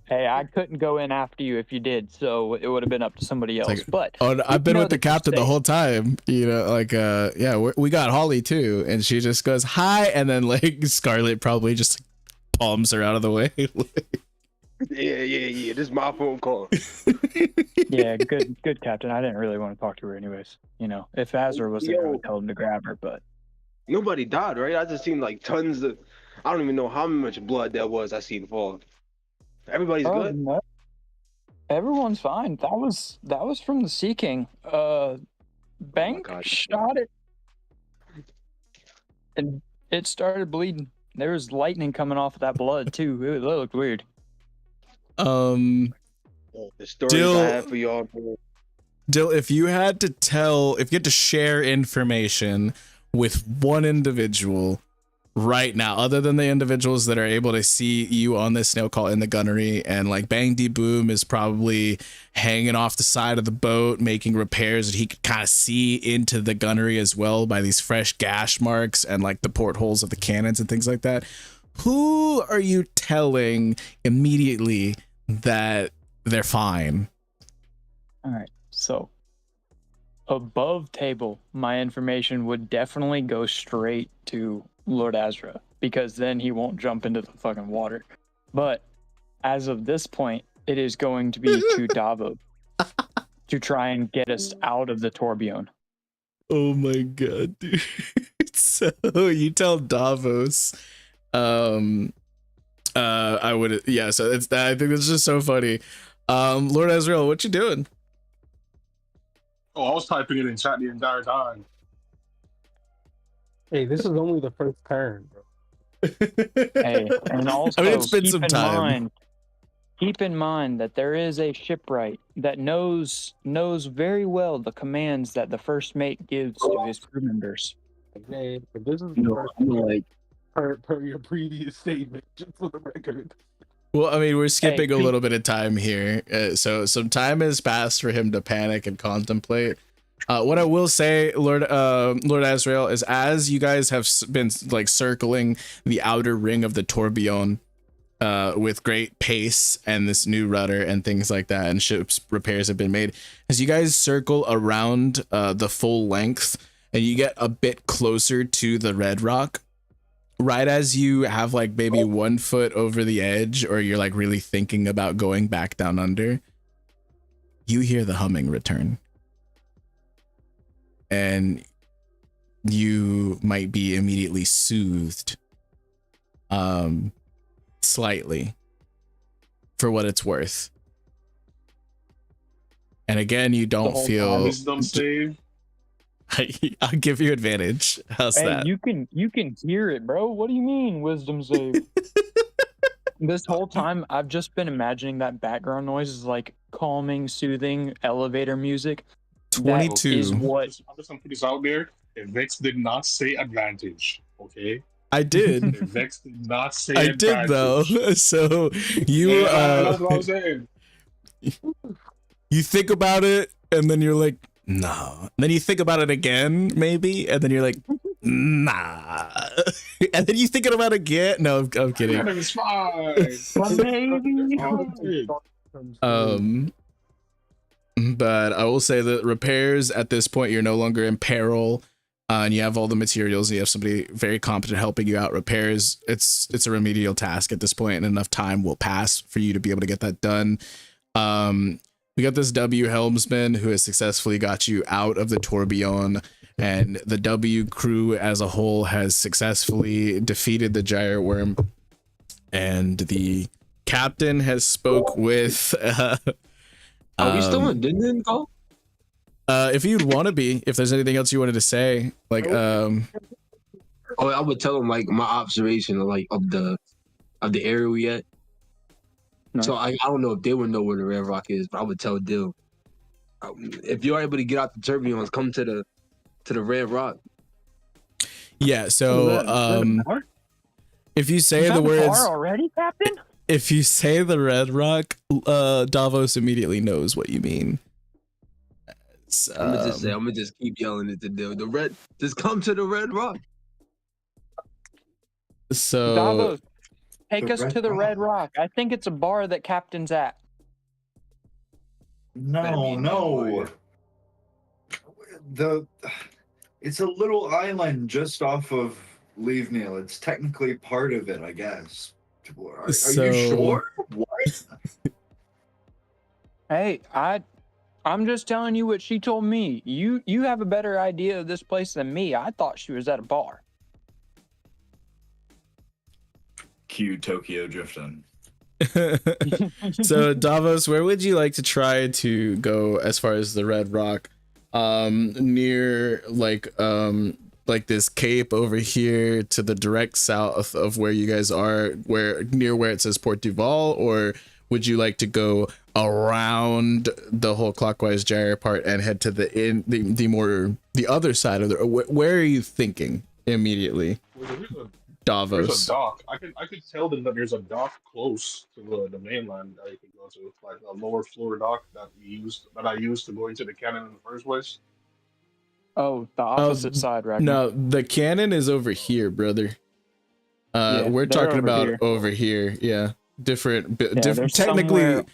Hey, I couldn't go in after you if you did, so it would have been up to somebody else. like, but Oh, I've been know with the that you're captain the safe. whole time. You know, like, yeah, we got Holly too, and she just goes hi, and then like Scarlet probably just palms her out of the way. Yeah. This is my phone call. yeah, good captain. I didn't really want to talk to her anyways. You know, if Azrael was there, I would tell him to grab her, but Nobody died, right? I just seen like tons of. I don't even know how much blood that was. I seen fall. Everybody's good. No. Everyone's fine. That was from the Sea King. Bank God. shot it, and it started bleeding. There was lightning coming off of that blood too. It looked weird. The stories Dill- I have for y'all. Man. Dill, if you had to share information with one individual, right now, other than the individuals that are able to see you on this snail call in the gunnery, and like Bang D Boom is probably hanging off the side of the boat making repairs that he could kind of see into the gunnery as well by these fresh gash marks and like the portholes of the cannons and things like that. Who are you telling immediately that they're fine? All right, so above table, my information would definitely go straight to Lord Azrael, because then he won't jump into the fucking water. But as of this point, it is going to be to Davos to try and get us out of the tourbillon. Oh my god, dude. So you tell Davos, I would, yeah, so it's that. I think it's just so funny. Lord Azrael, what you doing? Oh, I was typing it in chat the entire time. Hey, this is only the first turn, bro. Hey, and also I mean, it's been some time. Keep in mind that there is a shipwright that knows very well the commands that the first mate gives to his crew members. Hey, but this is the first like per your previous statement, just for the record. Well, I mean, we're skipping Hey, a little bit of time here, so some time has passed for him to panic and contemplate. What I will say, Lord Azrael, is as you guys have been like circling the outer ring of the tourbillon with great pace and this new rudder and things like that, and ship's repairs have been made, as you guys circle around the full length and you get a bit closer to the red rock, right as you have like maybe 1 foot over the edge, or you're like really thinking about going back down under, you hear the humming return. And you might be immediately soothed slightly for what it's worth. And again, you don't feel Wisdom save. I'll give you advantage. How's Hey, that? you can hear it, bro. What do you mean, wisdom save? This whole time, I've just been imagining that background noise is like calming, soothing elevator music. 22 is what I'm just gonna put this out there. Vex did not say advantage. Okay. I did. Vex did not say I advantage. did though. So you That's what I was saying. you think about it and then you're like, no. And then you think about it again, maybe, and then you're like, nah. And then you thinking about it again. No, I'm kidding. It's fine. But I will say that repairs at this point, you're no longer in peril, and you have all the materials, and you have somebody very competent helping you out. Repairs, it's a remedial task at this point, and enough time will pass for you to be able to get that done. We got this W Helmsman who has successfully got you out of the tourbillon, and the W crew as a whole has successfully defeated the gyre worm, and the captain has spoke with are we still in Dill call? if you'd want to be, if there's anything else you wanted to say, like Oh, I would tell them like my observation of like of the area we at. No. So I don't know if they would know where the Red Rock is, but I would tell Dill, if you're able to get out the turbulence, come to the Red Rock. yeah, so if you say the words already, Captain. if you say the Red Rock, Davos immediately knows what you mean. I'm gonna just keep yelling at the Dill. Just come to the Red Rock. So Davos, take The us Red to the Rock. Red Rock. I think it's a bar that Captain's at. No. It's a little island just off of Leavenil. It's technically part of it, I guess. Are you sure? What? Hey, I'm just telling you what she told me. You have a better idea of this place than me. I thought she was at a bar. Cue Tokyo Drifting. so Davos, where would you like to try to go as far as the Red Rock? Near like this cape over here to the direct south of where you guys are, where it says Port Duval, or would you like to go around the whole clockwise gyre part and head to the other side of the, where are you thinking immediately? Davos. a dock. I could tell them that there's a dock close to the mainland that you can go to, like a lower floor dock that I used to go into the cannon in the first place. Oh, the opposite side, No, Ragnar. the cannon is over here, brother. Yeah, We're they're talking over about here. over here. Yeah, different. Yeah, Different. they're somewhere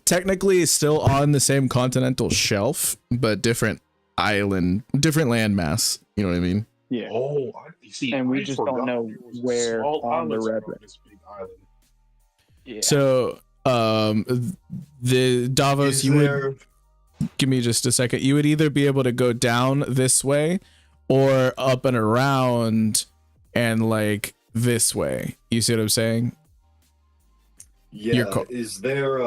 Technically, still on the same continental shelf, but different island, different landmass. You know what I mean? Yeah. Oh, you see, And we I just forgot don't know there was a where small on the island red around this big island. Yeah. So, the Davos, Is you there? would give me just a second. You would either be able to go down this way, or up and around, and like this way. You see what I'm saying? Yeah. Is there?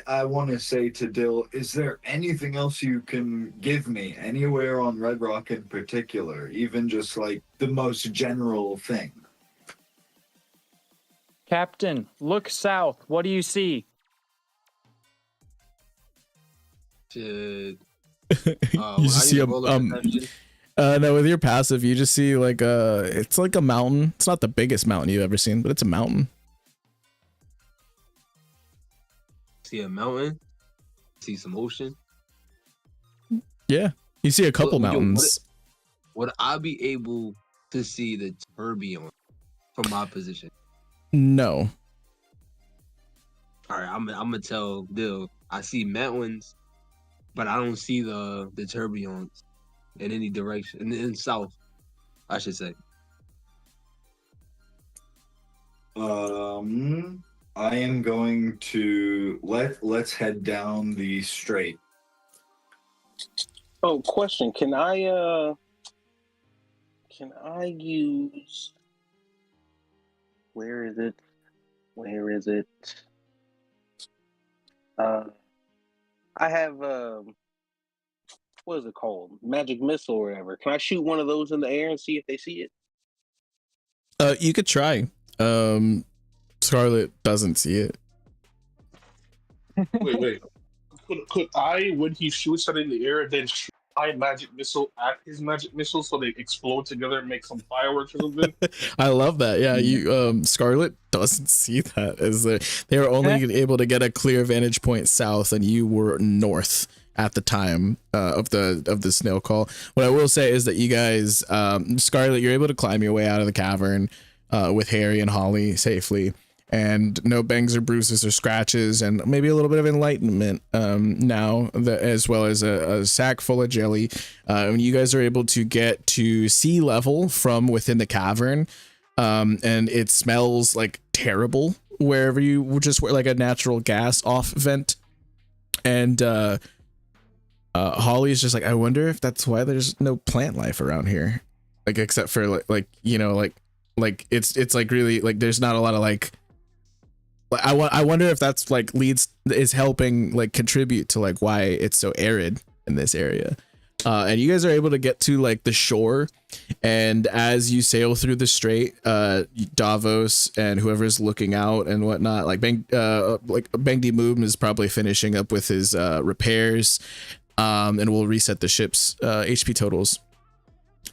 I want to say to Dill, is there anything else you can give me anywhere on Red Rock in particular, even just like the most general thing? Captain, look south. What do you see? Shit. You just see a no, with your passive, you just see like it's like a mountain. It's not the biggest mountain you've ever seen, but it's a mountain. See a mountain. See some ocean. Yeah, you see a couple mountains. Would I be able to see the tourbillon from my position? No. All right, I'm gonna tell Dill. I see mountains, but I don't see the tourbillons in any direction. In south, I should say. I am going to let's head down the strait. Oh, question. Can I use, where is it? I have what is it called? Magic missile or whatever. Can I shoot one of those in the air and see if they see it? You could try. Scarlet doesn't see it. Wait. Could I, when he shoots it in the air, then shoot my magic missile at his magic missile so they explode together and make some fireworks or something? I love that. Yeah, you Scarlet doesn't see that, as they were only able to get a clear vantage point south, and you were north at the time of the snail call. What I will say is that you guys, Scarlet, you're able to climb your way out of the cavern with Harry and Holly safely, and no bangs or bruises or scratches, and maybe a little bit of enlightenment now, as well as a sack full of jelly. And you guys are able to get to sea level from within the cavern, and it smells like terrible wherever you just were, like a natural gas off vent. And Holly is just like, I wonder if that's why there's no plant life around here, like except for like you know like it's like really like there's not a lot of like I wonder if that's like is helping like contribute to like why it's so arid in this area. And you guys are able to get to like the shore, and as you sail through the strait, Davos and whoever's looking out and whatnot, like Bang D Moom is probably finishing up with his repairs, and we'll reset the ship's HP totals.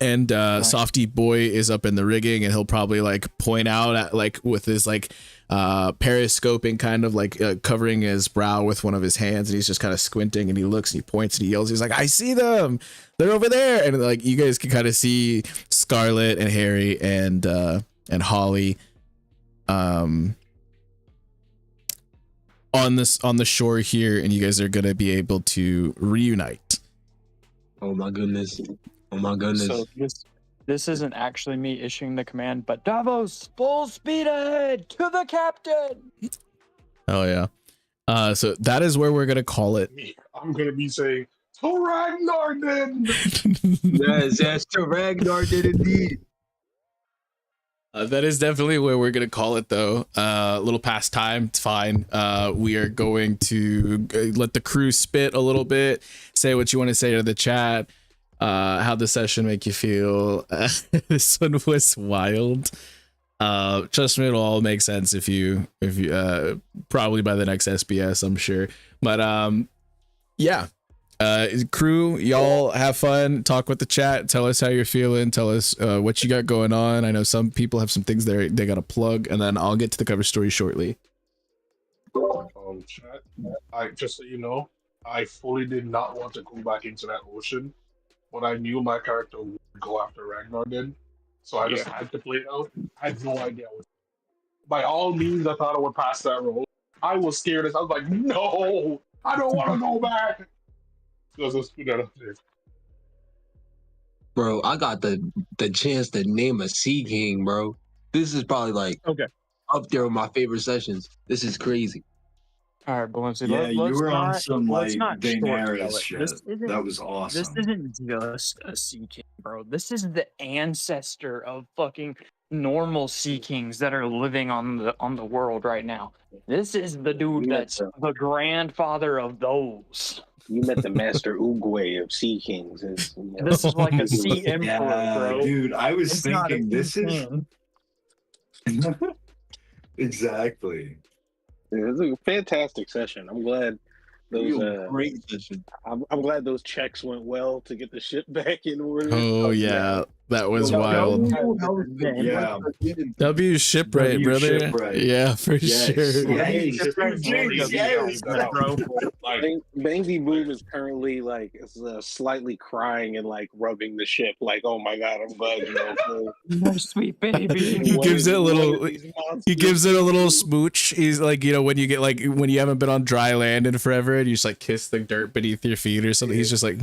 And Softy Boy is up in the rigging, and he'll probably like point out at like with his like periscoping, kind of like covering his brow with one of his hands, and he's just kind of squinting, and he looks and he points and he yells, he's like, I see them, they're over there. And like you guys can kind of see Scarlet and Harry and Holly on the shore here, and you guys are gonna be able to reunite. Oh my goodness. Oh my goodness. So this isn't actually me issuing the command, but Davos, full speed ahead to the captain. Oh yeah. So that is where we're gonna call it. I'm gonna be saying, to Ragnar then. Yes, to Ragnar did indeed. That is definitely where we're gonna call it, though. A little past time, it's fine. We are going to let the crew spit a little bit, say what you want to say to the chat. How'd the session make you feel? This one was wild. Trust me, it'll all make sense if you probably by the next SBS, I'm sure. But yeah, Crew, y'all have fun. Talk with the chat. Tell us how you're feeling. Tell us what you got going on. I know some people have some things they got to plug, and then I'll get to the cover story shortly. Chat. Just so you know, I fully did not want to go back into that ocean, but I knew my character would go after Ragnar then, so I just had to play it out. I had no idea. By all means, I thought I would pass that roll. I was scared as I was like, no, I don't want to go back. Just put that up there. Bro, I got the chance to name a Sea King, bro. This is probably like up there with my favorite sessions. This is crazy. All right, Balincc. Yeah, you were on some let's like not Daenerys short shit. This That was awesome. isn't just a Sea King, bro. This is the ancestor of fucking normal Sea Kings that are living on the world right now. This is the dude that's the grandfather of those. You met the Master Oogway of Sea Kings. This is like a Sea Emperor, bro. Dude, I was It's not a thinking this Sea is King. exactly. It was a fantastic session. I'm glad those Great session. I'm glad those checks went well to get the ship back in order. Oh yeah, that was wild. Yeah. W Shipwright, W brother. Shipwright. Yeah, for sure. Bangy Boom is currently like slightly crying and like rubbing the ship, like, oh my god, I'm glad you're okay. My sweet baby. He gives it a little. He gives it a little smooch. He's like, when you get like when you haven't been on dry land in forever, and you just like kiss the dirt beneath your feet or something. He's just like,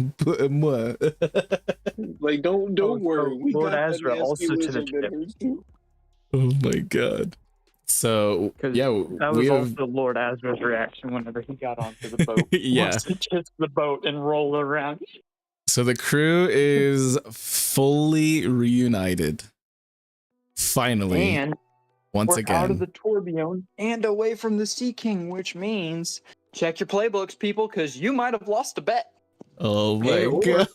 like don't worry. We Lord got Azrael also to the ship. Oh my god. So yeah, that was also Lord Azrael's reaction whenever he got onto the boat. Yeah, he kissed the boat and rolled around. So the crew is fully reunited. Finally, and once we're again, out of the tourbillon and away from the Sea King, which means check your playbooks, people, because you might have lost a bet. Oh my god!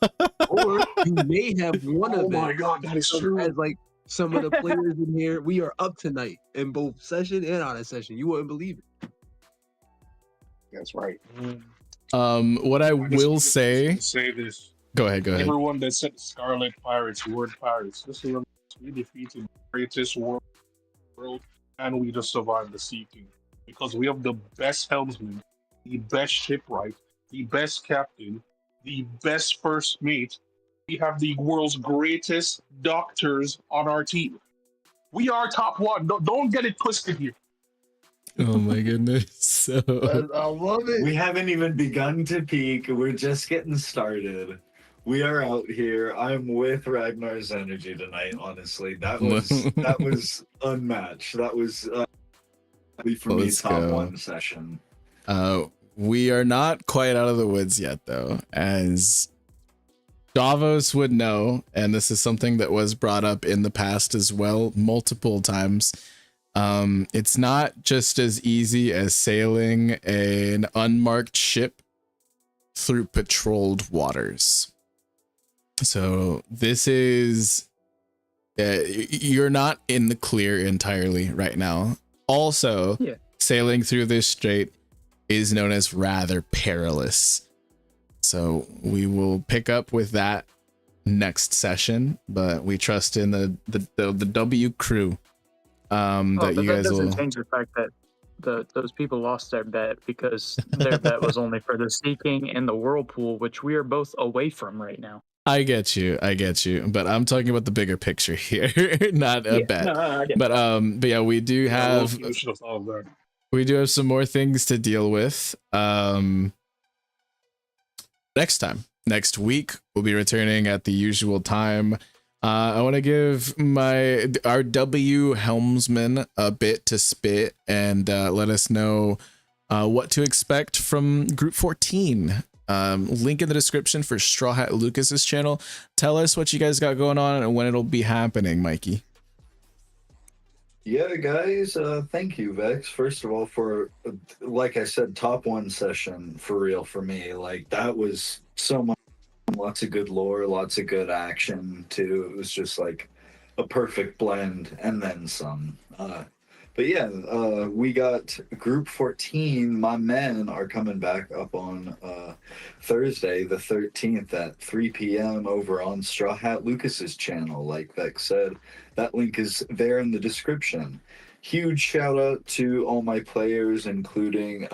Or you may have won a bet. Oh my god, that is true. As like some of the players in here, we are up tonight in both session and out of session. You wouldn't believe it. That's right. What I will say this. Go ahead. Everyone that said Scarlet Pirates, word pirates. This is we defeated the greatest world, and we just survived the Sea King because we have the best helmsman, the best shipwright, the best captain, the best first mate. We have the world's greatest doctors on our team. We are top one. Don't get it twisted here. Oh my goodness! So I love it. We haven't even begun to peak. We're just getting started. We are out here. I'm with Ragnar's energy tonight. Honestly, that was unmatched. That was for me top one session. We are not quite out of the woods yet, though, as Davos would know, and this is something that was brought up in the past as well, multiple times. It's not just as easy as sailing an unmarked ship through patrolled waters. So this is you're not in the clear entirely right now. Also, sailing through this strait is known as rather perilous. So we will pick up with that next session, but we trust in the W crew. That you guys doesn't will change the fact that those people lost their bet because their bet was only for the Sea King and the Whirlpool, which we are both away from right now. I get you, but I'm talking about the bigger picture here, not a bet. But yeah, we do have some more things to deal with. Next week we'll be returning at the usual time. I want to give our W helmsman a bit to spit and let us know what to expect from Group 14. Link in the description for Straw Hat Lucas's channel. Tell us what you guys got going on and when it'll be happening, Mikey. Yeah, guys, thank you, Vex. First of all, for, like I said, top one session for real for me. Like, that was so much, lots of good lore, lots of good action, too. It was just like a perfect blend and then some. But yeah, we got Group 14. My men are coming back up on Thursday, the 13th at 3 p.m. over on Straw Hat Lucas's channel. Like Vex said, that link is there in the description. Huge shout out to all my players, including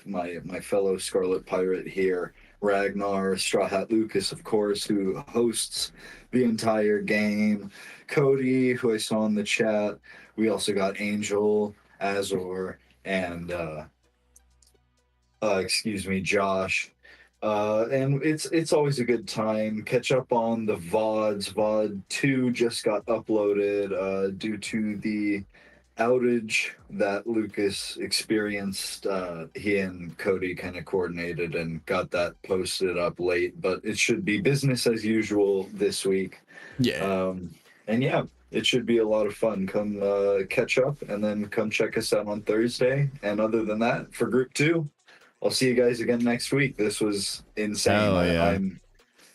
my fellow Scarlet Pirate here, Ragnar, Straw Hat Lucas, of course, who hosts the entire game. Cody, who I saw in the chat. We also got Angel, Azor, and Josh. And it's always a good time. Catch up on the VODs. VOD 2 just got uploaded due to the outage that Lucas experienced. He and Cody kind of coordinated and got that posted up late, but it should be business as usual this week. Yeah. And yeah, it should be a lot of fun. Come catch up and then come check us out on Thursday. And other than that, for Group 2, I'll see you guys again next week. This was insane. Hell yeah.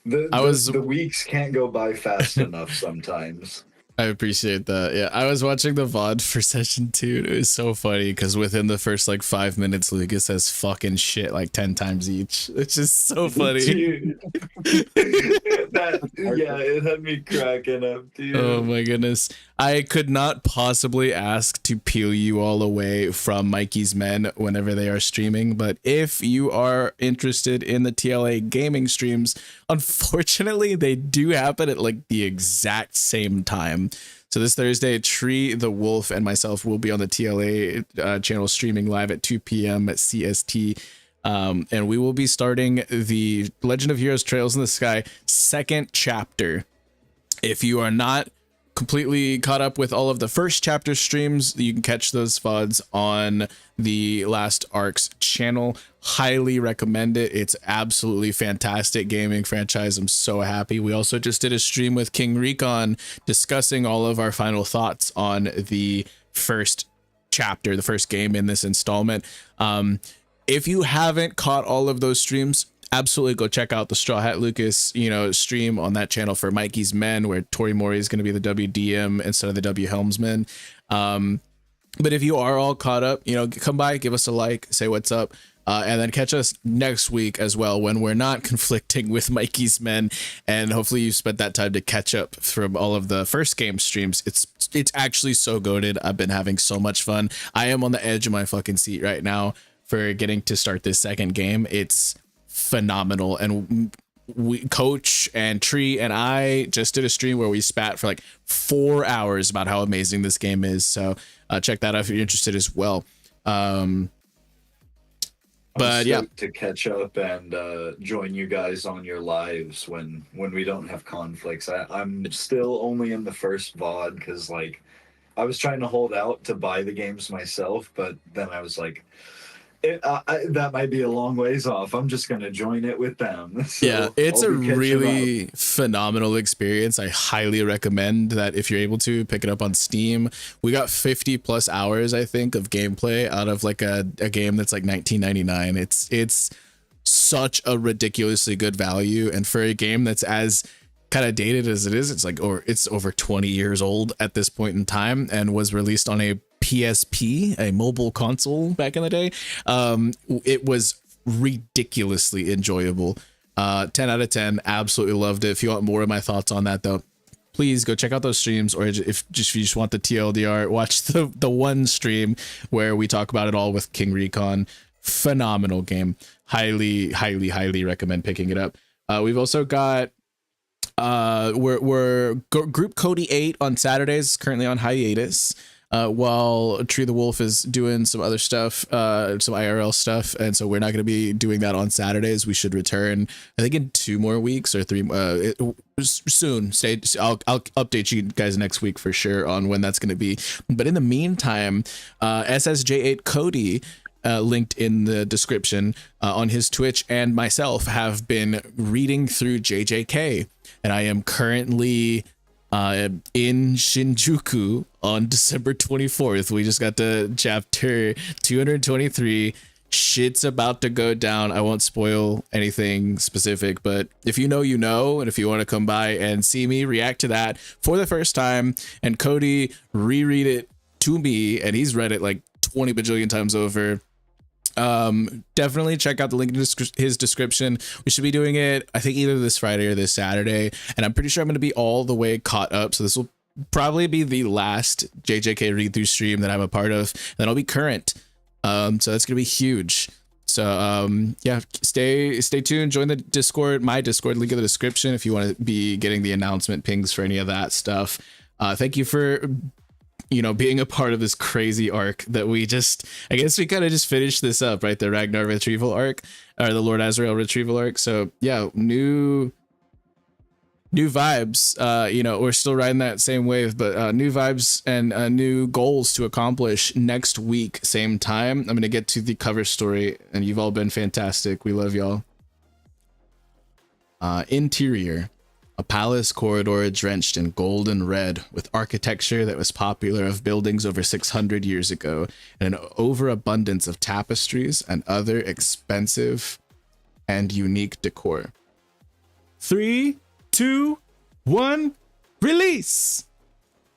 The weeks can't go by fast enough sometimes. I appreciate that. Yeah, I was watching the VOD for session 2. And it was so funny because within the first like 5 minutes, Lucas says fucking shit like 10 times each. It's just so funny. Dude. It had me cracking up, dude. Oh my goodness. I could not possibly ask to peel you all away from Mikey's Men whenever they are streaming, but if you are interested in the TLA gaming streams, unfortunately they do happen at like the exact same time. So this Thursday, Tree, the Wolf, and myself will be on the TLA channel streaming live at 2 p.m. at CST. And we will be starting the Legend of Heroes Trails in the Sky second chapter. If you are not completely caught up with all of the first chapter streams, you can catch those VODs on the Last Arcs channel. Highly recommend it. It's absolutely fantastic gaming franchise. I'm so happy. We also just did a stream with King Recon discussing all of our final thoughts on the first chapter, the first game in this installment. If you haven't caught all of those streams, absolutely go check out the Straw Hat Lucas, stream on that channel for Mikey's Men, where torimori is going to be the WDM instead of the W Helmsman. But if you are all caught up, come by, give us a like, say what's up, and then catch us next week as well when we're not conflicting with Mikey's Men. And hopefully you spent that time to catch up from all of the first game streams. It's actually so goated. I've been having so much fun. I am on the edge of my fucking seat right now for getting to start this second game. It's phenomenal. And Coach and Tree and I just did a stream where we spat for like 4 hours about how amazing this game is. So check that out if you're interested as well. But yeah, to catch up and join you guys on your lives when we don't have conflicts. I'm still only in the first VOD because like I was trying to hold out to buy the games myself, but then I was like, that might be a long ways off. I'm just going to join it with them. So yeah, it's a really phenomenal experience. I highly recommend that if you're able to pick it up on Steam. We got 50 plus hours, I think, of gameplay out of like a game that's like $19.99. It's such a ridiculously good value. And for a game that's as kind of dated as it is, it's over 20 years old at this point in time and was released on a PSP, a mobile console back in the day. It was ridiculously enjoyable. 10 out of 10, absolutely loved it. If you want more of my thoughts on that though, please go check out those streams, or if you just want the TLDR, watch the one stream where we talk about it all with King Recon. Phenomenal game. Highly recommend picking it up. We've also got we're Group Cody 8 on Saturdays, currently on hiatus. While Tree the Wolf is doing some other stuff, some IRL stuff, and so we're not going to be doing that on Saturdays. We should return, I think, in 2 more weeks or 3 soon. I'll update you guys next week for sure on when that's going to be. But in the meantime, SSJ8 Cody, linked in the description, on his Twitch, and myself have been reading through JJK, and I am currently in Shinjuku on December 24th. We just got to chapter 223. Shit's about to go down. I won't spoil anything specific, but if you know, and if you want to come by and see me react to that for the first time and Cody reread it to me, and he's read it like 20 bajillion times over. Definitely check out the link in his description. We should be doing it, I think, either this Friday or this Saturday, and I'm pretty sure I'm going to be all the way caught up, so this will probably be the last JJK read through stream that I'm a part of, and then I'll be current. So that's going to be huge. So yeah, stay tuned, join the Discord, my Discord, link in the description if you want to be getting the announcement pings for any of that stuff. Thank you for being a part of this crazy arc that I guess we kind of just finished this up, right? The Ragnar retrieval arc, or the Lord Azrael retrieval arc. So yeah, new vibes. We're still riding that same wave, but new vibes and new goals to accomplish next week, same time. I'm going to get to the cover story, and you've all been fantastic. We love y'all. Interior. A palace corridor drenched in gold and red, with architecture that was popular of buildings over 600 years ago, and an overabundance of tapestries and other expensive and unique decor. 3, 2, 1, release!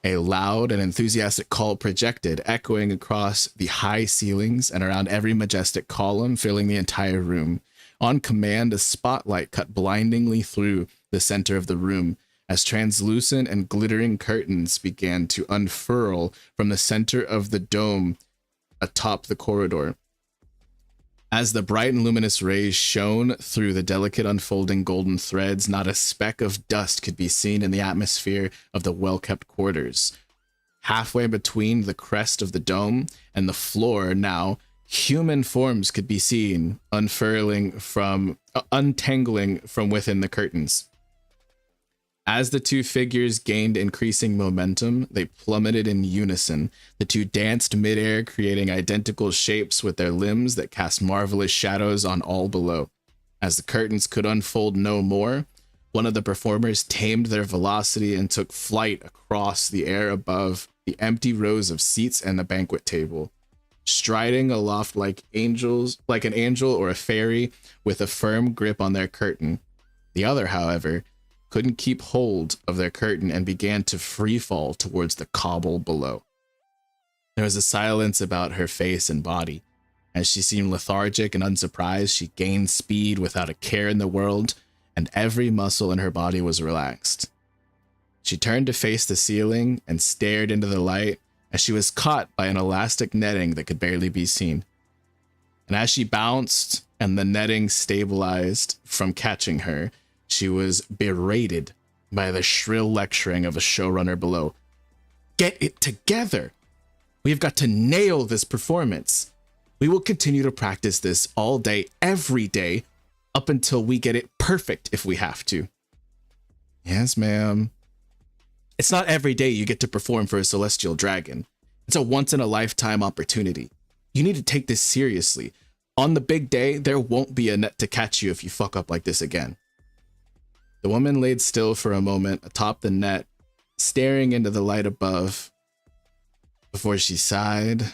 A loud and enthusiastic call projected, echoing across the high ceilings and around every majestic column, filling the entire room. On command, a spotlight cut blindingly through the center of the room as translucent and glittering curtains began to unfurl from the center of the dome atop the corridor. As the bright and luminous rays shone through the delicate unfolding golden threads, not a speck of dust could be seen in the atmosphere of the well-kept quarters. Halfway between the crest of the dome and the floor now, human forms could be seen untangling from within the curtains. As the two figures gained increasing momentum, they plummeted in unison. The two danced midair, creating identical shapes with their limbs that cast marvelous shadows on all below. As the curtains could unfold no more, one of the performers tamed their velocity and took flight across the air above the empty rows of seats and the banquet table. Striding aloft like an angel or a fairy with a firm grip on their curtain. The other, however, couldn't keep hold of their curtain and began to free fall towards the cobble below. There was a silence about her face and body. As she seemed lethargic and unsurprised, she gained speed without a care in the world, and every muscle in her body was relaxed. She turned to face the ceiling and stared into the light as she was caught by an elastic netting that could barely be seen. And as she bounced and the netting stabilized from catching her, she was berated by the shrill lecturing of a showrunner below. Get it together! We've got to nail this performance. We will continue to practice this all day, every day, up until we get it perfect if we have to. Yes, ma'am. It's not every day you get to perform for a celestial dragon. It's a once-in-a-lifetime opportunity. You need to take this seriously. On the big day, there won't be a net to catch you if you fuck up like this again. The woman laid still for a moment atop the net, staring into the light above, before she sighed,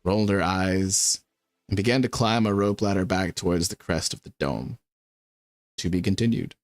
rolled her eyes, and began to climb a rope ladder back towards the crest of the dome. To be continued.